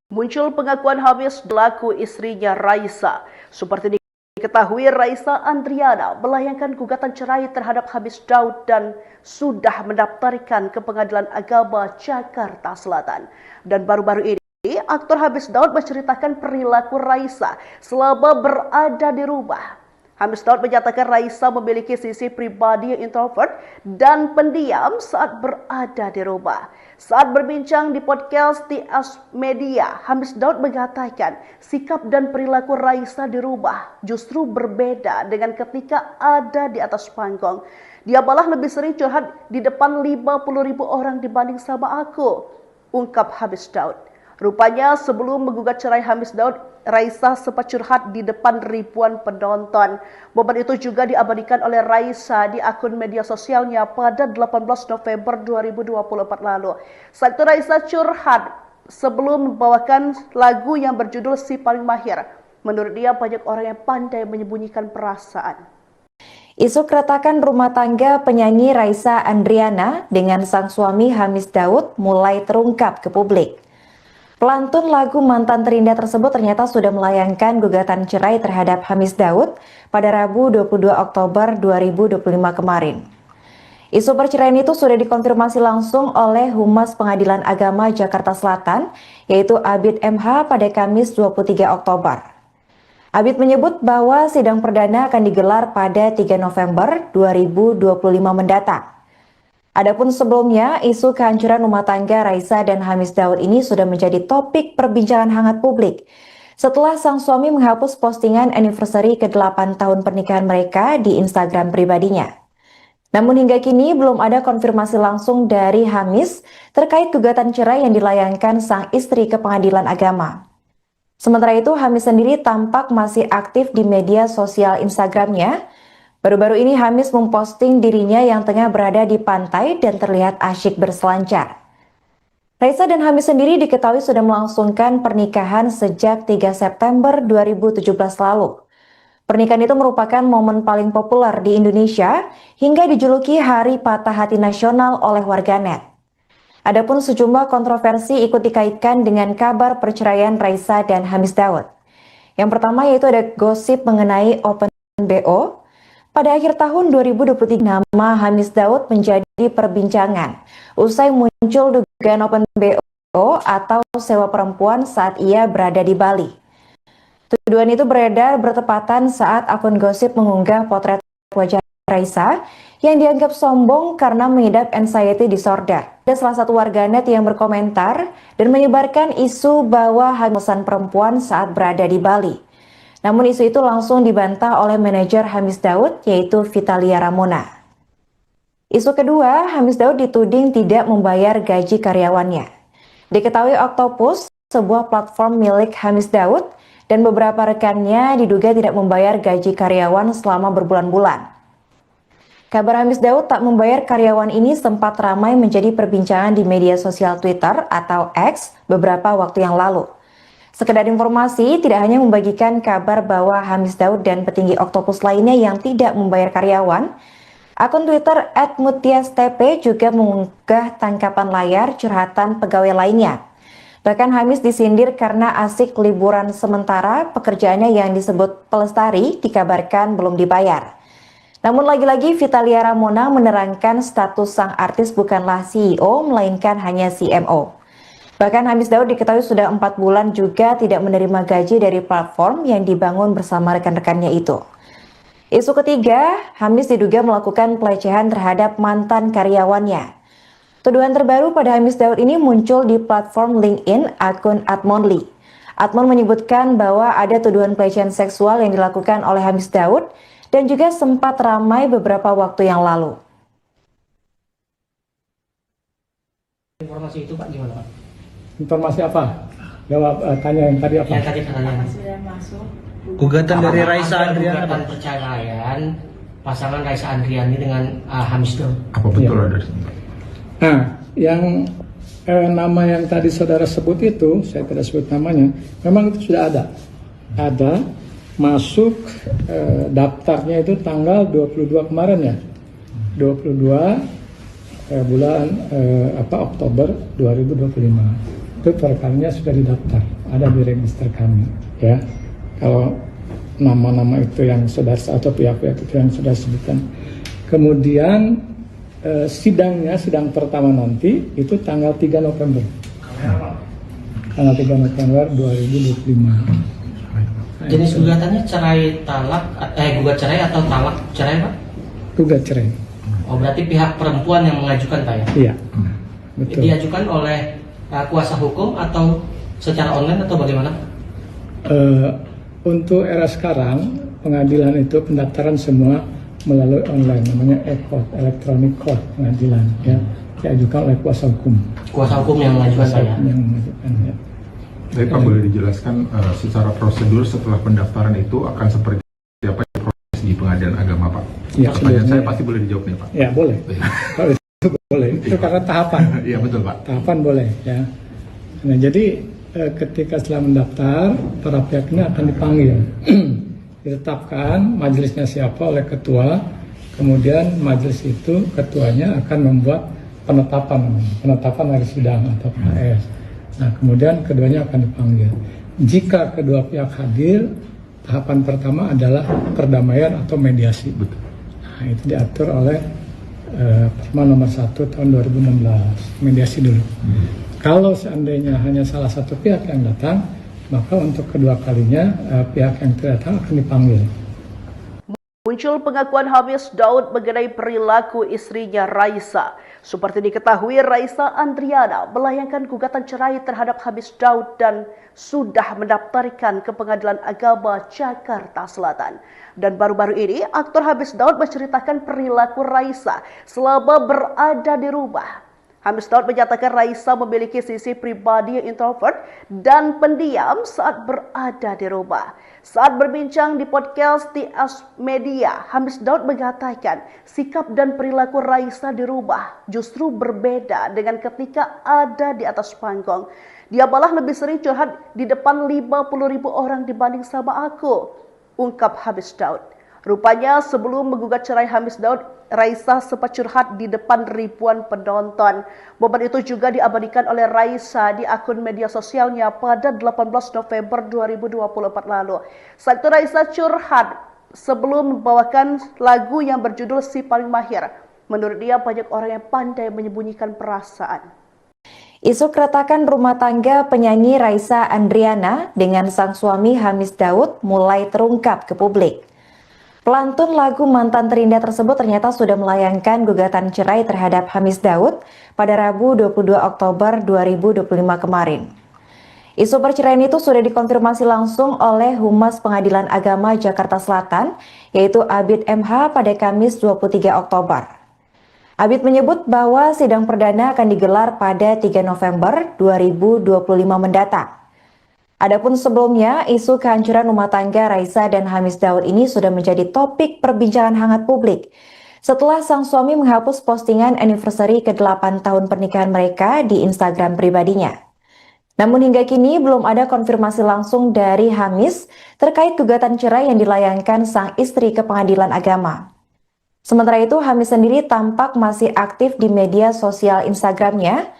Muncul pengakuan Hamis selaku istrinya Raisa. Seperti Diketahui Raisa Andriana melayangkan gugatan cerai terhadap Hamis Daud dan sudah mendaftarkan ke Pengadilan Agama Jakarta Selatan. Dan baru-baru ini, aktor Hamis Daud menceritakan perilaku Raisa selama berada di rumah. Hamis Daud menyatakan Raisa memiliki sisi pribadi yang introvert dan pendiam saat berada di rumah. Saat berbincang di podcast TS Media, Hamis Daud mengatakan sikap dan perilaku Raisa di rumah justru berbeda dengan ketika ada di atas panggung. Dia malah lebih sering curhat di depan 50.000 orang dibanding sama aku, ungkap Hamis Daud. Rupanya sebelum menggugat cerai Hamis Daud, Raisa sempat curhat di depan ribuan penonton. Momen itu juga diabadikan oleh Raisa di akun media sosialnya pada 18 November 2024 lalu. Saat itu Raisa curhat sebelum membawakan lagu yang berjudul Si Paling Mahir. Menurut dia banyak orang yang pandai menyembunyikan perasaan. Isu keretakan rumah tangga penyanyi Raisa Andriana dengan sang suami Hamis Daud mulai terungkap ke publik. Pelantun lagu Mantan Terindah tersebut ternyata sudah melayangkan gugatan cerai terhadap Hamis Daud pada Rabu 22 Oktober 2025 kemarin. Isu perceraian itu sudah dikonfirmasi langsung oleh Humas Pengadilan Agama Jakarta Selatan, yaitu Abid MH pada Kamis 23 Oktober. Abid menyebut bahwa sidang perdana akan digelar pada 3 November 2025 mendatang. Adapun sebelumnya, isu kehancuran rumah tangga Raisa dan Hamis Daud ini sudah menjadi topik perbincangan hangat publik setelah sang suami menghapus postingan anniversary ke-8 tahun pernikahan mereka di Instagram pribadinya. Namun hingga kini belum ada konfirmasi langsung dari Hamis terkait gugatan cerai yang dilayangkan sang istri ke Pengadilan Agama. Sementara itu, Hamis sendiri tampak masih aktif di media sosial Instagramnya. Baru-baru ini Hamis memposting dirinya yang tengah berada di pantai dan terlihat asyik berselancar. Raisa dan Hamis sendiri diketahui sudah melangsungkan pernikahan sejak 3 September 2017 lalu. Pernikahan itu merupakan momen paling populer di Indonesia hingga dijuluki Hari Patah Hati Nasional oleh warganet. Adapun sejumlah kontroversi ikut dikaitkan dengan kabar perceraian Raisa dan Hamis Daud. Yang pertama yaitu ada gosip mengenai Open BO. Pada akhir tahun 2023, nama Hamis Daud menjadi perbincangan usai muncul dugaan Open BO atau sewa perempuan saat ia berada di Bali. Tuduhan itu beredar bertepatan saat akun gosip mengunggah potret wajah Raisa yang dianggap sombong karena mengidap anxiety disorder. Ada salah satu warganet yang berkomentar dan menyebarkan isu bahwa hamisan perempuan saat berada di Bali. Namun isu itu langsung dibantah oleh manajer Hamis Daud, yaitu Vitalia Ramona. Isu kedua, Hamis Daud dituding tidak membayar gaji karyawannya. Diketahui Octopus, sebuah platform milik Hamis Daud, dan beberapa rekannya diduga tidak membayar gaji karyawan selama berbulan-bulan. Kabar Hamis Daud tak membayar karyawan ini sempat ramai menjadi perbincangan di media sosial Twitter atau X beberapa waktu yang lalu. Sekedar informasi, tidak hanya membagikan kabar bahwa Hamis Daud dan petinggi Octopus lainnya yang tidak membayar karyawan, akun Twitter @mutiastp juga mengunggah tangkapan layar curhatan pegawai lainnya. Bahkan Hamis disindir karena asik liburan sementara pekerjaannya yang disebut pelestari dikabarkan belum dibayar. Namun lagi-lagi Vitalia Ramona menerangkan status sang artis bukanlah CEO, melainkan hanya CMO. Bahkan Hamis Daud diketahui sudah 4 bulan juga tidak menerima gaji dari platform yang dibangun bersama rekan-rekannya itu. Isu ketiga, Hamis diduga melakukan pelecehan terhadap mantan karyawannya. Tuduhan terbaru pada Hamis Daud ini muncul di platform LinkedIn akun Atmonly. Atmon menyebutkan bahwa ada tuduhan pelecehan seksual yang dilakukan oleh Hamis Daud dan juga sempat ramai beberapa waktu yang lalu. Informasi itu Pak gimana Pak? Informasi apa? Jawab tanya yang tadi apa? Yang tadi pertanyaan. Gugatan dari Raisa Andriana. Gugatan perceraian pasangan Raisa Andriani dengan Hamis Daud. Apa betul Ya. ada? Nah, yang nama yang tadi saudara sebut itu, saya tidak sebut namanya, memang itu sudah ada. Ada masuk daftarnya itu tanggal 22 kemarin ya. 22 bulan Oktober 2025. Itu perkaranya sudah didaftar, ada di register kami ya. Kalau nama-nama itu yang sudah atau pihak-pihak itu yang sudah sebutkan. Kemudian sidang pertama nanti itu tanggal 3 November. Tanggal 3 November 2025. Jenis gugatannya cerai talak, gugat cerai atau talak cerai, Pak? Gugat cerai. Oh, berarti pihak perempuan yang mengajukan, Pak, ya? Iya, betul. Diajukan oleh kuasa hukum atau secara online atau bagaimana? Untuk era sekarang, pengadilan itu pendaftaran semua melalui online, namanya e-court, electronic court pengadilan, ya, diajukan oleh kuasa hukum. Kuasa hukum yang mengajukan, Pak, ya? Yang mengajukan, ya. Tapi Pak, boleh dijelaskan secara prosedur setelah pendaftaran itu akan seperti apa proses di pengadilan agama, Pak? Ya, pertanyaan saya pasti boleh dijawab nih, Pak. Ya, boleh. Kalau itu boleh. Itu karena tahapan. Iya, betul, Pak. Tahapan boleh, ya. Nah, jadi ketika setelah mendaftar, para pihak ini akan dipanggil. Ditetapkan majelisnya siapa oleh ketua, kemudian majelis itu ketuanya akan membuat penetapan hari sidang atau KS. Nah, kemudian keduanya akan dipanggil. Jika kedua pihak hadir, tahapan pertama adalah perdamaian atau mediasi. Betul. Nah, itu diatur oleh Perma nomor 1 tahun 2016, mediasi dulu. Kalau seandainya hanya salah satu pihak yang datang, maka untuk kedua kalinya pihak yang tidak datang akan dipanggil. Muncul pengakuan Hamis Daud mengenai perilaku istrinya Raisa. Seperti diketahui, Raisa Andriana melayangkan gugatan cerai terhadap Hamis Daud dan sudah mendaftarkan ke Pengadilan Agama Jakarta Selatan. Dan baru-baru ini, aktor Hamis Daud menceritakan perilaku Raisa selama berada di rumah. Hamis Daud menyatakan Raisa memiliki sisi pribadi yang introvert dan pendiam saat berada di rumah. Saat berbincang di podcast TS Media, Hamis Daud mengatakan sikap dan perilaku Raisa di rumah justru berbeda dengan ketika ada di atas panggung. Dia malah lebih sering curhat di depan 50.000 orang dibanding sama aku, ungkap Hamis Daud. Rupanya sebelum menggugat cerai Hamis Daud, Raisa sempat curhat di depan ribuan penonton. Momen itu juga diabadikan oleh Raisa di akun media sosialnya pada 18 November 2024 lalu. Saat itu Raisa curhat sebelum membawakan lagu yang berjudul Si Paling Mahir. Menurut dia banyak orang yang pandai menyembunyikan perasaan. Isu keretakan rumah tangga penyanyi Raisa Andriana dengan sang suami Hamis Daud mulai terungkap ke publik. Pelantun lagu Mantan Terindah tersebut ternyata sudah melayangkan gugatan cerai terhadap Hamis Daud pada Rabu 22 Oktober 2025 kemarin. Isu perceraian itu sudah dikonfirmasi langsung oleh Humas Pengadilan Agama Jakarta Selatan, yaitu Abid MH pada Kamis 23 Oktober. Abid menyebut bahwa sidang perdana akan digelar pada 3 November 2025 mendatang. Adapun sebelumnya, isu kehancuran rumah tangga Raisa dan Hamis Daud ini sudah menjadi topik perbincangan hangat publik setelah sang suami menghapus postingan anniversary ke-8 tahun pernikahan mereka di Instagram pribadinya. Namun hingga kini belum ada konfirmasi langsung dari Hamis terkait gugatan cerai yang dilayangkan sang istri ke Pengadilan Agama. Sementara itu, Hamis sendiri tampak masih aktif di media sosial Instagramnya.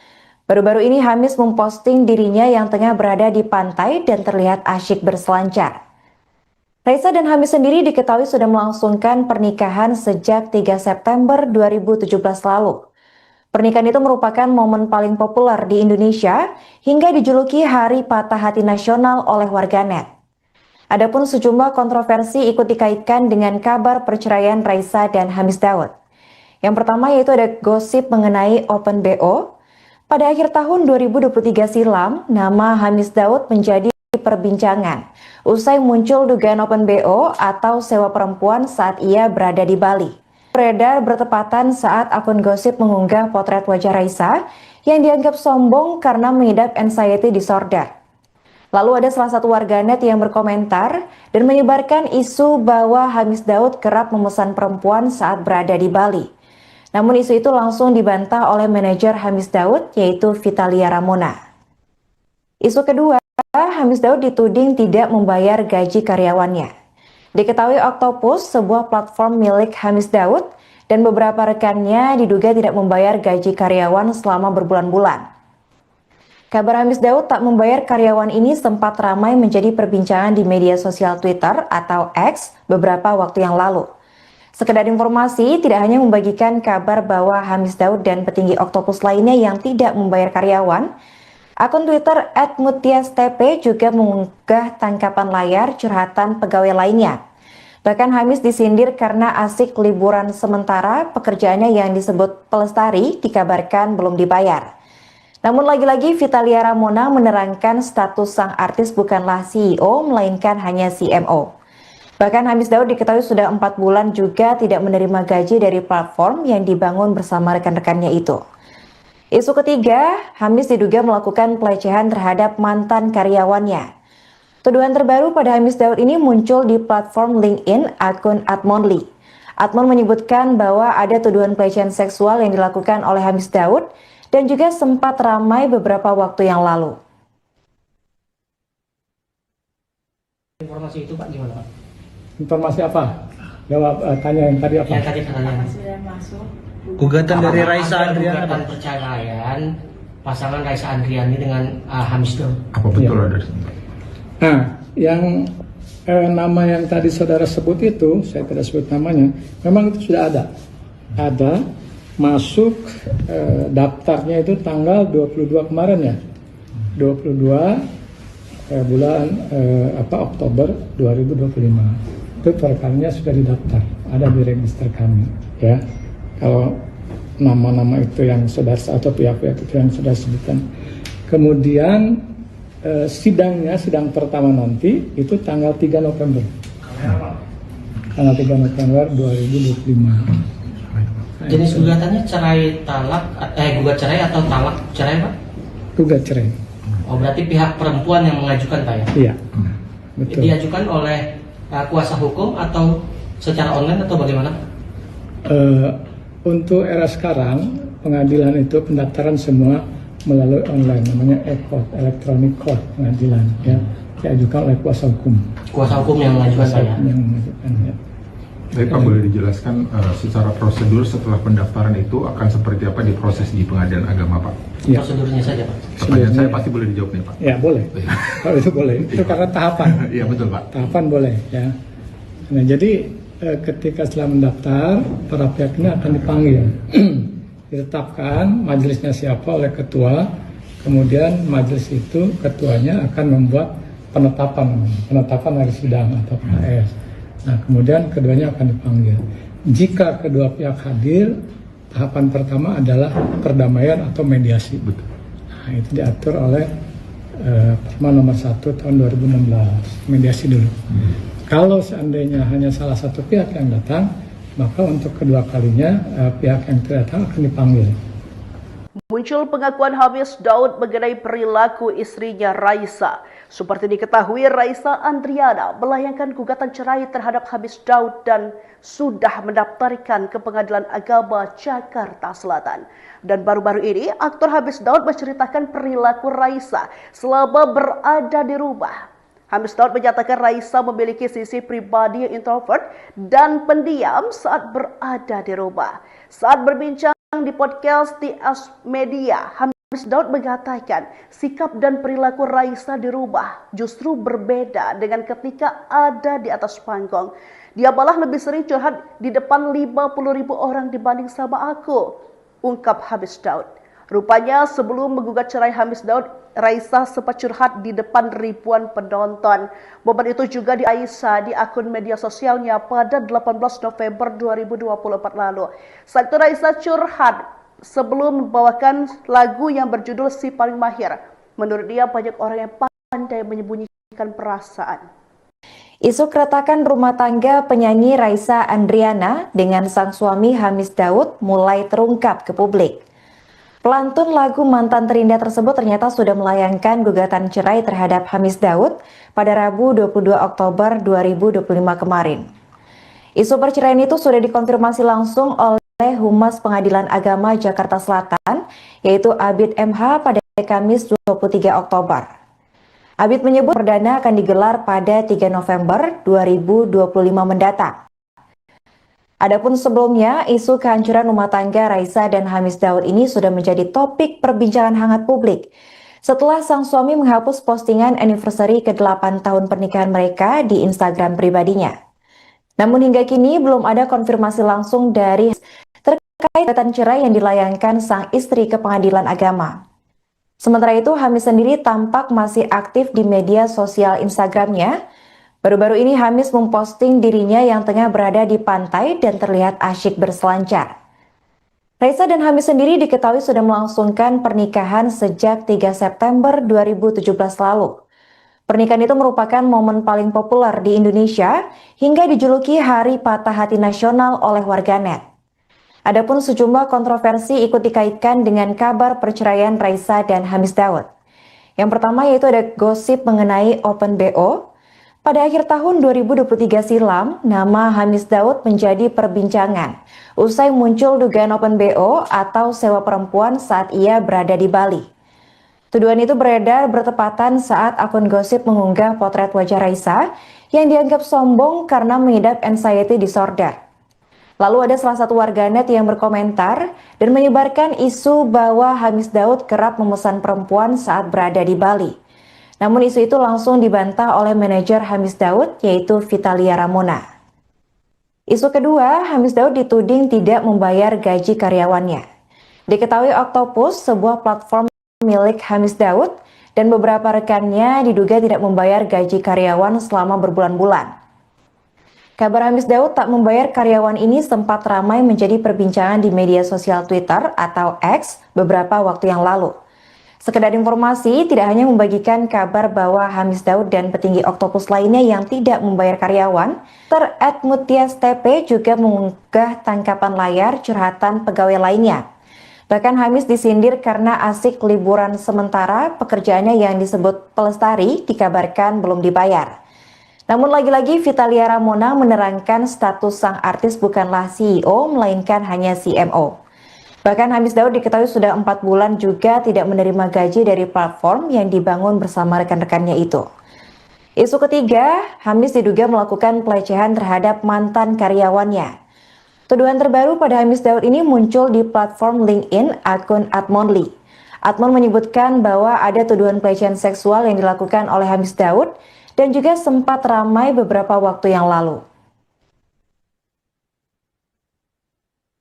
Baru-baru ini Hamis memposting dirinya yang tengah berada di pantai dan terlihat asyik berselancar. Raisa dan Hamis sendiri diketahui sudah melangsungkan pernikahan sejak 3 September 2017 lalu. Pernikahan itu merupakan momen paling populer di Indonesia hingga dijuluki Hari Patah Hati Nasional oleh warganet. Adapun sejumlah kontroversi ikut dikaitkan dengan kabar perceraian Raisa dan Hamis Daud. Yang pertama yaitu ada gosip mengenai Open BO. Pada akhir tahun 2023 silam, nama Hamis Daud menjadi perbincangan usai muncul dugaan Open BO atau sewa perempuan saat ia berada di Bali. Beredar bertepatan saat akun gosip mengunggah potret wajah Raisa yang dianggap sombong karena mengidap anxiety disorder. Lalu ada salah satu warganet yang berkomentar dan menyebarkan isu bahwa Hamis Daud kerap memesan perempuan saat berada di Bali. Namun isu itu langsung dibantah oleh manajer Hamis Daud, yaitu Vitalia Ramona. Isu kedua, Hamis Daud dituding tidak membayar gaji karyawannya. Diketahui Octopus, sebuah platform milik Hamis Daud, dan beberapa rekannya diduga tidak membayar gaji karyawan selama berbulan-bulan. Kabar Hamis Daud tak membayar karyawan ini sempat ramai menjadi perbincangan di media sosial Twitter atau X beberapa waktu yang lalu. Sekedar informasi, tidak hanya membagikan kabar bahwa Hamis Daud dan petinggi Oktopus lainnya yang tidak membayar karyawan, akun Twitter @mutiastp juga mengunggah tangkapan layar curhatan pegawai lainnya. Bahkan Hamis disindir karena asik liburan sementara pekerjaannya yang disebut pelestari dikabarkan belum dibayar. Namun lagi-lagi Vitalia Ramona menerangkan status sang artis bukanlah CEO melainkan hanya CMO. Bahkan Hamis Daud diketahui sudah 4 bulan juga tidak menerima gaji dari platform yang dibangun bersama rekan-rekannya itu. Isu ketiga, Hamis diduga melakukan pelecehan terhadap mantan karyawannya. Tuduhan terbaru pada Hamis Daud ini muncul di platform LinkedIn akun @monly. Admon menyebutkan bahwa ada tuduhan pelecehan seksual yang dilakukan oleh Hamis Daud dan juga sempat ramai beberapa waktu yang lalu. Informasi itu Pak gimana Pak? Informasi apa? Jawab tanya yang tadi apa? Yang tadi katanya Gugatan dari Raisa Andriana. Gugatan perceraian pasangan Raisa Andriani dengan Hamis Daud. Apa betul Iya. ada? Nah, yang nama yang tadi saudara sebut itu, saya tidak sebut namanya, memang itu sudah ada. Ada masuk daftarnya itu tanggal 22 kemarin ya. 22 bulan Oktober 2025. Itu perkaranya sudah didaftar, ada di register kami ya. Kalau nama-nama itu yang sudah atau pihak-pihak itu yang sudah sebutkan. Kemudian sidang pertama nanti itu tanggal 3 November. Tanggal 3 November 2025. Jenis gugatannya gugat cerai atau talak cerai Pak? Gugat cerai. Oh berarti pihak perempuan yang mengajukan Pak ya? Iya, betul. Diajukan oleh kuasa hukum atau secara online atau bagaimana? Untuk era sekarang pengadilan itu pendaftaran semua melalui online, namanya e-court, electronic court pengadilan ya, diajukan oleh kuasa hukum. Kuasa hukum yang mengajukan Kuasa saya. hukum yang mengajukan ya. Tapi Pak boleh dijelaskan secara prosedur setelah pendaftaran itu akan seperti apa diproses di Pengadilan Agama Pak? Ya. Prosedurnya saja Pak. Pertanyaan saya pasti boleh dijawab nih Pak. Ya boleh. Kalau itu boleh. Itu karena tahapan. Iya betul Pak. Tahapan boleh ya. Nah jadi ketika setelah mendaftar, para pihak ini akan dipanggil. Ditetapkan majelisnya siapa oleh ketua. Kemudian majelis itu ketuanya akan membuat penetapan hari sidang atau KS. Nah, kemudian keduanya akan dipanggil. Jika kedua pihak hadir, tahapan pertama adalah perdamaian atau mediasi. Betul. Nah, itu diatur oleh Perma nomor 1 tahun 2016, mediasi dulu. Kalau seandainya hanya salah satu pihak yang datang, maka untuk kedua kalinya pihak yang tidak datang akan dipanggil. Muncul pengakuan Hamis Daud mengenai perilaku istrinya Raisa. Seperti diketahui, Raisa Andriana melayangkan gugatan cerai terhadap Hamis Daud dan sudah mendaftarkan ke Pengadilan Agama Jakarta Selatan. Dan baru-baru ini, aktor Hamis Daud menceritakan perilaku Raisa selama berada di rumah. Hamis Daud menyatakan Raisa memiliki sisi pribadi yang introvert dan pendiam saat berada di rumah. Saat berbincang di podcast TS Media, Hamis Daud mengatakan sikap dan perilaku Raisa di rumah justru berbeda dengan ketika ada di atas panggung. Dia malah lebih sering curhat di depan 50.000 orang dibanding sama aku, ungkap Hamis Daud. Rupanya sebelum menggugat cerai Hamis Daud, Raisa sempat curhat di depan ribuan penonton. Momen itu juga di Aisyah di akun media sosialnya pada 18 November 2024 lalu. Saat itu Raisa curhat sebelum membawakan lagu yang berjudul Si Paling Mahir. Menurut dia banyak orang yang pandai menyembunyikan perasaan. Isu keretakan rumah tangga penyanyi Raisa Andriana dengan sang suami Hamis Daud mulai terungkap ke publik. Pelantun lagu Mantan Terindah tersebut ternyata sudah melayangkan gugatan cerai terhadap Hamis Daud pada Rabu 22 Oktober 2025 kemarin. Isu perceraian itu sudah dikonfirmasi langsung oleh Humas Pengadilan Agama Jakarta Selatan, yaitu Abid MH pada Kamis 23 Oktober. Abid menyebut perdana akan digelar pada 3 November 2025 mendatang. Adapun sebelumnya, isu kehancuran rumah tangga Raisa dan Hamis Daud ini sudah menjadi topik perbincangan hangat publik. setelah sang suami menghapus postingan anniversary ke-8 tahun pernikahan mereka di Instagram pribadinya. Namun hingga kini belum ada konfirmasi langsung dari terkait gugatan cerai yang dilayangkan sang istri ke pengadilan agama. Sementara itu, Hamis sendiri tampak masih aktif di media sosial Instagramnya. Baru-baru ini Hamis memposting dirinya yang tengah berada di pantai dan terlihat asyik berselancar. Raisa dan Hamis sendiri diketahui sudah melangsungkan pernikahan sejak 3 September 2017 lalu. Pernikahan itu merupakan momen paling populer di Indonesia hingga dijuluki Hari Patah Hati Nasional oleh warganet. Adapun sejumlah kontroversi ikut dikaitkan dengan kabar perceraian Raisa dan Hamis Daud. Yang pertama yaitu ada gosip mengenai Open BO. Pada akhir tahun 2023 silam, nama Hamis Daud menjadi perbincangan usai muncul dugaan Open BO atau sewa perempuan saat ia berada di Bali. Tuduhan itu beredar bertepatan saat akun gosip mengunggah potret wajah Raisa yang dianggap sombong karena mengidap anxiety disorder. Lalu ada salah satu warganet yang berkomentar dan menyebarkan isu bahwa Hamis Daud kerap memesan perempuan saat berada di Bali. Namun isu itu langsung dibantah oleh manajer Hamis Daud yaitu Vitalia Ramona. Isu kedua, Hamis Daud dituding tidak membayar gaji karyawannya. Diketahui Octopus, sebuah platform milik Hamis Daud dan beberapa rekannya diduga tidak membayar gaji karyawan selama berbulan-bulan. Kabar Hamis Daud tak membayar karyawan ini sempat ramai menjadi perbincangan di media sosial Twitter atau X beberapa waktu yang lalu. Sekedar informasi, tidak hanya membagikan kabar bahwa Hamis Daud dan petinggi Octopus lainnya yang tidak membayar karyawan, @mutias_tp juga mengunggah tangkapan layar curhatan pegawai lainnya. Bahkan Hamis disindir karena asik liburan sementara pekerjaannya yang disebut pelestari dikabarkan belum dibayar. Namun lagi-lagi Vitalia Ramona menerangkan status sang artis bukanlah CEO melainkan hanya CMO. Bahkan Hamis Daud diketahui sudah 4 bulan juga tidak menerima gaji dari platform yang dibangun bersama rekan-rekannya itu. Isu ketiga, Hamis diduga melakukan pelecehan terhadap mantan karyawannya. Tuduhan terbaru pada Hamis Daud ini muncul di platform LinkedIn akun @monly. Admon menyebutkan bahwa ada tuduhan pelecehan seksual yang dilakukan oleh Hamis Daud dan juga sempat ramai beberapa waktu yang lalu.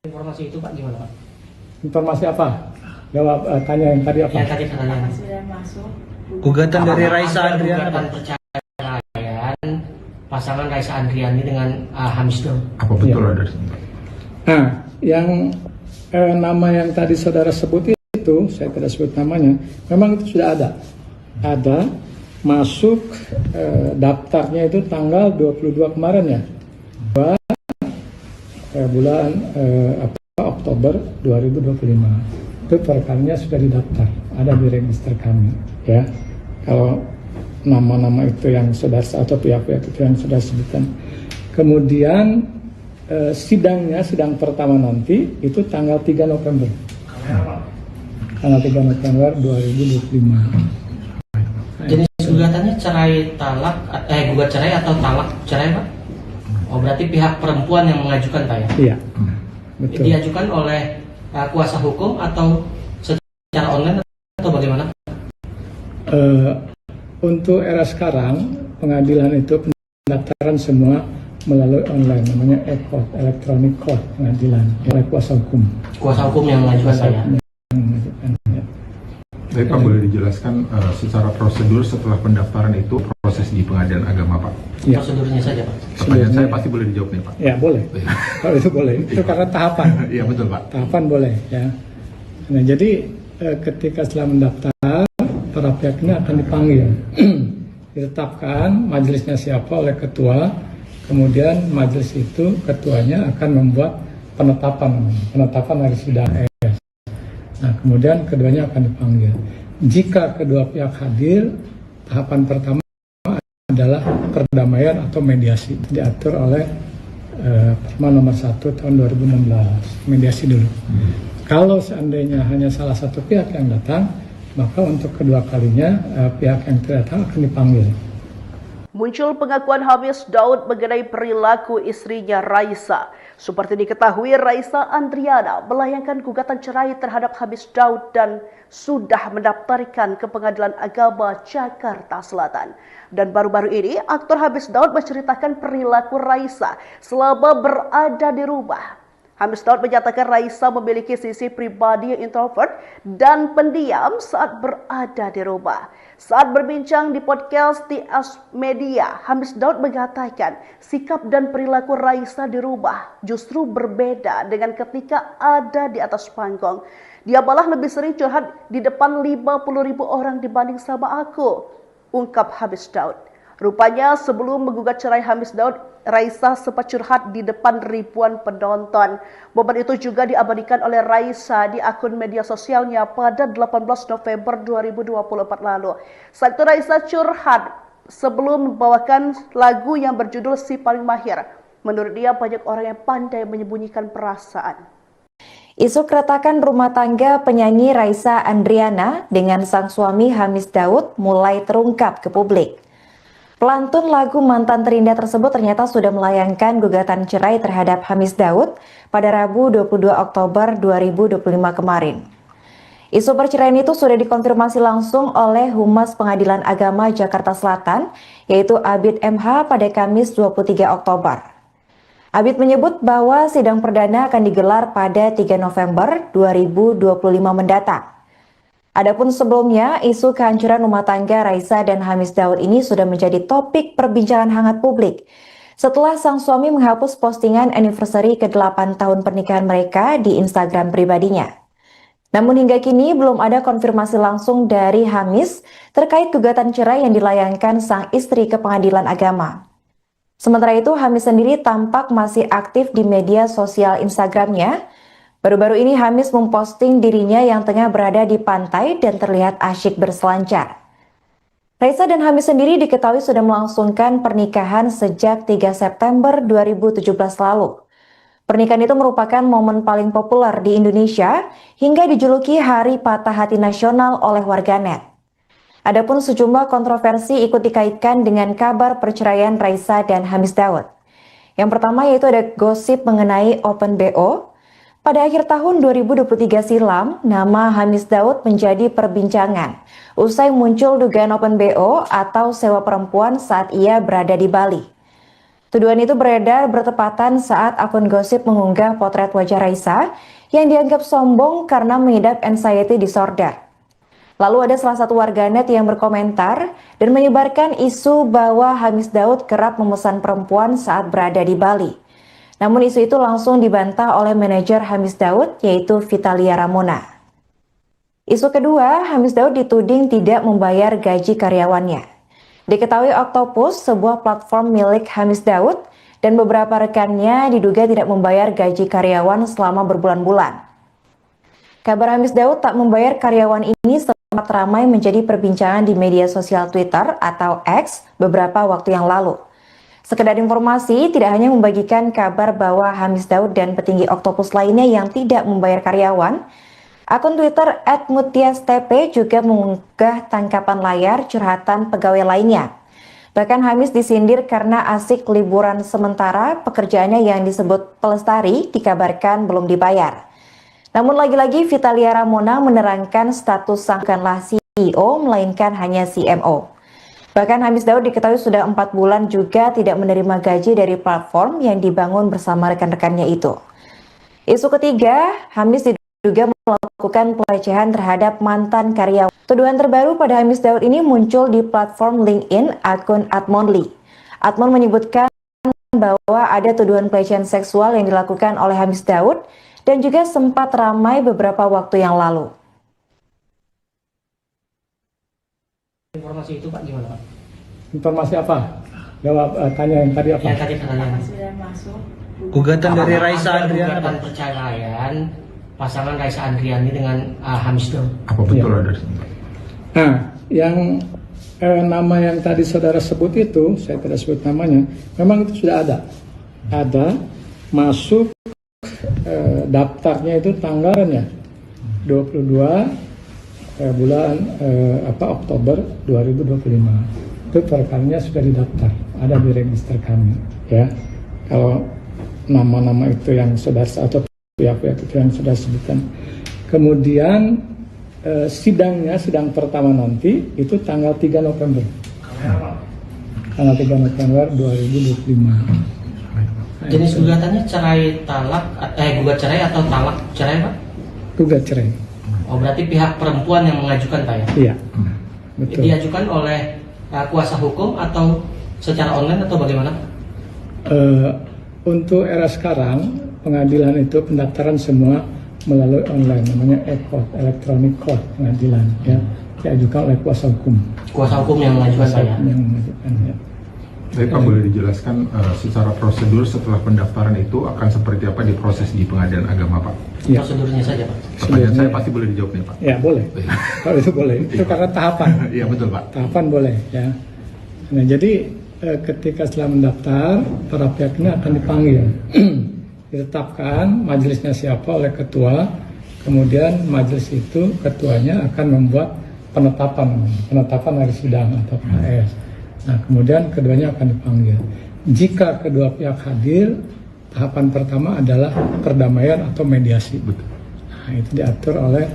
Informasi itu Pak gimana Pak? Informasi apa? Jawab tanya yang tadi apa? Yang tadi katanya Gugatan dari Raisa Andriana. Gugatan perceraian pasangan Raisa Andriani dengan Hamis Daud. Apa betul Ya. ada? Nah, yang nama yang tadi saudara sebut itu, saya tidak sebut namanya, memang itu sudah ada. Ada, masuk daftarnya itu tanggal 22 kemarin ya. Bulan Oktober 2025. Itu perkaranya sudah didaftar, ada di register kami ya. Kalau nama-nama itu yang sudah atau pihak-pihak itu yang sudah sebutkan. Kemudian sidang pertama nanti itu tanggal 3 November. Tanggal 3 November 2025. Jenis gugatannya cerai talak, gugat cerai atau talak cerai Pak? Oh berarti pihak perempuan yang mengajukan Pak ya? Iya, betul. Diajukan oleh kuasa hukum atau secara online atau bagaimana? Untuk era sekarang pengadilan itu pendaftaran semua melalui online, namanya e-court, electronic court pengadilan oleh kuasa hukum. Kuasa hukum yang mengajukan Pak ya? Tapi Pak boleh dijelaskan secara prosedur setelah pendaftaran itu proses di pengadilan agama Pak? Ya. Prosedurnya saja Pak. Pertanyaan saya pasti boleh dijawab nih Pak. Ya boleh. Kalau itu boleh. Itu karena tahapan. Iya betul Pak. Tahapan boleh ya. Nah jadi ketika setelah mendaftar, para pihak ini akan dipanggil. Ditetapkan majelisnya siapa oleh ketua. Kemudian majelis itu ketuanya akan membuat penetapan hari sidang. Nah, kemudian keduanya akan dipanggil. Jika kedua pihak hadir, tahapan pertama adalah perdamaian atau mediasi. Diatur oleh Perma nomor 1 tahun 2016, mediasi dulu. Kalau seandainya hanya salah satu pihak yang datang, maka untuk kedua kalinya pihak yang tidak datang akan dipanggil. Muncul pengakuan Hamis Daud mengenai perilaku istrinya Raisa. Seperti diketahui, Raisa Andriana melayangkan gugatan cerai terhadap Hamis Daud dan sudah mendaftarkan ke Pengadilan Agama Jakarta Selatan. Dan baru-baru ini, aktor Hamis Daud menceritakan perilaku Raisa selama berada di rumah. Hamis Daud menyatakan Raisa memiliki sisi pribadi yang introvert dan pendiam saat berada di rumah. Saat berbincang di podcast TS Media, Hamis Daud mengatakan sikap dan perilaku Raisa di rumah justru berbeda dengan ketika ada di atas panggung. Dia malah lebih sering curhat di depan 50.000 orang dibanding sama aku, ungkap Hamis Daud. Rupanya sebelum menggugat cerai Hamis Daud, Raisa sempat curhat di depan ribuan penonton. Momen itu juga diabadikan oleh Raisa di akun media sosialnya pada 18 November 2024 lalu. Saat itu Raisa curhat sebelum membawakan lagu yang berjudul Si Paling Mahir. Menurut dia banyak orang yang pandai menyembunyikan perasaan. Isu keretakan rumah tangga penyanyi Raisa Andriana dengan sang suami Hamis Daud mulai terungkap ke publik. Pelantun lagu Mantan Terindah tersebut ternyata sudah melayangkan gugatan cerai terhadap Hamis Daud pada Rabu 22 Oktober 2025 kemarin. Isu perceraian itu sudah dikonfirmasi langsung oleh Humas Pengadilan Agama Jakarta Selatan, yaitu Abid MH pada Kamis 23 Oktober. Abid menyebut bahwa sidang perdana akan digelar pada 3 November 2025 mendatang. Adapun sebelumnya, isu kehancuran rumah tangga Raisa dan Hamis Daud ini sudah menjadi topik perbincangan hangat publik setelah sang suami menghapus postingan anniversary ke-8 tahun pernikahan mereka di Instagram pribadinya. Namun hingga kini belum ada konfirmasi langsung dari Hamis terkait gugatan cerai yang dilayangkan sang istri ke Pengadilan Agama. Sementara itu, Hamis sendiri tampak masih aktif di media sosial Instagramnya. Baru-baru ini Hamis memposting dirinya yang tengah berada di pantai dan terlihat asyik berselancar. Raisa dan Hamis sendiri diketahui sudah melangsungkan pernikahan sejak 3 September 2017 lalu. Pernikahan itu merupakan momen paling populer di Indonesia hingga dijuluki Hari Patah Hati Nasional oleh warganet. Adapun sejumlah kontroversi ikut dikaitkan dengan kabar perceraian Raisa dan Hamis Daud. Yang pertama yaitu ada gosip mengenai Open BO. Pada akhir tahun 2023 silam, nama Hamis Daud menjadi perbincangan usai muncul dugaan Open BO atau sewa perempuan saat ia berada di Bali. Tuduhan itu beredar bertepatan saat akun gosip mengunggah potret wajah Raisa yang dianggap sombong karena mengidap anxiety disorder. Lalu ada salah satu warganet yang berkomentar dan menyebarkan isu bahwa Hamis Daud kerap memesan perempuan saat berada di Bali. Namun isu itu langsung dibantah oleh manajer Hamis Daud, yaitu Vitalia Ramona. Isu kedua, Hamis Daud dituding tidak membayar gaji karyawannya. Diketahui Octopus, sebuah platform milik Hamis Daud, dan beberapa rekannya diduga tidak membayar gaji karyawan selama berbulan-bulan. Kabar Hamis Daud tak membayar karyawan ini sempat ramai menjadi perbincangan di media sosial Twitter atau X beberapa waktu yang lalu. Sekedar informasi, tidak hanya membagikan kabar bahwa Hamis Daud dan petinggi Octopus lainnya yang tidak membayar karyawan, akun Twitter @mutiastp juga mengunggah tangkapan layar curhatan pegawai lainnya. Bahkan Hamis disindir karena asik liburan sementara pekerjaannya yang disebut pelestari dikabarkan belum dibayar. Namun lagi-lagi Vitalia Ramona menerangkan status sang bukanlah CEO melainkan hanya CMO. Bahkan Hamis Daud diketahui sudah 4 bulan juga tidak menerima gaji dari platform yang dibangun bersama rekan-rekannya itu. Isu ketiga, Hamis diduga melakukan pelecehan terhadap mantan karyawan. Tuduhan terbaru pada Hamis Daud ini muncul di platform LinkedIn akun Atmonly. Atmon menyebutkan bahwa ada tuduhan pelecehan seksual yang dilakukan oleh Hamis Daud dan juga sempat ramai beberapa waktu yang lalu. Informasi itu Pak gimana Pak? Informasi apa? Jawab tanya yang tadi apa? Yang tadi katanya Gugatan dari Raisa Andriana. Gugatan perceraian pasangan Raisa Andriani dengan Hamis Daud. Apa betul ada? Nah, yang nama yang tadi saudara sebut itu, saya tidak sebut namanya, memang itu sudah ada. Ada masuk daftarnya itu tanggalnya 22 bulan Oktober 2025. Itu perkaranya sudah didaftar, ada di register kami, ya. Kalau nama-nama itu yang sudah atau pihak-pihak itu yang sudah sebutkan. Kemudian sidang pertama nanti itu tanggal 3 November. Tanggal 3 November 2025. Jenis gugatannya cerai talak, gugat cerai atau talak cerai, Pak? Gugat cerai. Oh, berarti pihak perempuan yang mengajukan, Pak, ya? Iya, betul. Diajukan oleh kuasa hukum atau secara online atau bagaimana? Untuk era sekarang, pengadilan itu pendaftaran semua melalui online, namanya e-court, electronic court pengadilan, ya, diajukan oleh kuasa hukum. Kuasa hukum yang mengajukan, Pak, ya? Yang mengajukan, ya. Tapi Pak, boleh dijelaskan secara prosedur setelah pendaftaran itu akan seperti apa diproses di pengadilan agama, Pak? Ya. Prosedurnya saja, Pak. Pertanyaan saya pasti boleh dijawab nih, Pak. Ya, boleh. Kalau itu boleh. Itu karena tahapan. Iya, betul, Pak. Tahapan boleh, ya. Nah, jadi ketika setelah mendaftar, para pihak ini akan dipanggil. Ditetapkan majelisnya siapa oleh ketua, kemudian majelis itu ketuanya akan membuat penetapan hari sidang atau PHS. Nah, kemudian keduanya akan dipanggil. Jika kedua pihak hadir, tahapan pertama adalah perdamaian atau mediasi. Betul. Nah, itu diatur oleh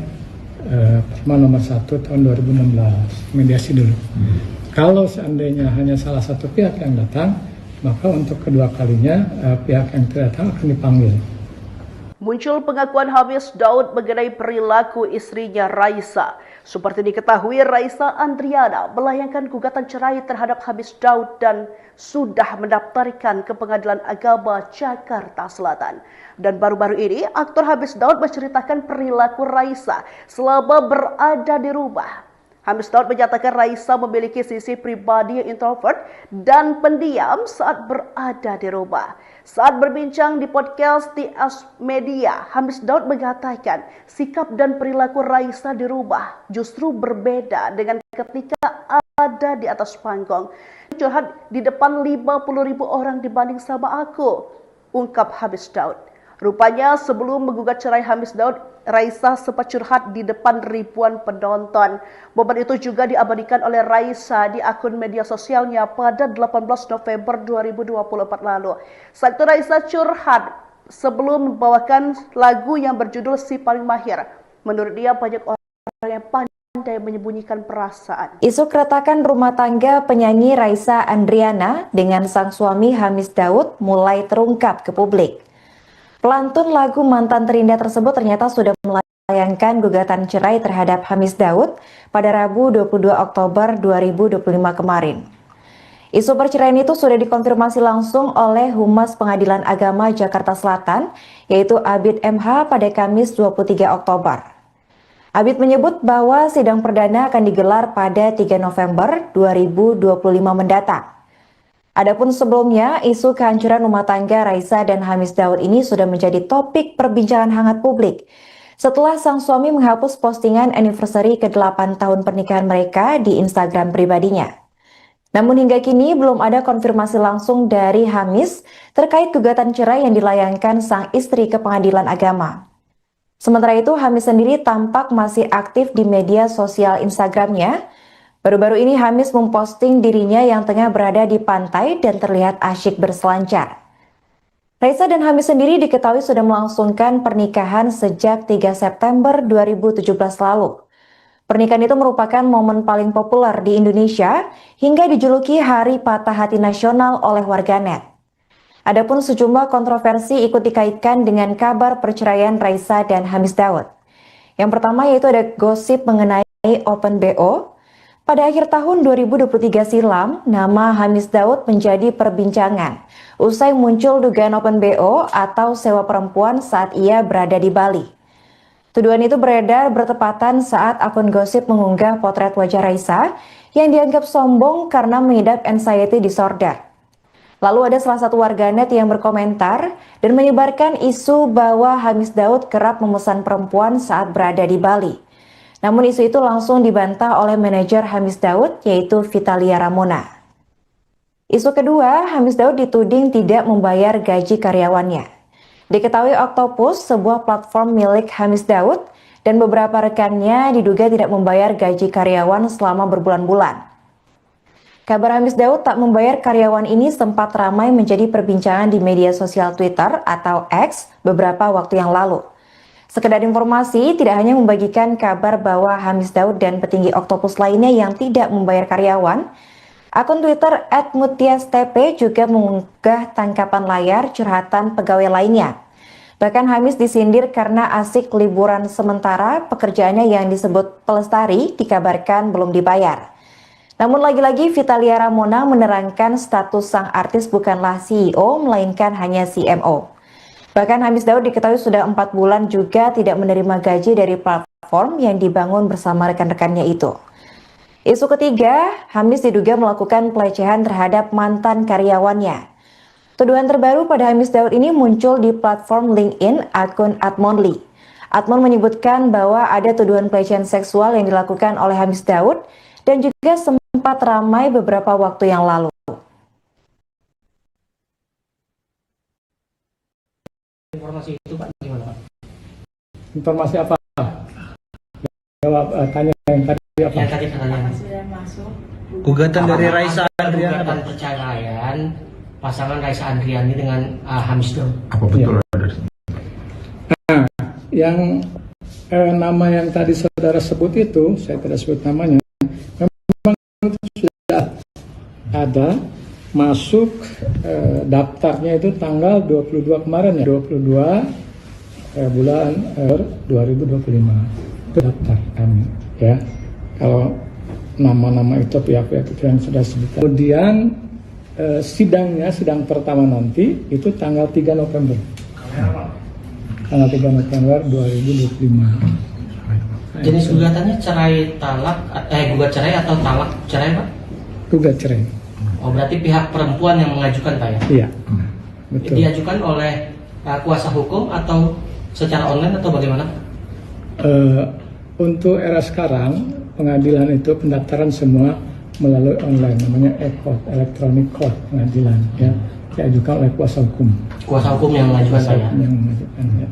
Perma nomor 1 tahun 2016, mediasi dulu. Kalau seandainya hanya salah satu pihak yang datang, maka untuk kedua kalinya pihak yang tidak datang akan dipanggil. Muncul pengakuan Hamis Daud mengenai perilaku istrinya Raisa. Seperti diketahui, Raisa Andriana melayangkan gugatan cerai terhadap Hamis Daud dan sudah mendaftarkan ke Pengadilan Agama Jakarta Selatan. Dan baru-baru ini, aktor Hamis Daud menceritakan perilaku Raisa selama berada di rumah. Hamis Daud menyatakan Raisa memiliki sisi pribadi yang introvert dan pendiam saat berada di rumah. Saat berbincang di podcast TS Media, Hamis Daud mengatakan sikap dan perilaku Raisa di rumah justru berbeda dengan ketika ada di atas panggung. Curhat di depan 50.000 orang dibanding sama aku, ungkap Hamis Daud. Rupanya sebelum menggugat cerai Hamis Daud, Raisa sempat curhat di depan ribuan penonton. Momen itu juga diabadikan oleh Raisa di akun media sosialnya pada 18 November 2024 lalu. Saat itu Raisa curhat sebelum membawakan lagu yang berjudul Si Paling Mahir. Menurut dia banyak orang yang pandai menyembunyikan perasaan. Isu keretakan rumah tangga penyanyi Raisa Andriana dengan sang suami Hamis Daud mulai terungkap ke publik. Pelantun lagu Mantan Terindah tersebut ternyata sudah melayangkan gugatan cerai terhadap Hamis Daud pada Rabu 22 Oktober 2025 kemarin. Isu perceraian itu sudah dikonfirmasi langsung oleh Humas Pengadilan Agama Jakarta Selatan, yaitu Abid MH pada Kamis 23 Oktober. Abid menyebut bahwa sidang perdana akan digelar pada 3 November 2025 mendatang. Adapun sebelumnya, isu kehancuran rumah tangga Raisa dan Hamis Daud ini sudah menjadi topik perbincangan hangat publik setelah sang suami menghapus postingan anniversary ke-8 tahun pernikahan mereka di Instagram pribadinya. Namun hingga kini belum ada konfirmasi langsung dari Hamis terkait gugatan cerai yang dilayangkan sang istri ke Pengadilan Agama. Sementara itu, Hamis sendiri tampak masih aktif di media sosial Instagramnya. Baru-baru ini Hamis memposting dirinya yang tengah berada di pantai dan terlihat asyik berselancar. Raisa dan Hamis sendiri diketahui sudah melangsungkan pernikahan sejak 3 September 2017 lalu. Pernikahan itu merupakan momen paling populer di Indonesia hingga dijuluki Hari Patah Hati Nasional oleh warganet. Adapun sejumlah kontroversi ikut dikaitkan dengan kabar perceraian Raisa dan Hamis Daud. Yang pertama yaitu ada gosip mengenai Open BO. Pada akhir tahun 2023 silam, nama Hamis Daud menjadi perbincangan usai muncul dugaan Open BO atau sewa perempuan saat ia berada di Bali. Tuduhan itu beredar bertepatan saat akun gosip mengunggah potret wajah Raisa yang dianggap sombong karena mengidap anxiety disorder. Lalu ada salah satu warganet yang berkomentar dan menyebarkan isu bahwa Hamis Daud kerap memesan perempuan saat berada di Bali. Namun isu itu langsung dibantah oleh manajer Hamis Daud, yaitu Vitalia Ramona. Isu kedua, Hamis Daud dituding tidak membayar gaji karyawannya. Diketahui Octopus, sebuah platform milik Hamis Daud, dan beberapa rekannya diduga tidak membayar gaji karyawan selama berbulan-bulan. Kabar Hamis Daud tak membayar karyawan ini sempat ramai menjadi perbincangan di media sosial Twitter atau X beberapa waktu yang lalu. Sekedar informasi, tidak hanya membagikan kabar bahwa Hamis Daud dan petinggi Oktopus lainnya yang tidak membayar karyawan, akun Twitter @mutiastp juga mengunggah tangkapan layar curhatan pegawai lainnya. Bahkan Hamis disindir karena asik liburan sementara pekerjaannya yang disebut pelestari dikabarkan belum dibayar. Namun lagi-lagi Vitalia Ramona menerangkan status sang artis bukanlah CEO melainkan hanya CMO. Bahkan Hamis Daud diketahui sudah 4 bulan juga tidak menerima gaji dari platform yang dibangun bersama rekan-rekannya itu. Isu ketiga, Hamis diduga melakukan pelecehan terhadap mantan karyawannya. Tuduhan terbaru pada Hamis Daud ini muncul di platform LinkedIn akun @monly. Admon menyebutkan bahwa ada tuduhan pelecehan seksual yang dilakukan oleh Hamis Daud dan juga sempat ramai beberapa waktu yang lalu. Informasi itu Pak gimana Pak? Informasi apa? Jawab tanya yang tadi apa? Yang tadi katanya Gugatan dari Raisa Andriana. Gugatan perceraian pasangan Raisa Andriani dengan Hamis Daud. Apa betul ada? Nah, yang nama yang tadi saudara sebut itu, saya tidak sebut namanya, memang itu sudah ada masuk daftarnya itu tanggal 22 kemarin ya, 22 bulan 2025 itu daftar kami ya. Kalau nama-nama itu pihak-pihak itu yang sudah sebutkan. Kemudian sidang pertama nanti itu tanggal 3 November. Tanggal 3 November 2025. Jenis gugatannya cerai talak, gugat cerai atau talak cerai Pak? Gugat cerai. Oh berarti pihak perempuan yang mengajukan Pak ya? Iya, betul. Diajukan oleh kuasa hukum atau secara online atau bagaimana? Untuk era sekarang pengadilan itu pendaftaran semua melalui online, namanya e-court, electronic court pengadilan ya, diajukan oleh kuasa hukum. Kuasa hukum yang mengajukan Pak ya? Yang mengajukan ya.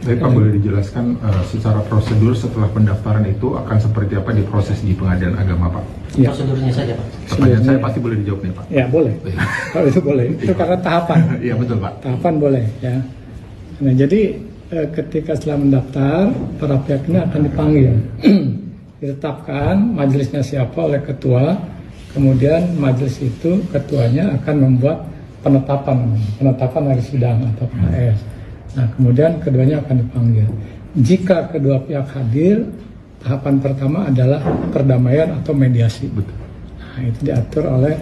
Tapi Pak boleh dijelaskan secara prosedur setelah pendaftaran itu akan seperti apa diproses di Pengadilan Agama Pak? Ya. Prosedurnya saja Pak. Pertanyaan saya pasti boleh dijawab nih Pak. Ya boleh. Kalau itu boleh. Itu karena tahapan. Iya betul Pak. Tahapan boleh ya. Nah jadi ketika setelah mendaftar, para pihak ini akan dipanggil. Ditetapkan majelisnya siapa oleh ketua. Kemudian majelis itu ketuanya akan membuat penetapan hari sidang atau PS. Nah, kemudian keduanya akan dipanggil. Jika kedua pihak hadir, tahapan pertama adalah perdamaian atau mediasi. Betul. Nah, itu diatur oleh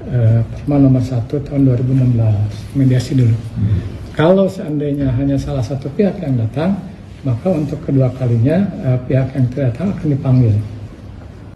Perma nomor 1 tahun 2016, mediasi dulu. Kalau seandainya hanya salah satu pihak yang datang, maka untuk kedua kalinya pihak yang tidak datang akan dipanggil.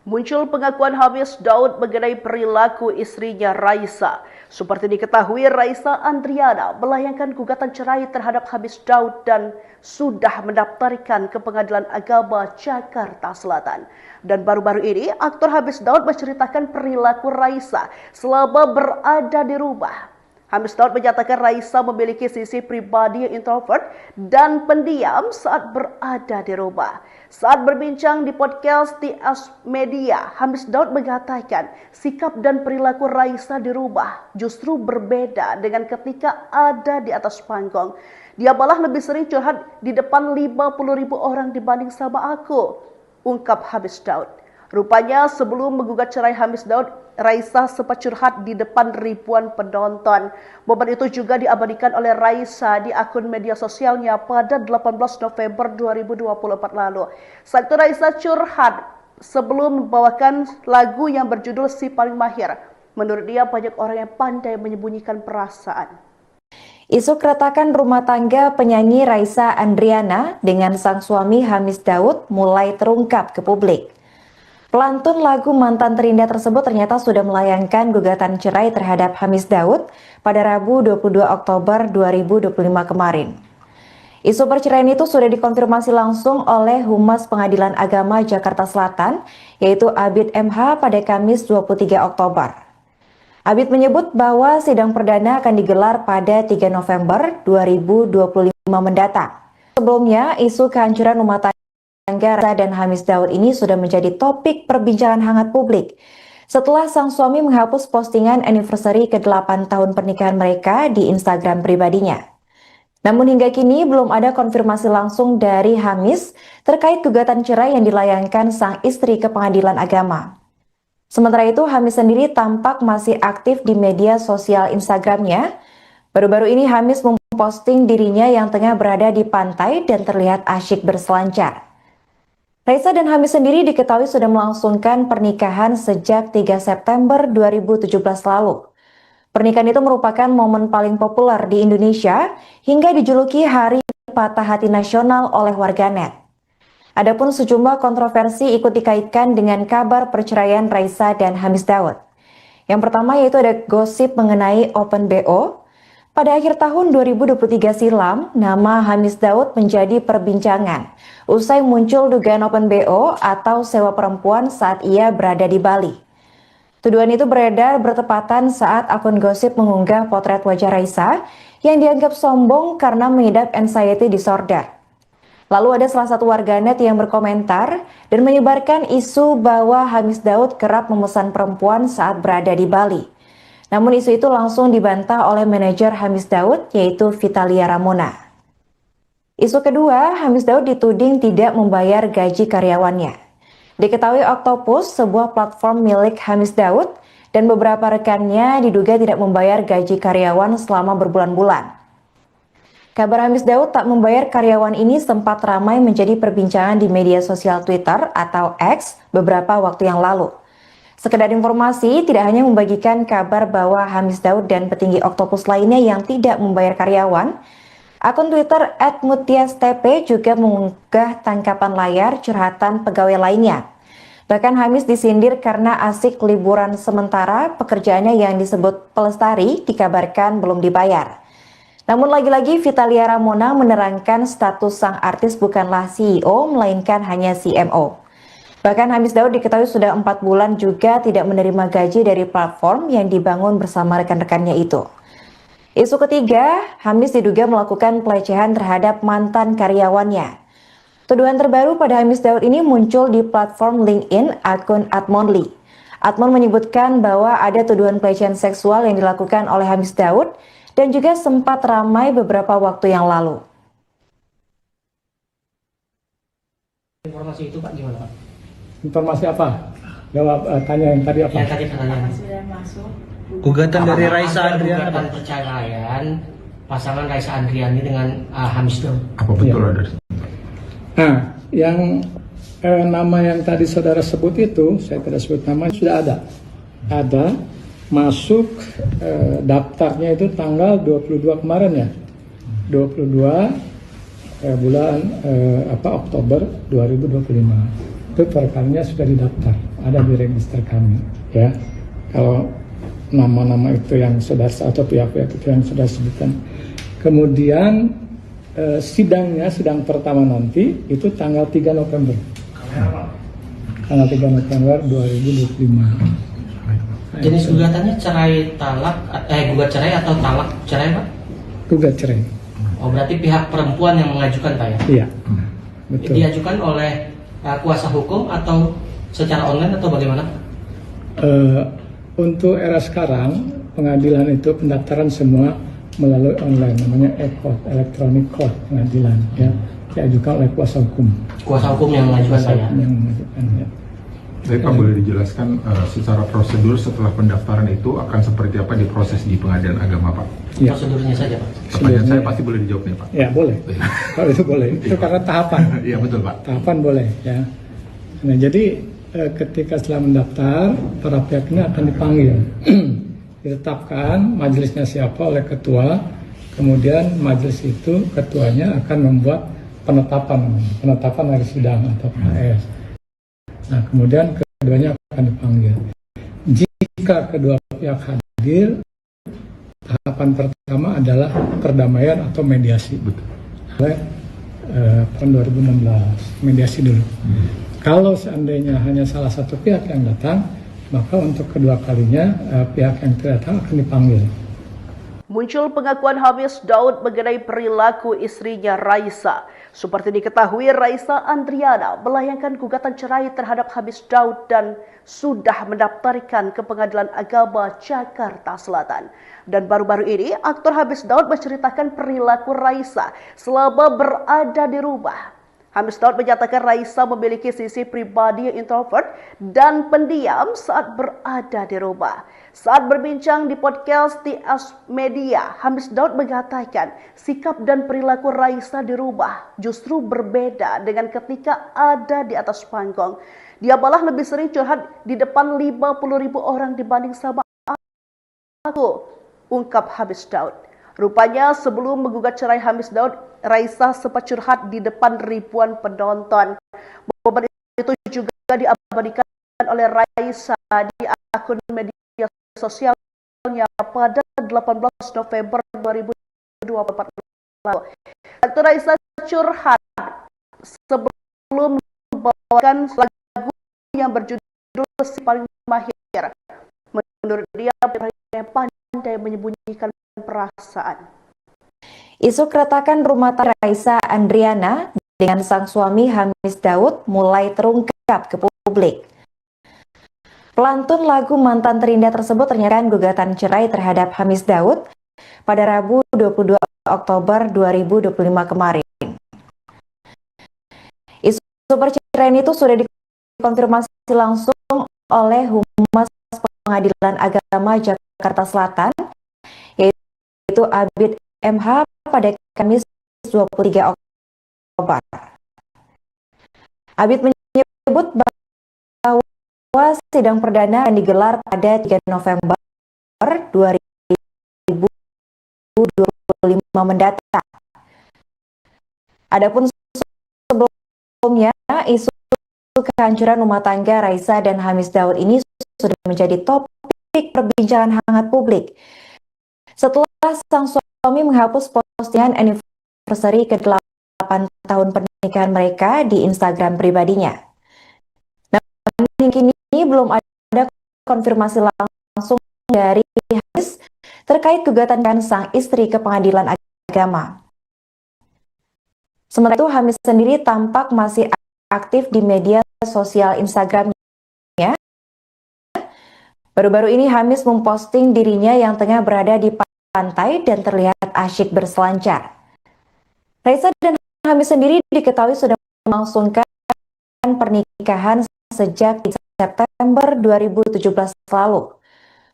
Muncul pengakuan Hamis Daud mengenai perilaku istrinya Raisa. Seperti diketahui, Raisa Andriana melayangkan gugatan cerai terhadap Hamis Daud dan sudah mendaftarkan ke Pengadilan Agama Jakarta Selatan. Dan baru-baru ini, aktor Hamis Daud menceritakan perilaku Raisa selama berada di rumah. Hamis Daud menyatakan Raisa memiliki sisi pribadi yang introvert dan pendiam saat berada di rumah. Saat berbincang di podcast TS Media, Hamis Daud mengatakan sikap dan perilaku Raisa di rumah justru berbeda dengan ketika ada di atas panggung. Dia malah lebih sering curhat di depan 50.000 orang dibanding sama aku, ungkap Hamis Daud. Rupanya sebelum menggugat cerai Hamis Daud, Raisa sempat curhat di depan ribuan penonton. Momen itu juga diabadikan oleh Raisa di akun media sosialnya pada 18 November 2024 lalu. Saat itu Raisa curhat sebelum membawakan lagu yang berjudul Si Paling Mahir. Menurut dia banyak orang yang pandai menyembunyikan perasaan. Isu keretakan rumah tangga penyanyi Raisa Andriana dengan sang suami Hamis Daud mulai terungkap ke publik. Pelantun lagu Mantan Terindah tersebut ternyata sudah melayangkan gugatan cerai terhadap Hamis Daud pada Rabu 22 Oktober 2025 kemarin. Isu perceraian itu sudah dikonfirmasi langsung oleh Humas Pengadilan Agama Jakarta Selatan, yaitu Abid MH pada Kamis 23 Oktober. Abid menyebut bahwa sidang perdana akan digelar pada 3 November 2025 mendatang. Sebelumnya, isu kehancuran rumah tangga Raisa dan Hamis Daud ini sudah menjadi topik perbincangan hangat publik. setelah sang suami menghapus postingan anniversary ke-8 tahun pernikahan mereka di Instagram pribadinya. Namun hingga kini belum ada konfirmasi langsung dari Hamis terkait gugatan cerai yang dilayangkan sang istri ke pengadilan agama. Sementara itu, Hamis sendiri tampak masih aktif di media sosial Instagramnya. Baru-baru ini Hamis memposting dirinya yang tengah berada di pantai dan terlihat asyik berselancar. Raisa dan Hamis sendiri diketahui sudah melangsungkan pernikahan sejak 3 September 2017 lalu. Pernikahan itu merupakan momen paling populer di Indonesia hingga dijuluki Hari Patah Hati Nasional oleh warganet. Adapun sejumlah kontroversi ikut dikaitkan dengan kabar perceraian Raisa dan Hamis Daud. Yang pertama yaitu ada gosip mengenai Open BO. Pada akhir tahun 2023 silam, nama Hamis Daud menjadi perbincangan usai muncul dugaan Open BO atau sewa perempuan saat ia berada di Bali. Tuduhan itu beredar bertepatan saat akun gosip mengunggah potret wajah Raisa yang dianggap sombong karena mengidap anxiety disorder. Lalu ada salah satu warganet yang berkomentar dan menyebarkan isu bahwa Hamis Daud kerap memesan perempuan saat berada di Bali. Namun isu itu langsung dibantah oleh manajer Hamis Daud yaitu Vitalia Ramona. Isu kedua, Hamis Daud dituding tidak membayar gaji karyawannya. Diketahui Octopus, sebuah platform milik Hamis Daud, dan beberapa rekannya diduga tidak membayar gaji karyawan selama berbulan-bulan. Kabar Hamis Daud tak membayar karyawan ini sempat ramai menjadi perbincangan di media sosial Twitter atau X beberapa waktu yang lalu. Sekedar informasi, tidak hanya membagikan kabar bahwa Hamis Daud dan petinggi Octopus lainnya yang tidak membayar karyawan, akun Twitter @mutiastp juga mengunggah tangkapan layar curhatan pegawai lainnya. Bahkan Hamis disindir karena asik liburan sementara pekerjaannya yang disebut pelestari dikabarkan belum dibayar. Namun lagi-lagi Vitalia Ramona menerangkan status sang artis bukanlah CEO melainkan hanya CMO. Bahkan Hamis Daud diketahui sudah 4 bulan juga tidak menerima gaji dari platform yang dibangun bersama rekan-rekannya itu. Isu ketiga, Hamis diduga melakukan pelecehan terhadap mantan karyawannya. Tuduhan terbaru pada Hamis Daud ini muncul di platform LinkedIn akun Atmonly. Atmon menyebutkan bahwa ada tuduhan pelecehan seksual yang dilakukan oleh Hamis Daud dan juga sempat ramai beberapa waktu yang lalu. Informasi itu Pak gimana Pak? Informasi apa? Jawab tanya yang tadi apa? Yang tadi pertanyaan. Gugatan dari Raisa Andriana. Gugatan perceraian pasangan Raisa Andriani dengan Hamis Daud. Apa betul ada? Nah, yang nama yang tadi saudara sebut itu, saya tidak sebut namanya, sudah ada. Ada masuk daftarnya itu tanggal 22 kemarin ya. 22 bulan Oktober 2025. Itu perkaranya sudah didaftar, ada di register kami ya. Kalau nama-nama itu yang sudah atau pihak-pihak itu yang sudah sebutkan. Kemudian sidang pertama nanti itu tanggal 3 November. Tanggal 3 November 2025. Jenis gugatannya cerai talak, gugat cerai atau talak cerai Pak? Gugat cerai. Oh berarti pihak perempuan yang mengajukan Pak ya? Iya, betul. Diajukan oleh kuasa hukum atau secara online atau bagaimana? Untuk era sekarang pengadilan itu pendaftaran semua melalui online, namanya e-court, electronic court pengadilan ya, diajukan oleh kuasa hukum. Kuasa hukum yang mengajukan Pak ya? Yang mengajukan ya. Tapi Pak boleh dijelaskan secara prosedur setelah pendaftaran itu akan seperti apa diproses di pengadilan agama Pak? Ya. Prosedurnya saja Pak. Pertanyaan saya pasti boleh dijawab nih Pak. Ya boleh, kalau itu boleh. Itu karena tahapan. Iya betul Pak. Tahapan boleh ya. Nah jadi ketika setelah mendaftar, para pihak ini akan dipanggil. Ditetapkan majelisnya siapa oleh ketua, kemudian majelis itu ketuanya akan membuat penetapan hari sidang atau PHS. Nah kemudian keduanya akan dipanggil. Jika kedua pihak hadir, tahapan pertama adalah perdamaian atau mediasi. Oleh tahun 2016 mediasi dulu. Kalau seandainya hanya salah satu pihak yang datang, maka untuk kedua kalinya pihak yang tidak datang akan dipanggil. Muncul pengakuan Hamis Daud mengenai perilaku istrinya Raisa. Seperti diketahui, Raisa Andriana melayangkan gugatan cerai terhadap Hamis Daud dan sudah mendaftarkan ke Pengadilan Agama Jakarta Selatan. Dan baru-baru ini, aktor Hamis Daud menceritakan perilaku Raisa selama berada di rumah. Hamis Daud menyatakan Raisa memiliki sisi pribadi yang introvert dan pendiam saat berada di rumah. Saat berbincang di podcast TS Media, Hamis Daud mengatakan sikap dan perilaku Raisa di rumah justru berbeda dengan ketika ada di atas panggung. Dia malah lebih sering curhat di depan 50.000 orang dibanding sama aku, ungkap Hamis Daud. Rupanya sebelum menggugat cerai Hamis Daud, Raisa sempat curhat di depan ribuan penonton. Momen itu juga diabadikan oleh Raisa di akun media sosialnya pada 18 November 2024 lalu. Aktor Raisa curhat sebelum membawakan lagu yang berjudul Si Paling Mahir. Menurut dia, pandai menyembunyikan perasaan. Isu keretakan rumah tangga Raisa Andriana dengan sang suami Hamis Daud mulai terungkap ke publik. Pelantun lagu Mantan Terindah tersebut ternyata gugatan cerai terhadap Hamis Daud pada Rabu 22 Oktober 2025 kemarin. Isu perceraian itu sudah dikonfirmasi langsung oleh Humas Pengadilan Agama Jakarta Selatan, yaitu Abid MH pada Kamis 23 Oktober. Abid menyebut bahwa sidang perdana akan digelar pada 3 November 2025 mendatang. Adapun sebelumnya, isu kehancuran rumah tangga Raisa dan Hamis Daud ini sudah menjadi topik perbincangan hangat publik setelah sang suami menghapus postingan anniversary ke-8 tahun pernikahan mereka di Instagram pribadinya. Namun kini belum ada konfirmasi langsung dari Hamis terkait gugatan sang istri ke Pengadilan Agama. Sementara itu, Hamis sendiri tampak masih aktif di media sosial Instagramnya. Baru-baru ini Hamis memposting dirinya yang tengah berada di pantai dan terlihat asyik berselancar. Raisa dan Hamis sendiri diketahui sudah melangsungkan pernikahan sejak September 2017 lalu.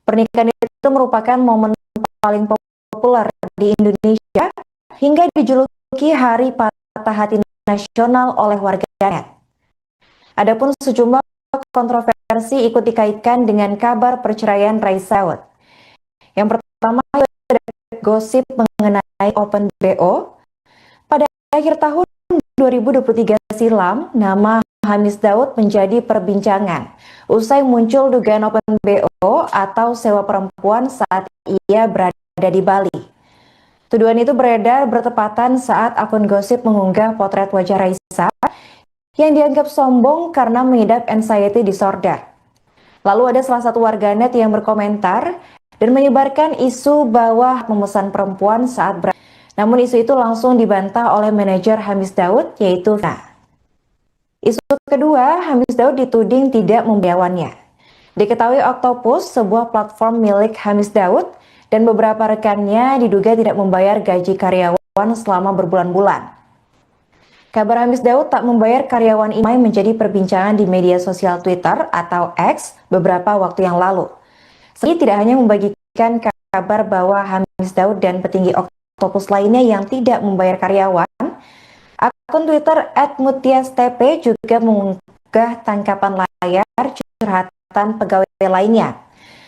Pernikahan itu merupakan momen paling populer di Indonesia hingga dijuluki Hari Patah Hati Nasional oleh warganet. Adapun sejumlah kontroversi ikut dikaitkan dengan kabar perceraian Raisa Daud. Yang pertama, gosip mengenai Open BO. Pada akhir tahun 2023 silam, nama Hamis Daud menjadi perbincangan usai muncul dugaan Open BO atau sewa perempuan saat ia berada di Bali. Tuduhan itu beredar bertepatan saat akun gosip mengunggah potret wajah Raisa yang dianggap sombong karena mengidap anxiety disorder. Lalu ada salah satu warganet yang berkomentar dan menyebarkan isu bahwa memesan perempuan saat berada. Namun isu itu langsung dibantah oleh manajer Hamis Daud, yaitu Isu kedua, Hamis Daud dituding tidak membiayakannya. Diketahui Octopus, sebuah platform milik Hamis Daud, dan beberapa rekannya diduga tidak membayar gaji karyawan selama berbulan-bulan. Kabar Hamis Daud tak membayar karyawan ini menjadi perbincangan di media sosial Twitter atau X beberapa waktu yang lalu. Selain tidak hanya membagikan kabar bahwa Hamis Daud dan petinggi Octopus lainnya yang tidak membayar karyawan, akun Twitter @mutiastp juga mengunggah tangkapan layar curhatan pegawai lainnya.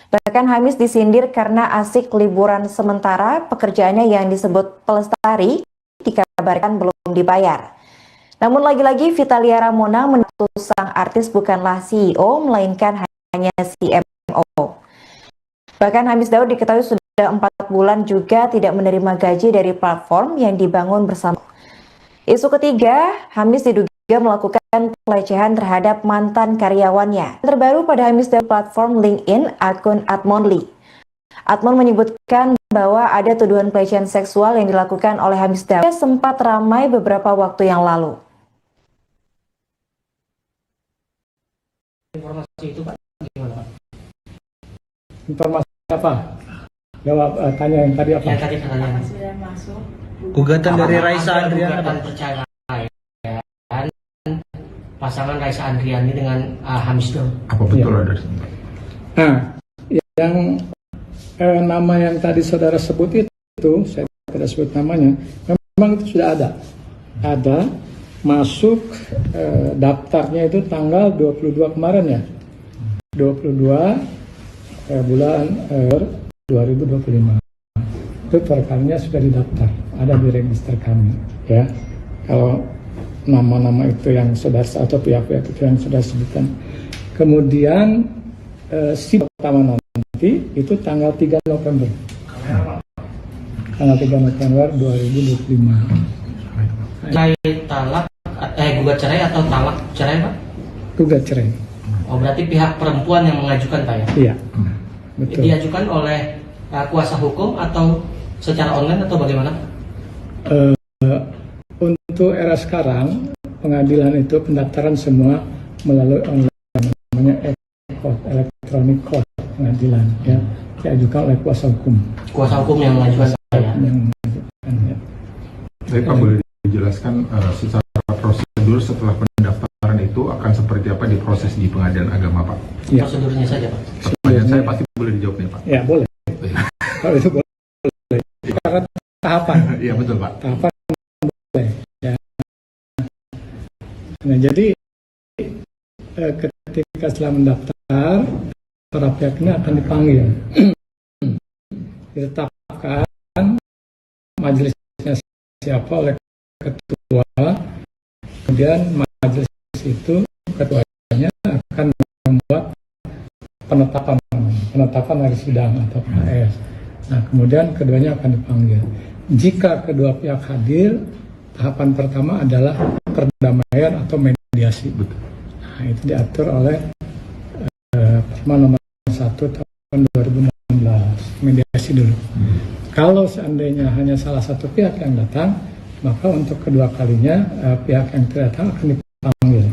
Bahkan Hamis disindir karena asik liburan sementara pekerjaannya yang disebut pelestari dikabarkan belum dibayar. Namun lagi-lagi Vitalia Ramona mengaku sang artis bukanlah CEO melainkan hanya CMO. Bahkan Hamis Daud diketahui sudah 4 bulan juga tidak menerima gaji dari platform yang dibangun bersama. Isu ketiga, Hamis diduga melakukan pelecehan terhadap mantan karyawannya. Terbaru pada Hamis Daud platform LinkedIn akun @monly. Atman menyebutkan bahwa ada tuduhan pelecehan seksual yang dilakukan oleh Hamis Daud sempat ramai beberapa waktu yang lalu. Informasi itu Pak, gimana Pak? Informasi apa? Jawab tanya yang tadi apa? Yang tadi katanya Gugatan dari apakah Raisa ada Andriana. gugatan perceraian pasangan Raisa Andriani dengan Hamis Daud. Apa betul Iya. ada? Nah, yang nama yang tadi saudara sebut itu, saya tidak sebut namanya, memang itu sudah ada. Ada, masuk daftarnya itu tanggal 22 kemarin ya. 22 bulan 2025. Itu perkaranya sudah didaftar, ada di register kami ya. Kalau nama-nama itu yang sudah atau pihak-pihak itu yang sudah sebutkan. Kemudian si pertama nanti itu tanggal 3 November. Tanggal 3 November 2025. Cerai talak, gugat cerai atau talak cerai Pak? Gugat cerai. Oh berarti pihak perempuan yang mengajukan Pak ya? Iya. Betul. Diajukan oleh kuasa hukum atau secara online atau bagaimana? Untuk era sekarang pengadilan itu pendaftaran semua melalui online, namanya electronic court pengadilan ya, diajukan oleh kuasa hukum. Kuasa hukum yang mengajukan Pak ya? Yang mengajukan, ya. Baik Pak, boleh dijelaskan secara prosedur setelah pendaftaran itu akan seperti apa diproses di pengadilan agama Pak? Ya. Prosedurnya saja Pak. Pertanyaan saya pasti boleh dijawab nih Pak. Ya boleh. Kalau itu boleh. Karena tahapan. Iya betul Pak. Tahapan boleh. Ya. Nah jadi ketika setelah mendaftar, para pihak ini akan dipanggil. Ditetapkan majelisnya siapa oleh ketua. Kemudian majelis itu ketuanya akan membuat penetapan hari sidang atau KS. Nah, kemudian keduanya akan dipanggil. Jika kedua pihak hadir, tahapan pertama adalah perdamaian atau mediasi. Betul. Nah, itu diatur oleh Perma nomor 1 tahun 2016, mediasi dulu. Kalau seandainya hanya salah satu pihak yang datang, maka untuk kedua kalinya pihak yang tidak datang akan dipanggil.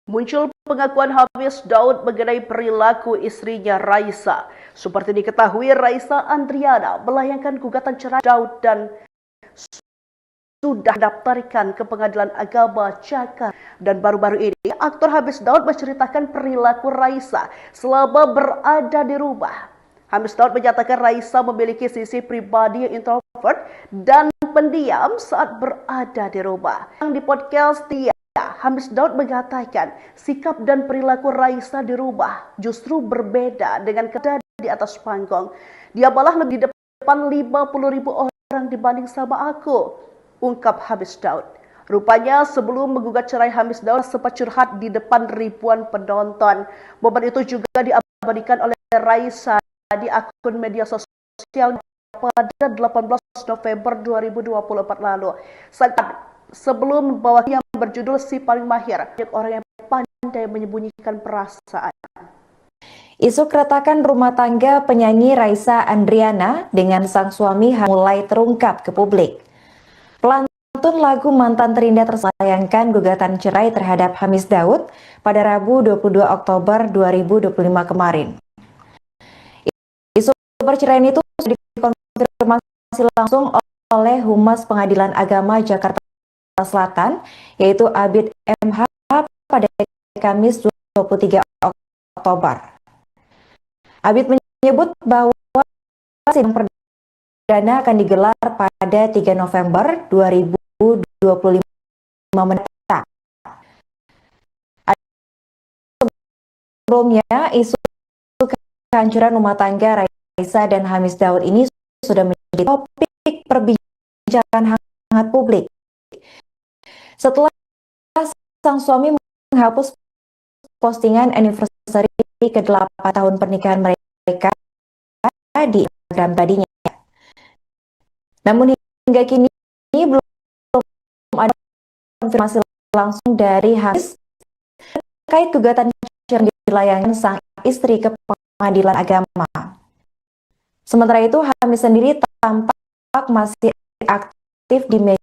Muncul pengakuan Hamis Daud mengenai perilaku istrinya Raisa. Seperti diketahui, Raisa Andriana melayangkan gugatan cerai Daud dan sudah daftarkan ke Pengadilan Agama Jakarta. Dan baru-baru ini, aktor Hamis Daud menceritakan perilaku Raisa selama berada di rumah. Hamis Daud menyatakan Raisa memiliki sisi pribadi yang introvert dan pendiam saat berada di rumah. Di podcast dia, Hamis Daud mengatakan sikap dan perilaku Raisa di rumah justru berbeda dengan keadaan di atas panggung. Dia malah lebih depan 50.000 orang dibanding sama aku, ungkap Hamis Daud. Rupanya sebelum menggugat cerai, Hamis Daud sempat curhat di depan ribuan penonton. Momen itu juga diabadikan oleh Raisa di akun media sosial pada 18 November 2024 lalu. Sebelum membawahi yang berjudul Si Paling Mahir, orang yang pandai menyembunyikan perasaan. Isu keretakan rumah tangga penyanyi Raisa Andriana dengan sang suami mulai terungkap ke publik. Pelantun lagu Mantan Terindah tersayangkan gugatan cerai terhadap Hamis Daud pada Rabu 22 Oktober 2025 kemarin. Isu perceraian itu sudah dikonfirmasi langsung oleh Humas Pengadilan Agama Jakarta Selatan, yaitu Abid MH pada Kamis 23 Oktober. Abid menyebut bahwa sidang perdana akan digelar pada 3 November 2025 mendatang. Sebelumnya, isu kehancuran rumah tangga Raisa dan Hamis Daud ini sudah menjadi topik perbincangan hangat publik. Setelah sang suami menghapus postingan anniversary ke-8 tahun pernikahan mereka di Instagram tadinya. Namun hingga kini belum ada konfirmasi langsung dari Hamis terkait gugatan cerai yang dilayangkan sang istri ke Pengadilan Agama. Sementara itu, Hamis sendiri tampak masih aktif di media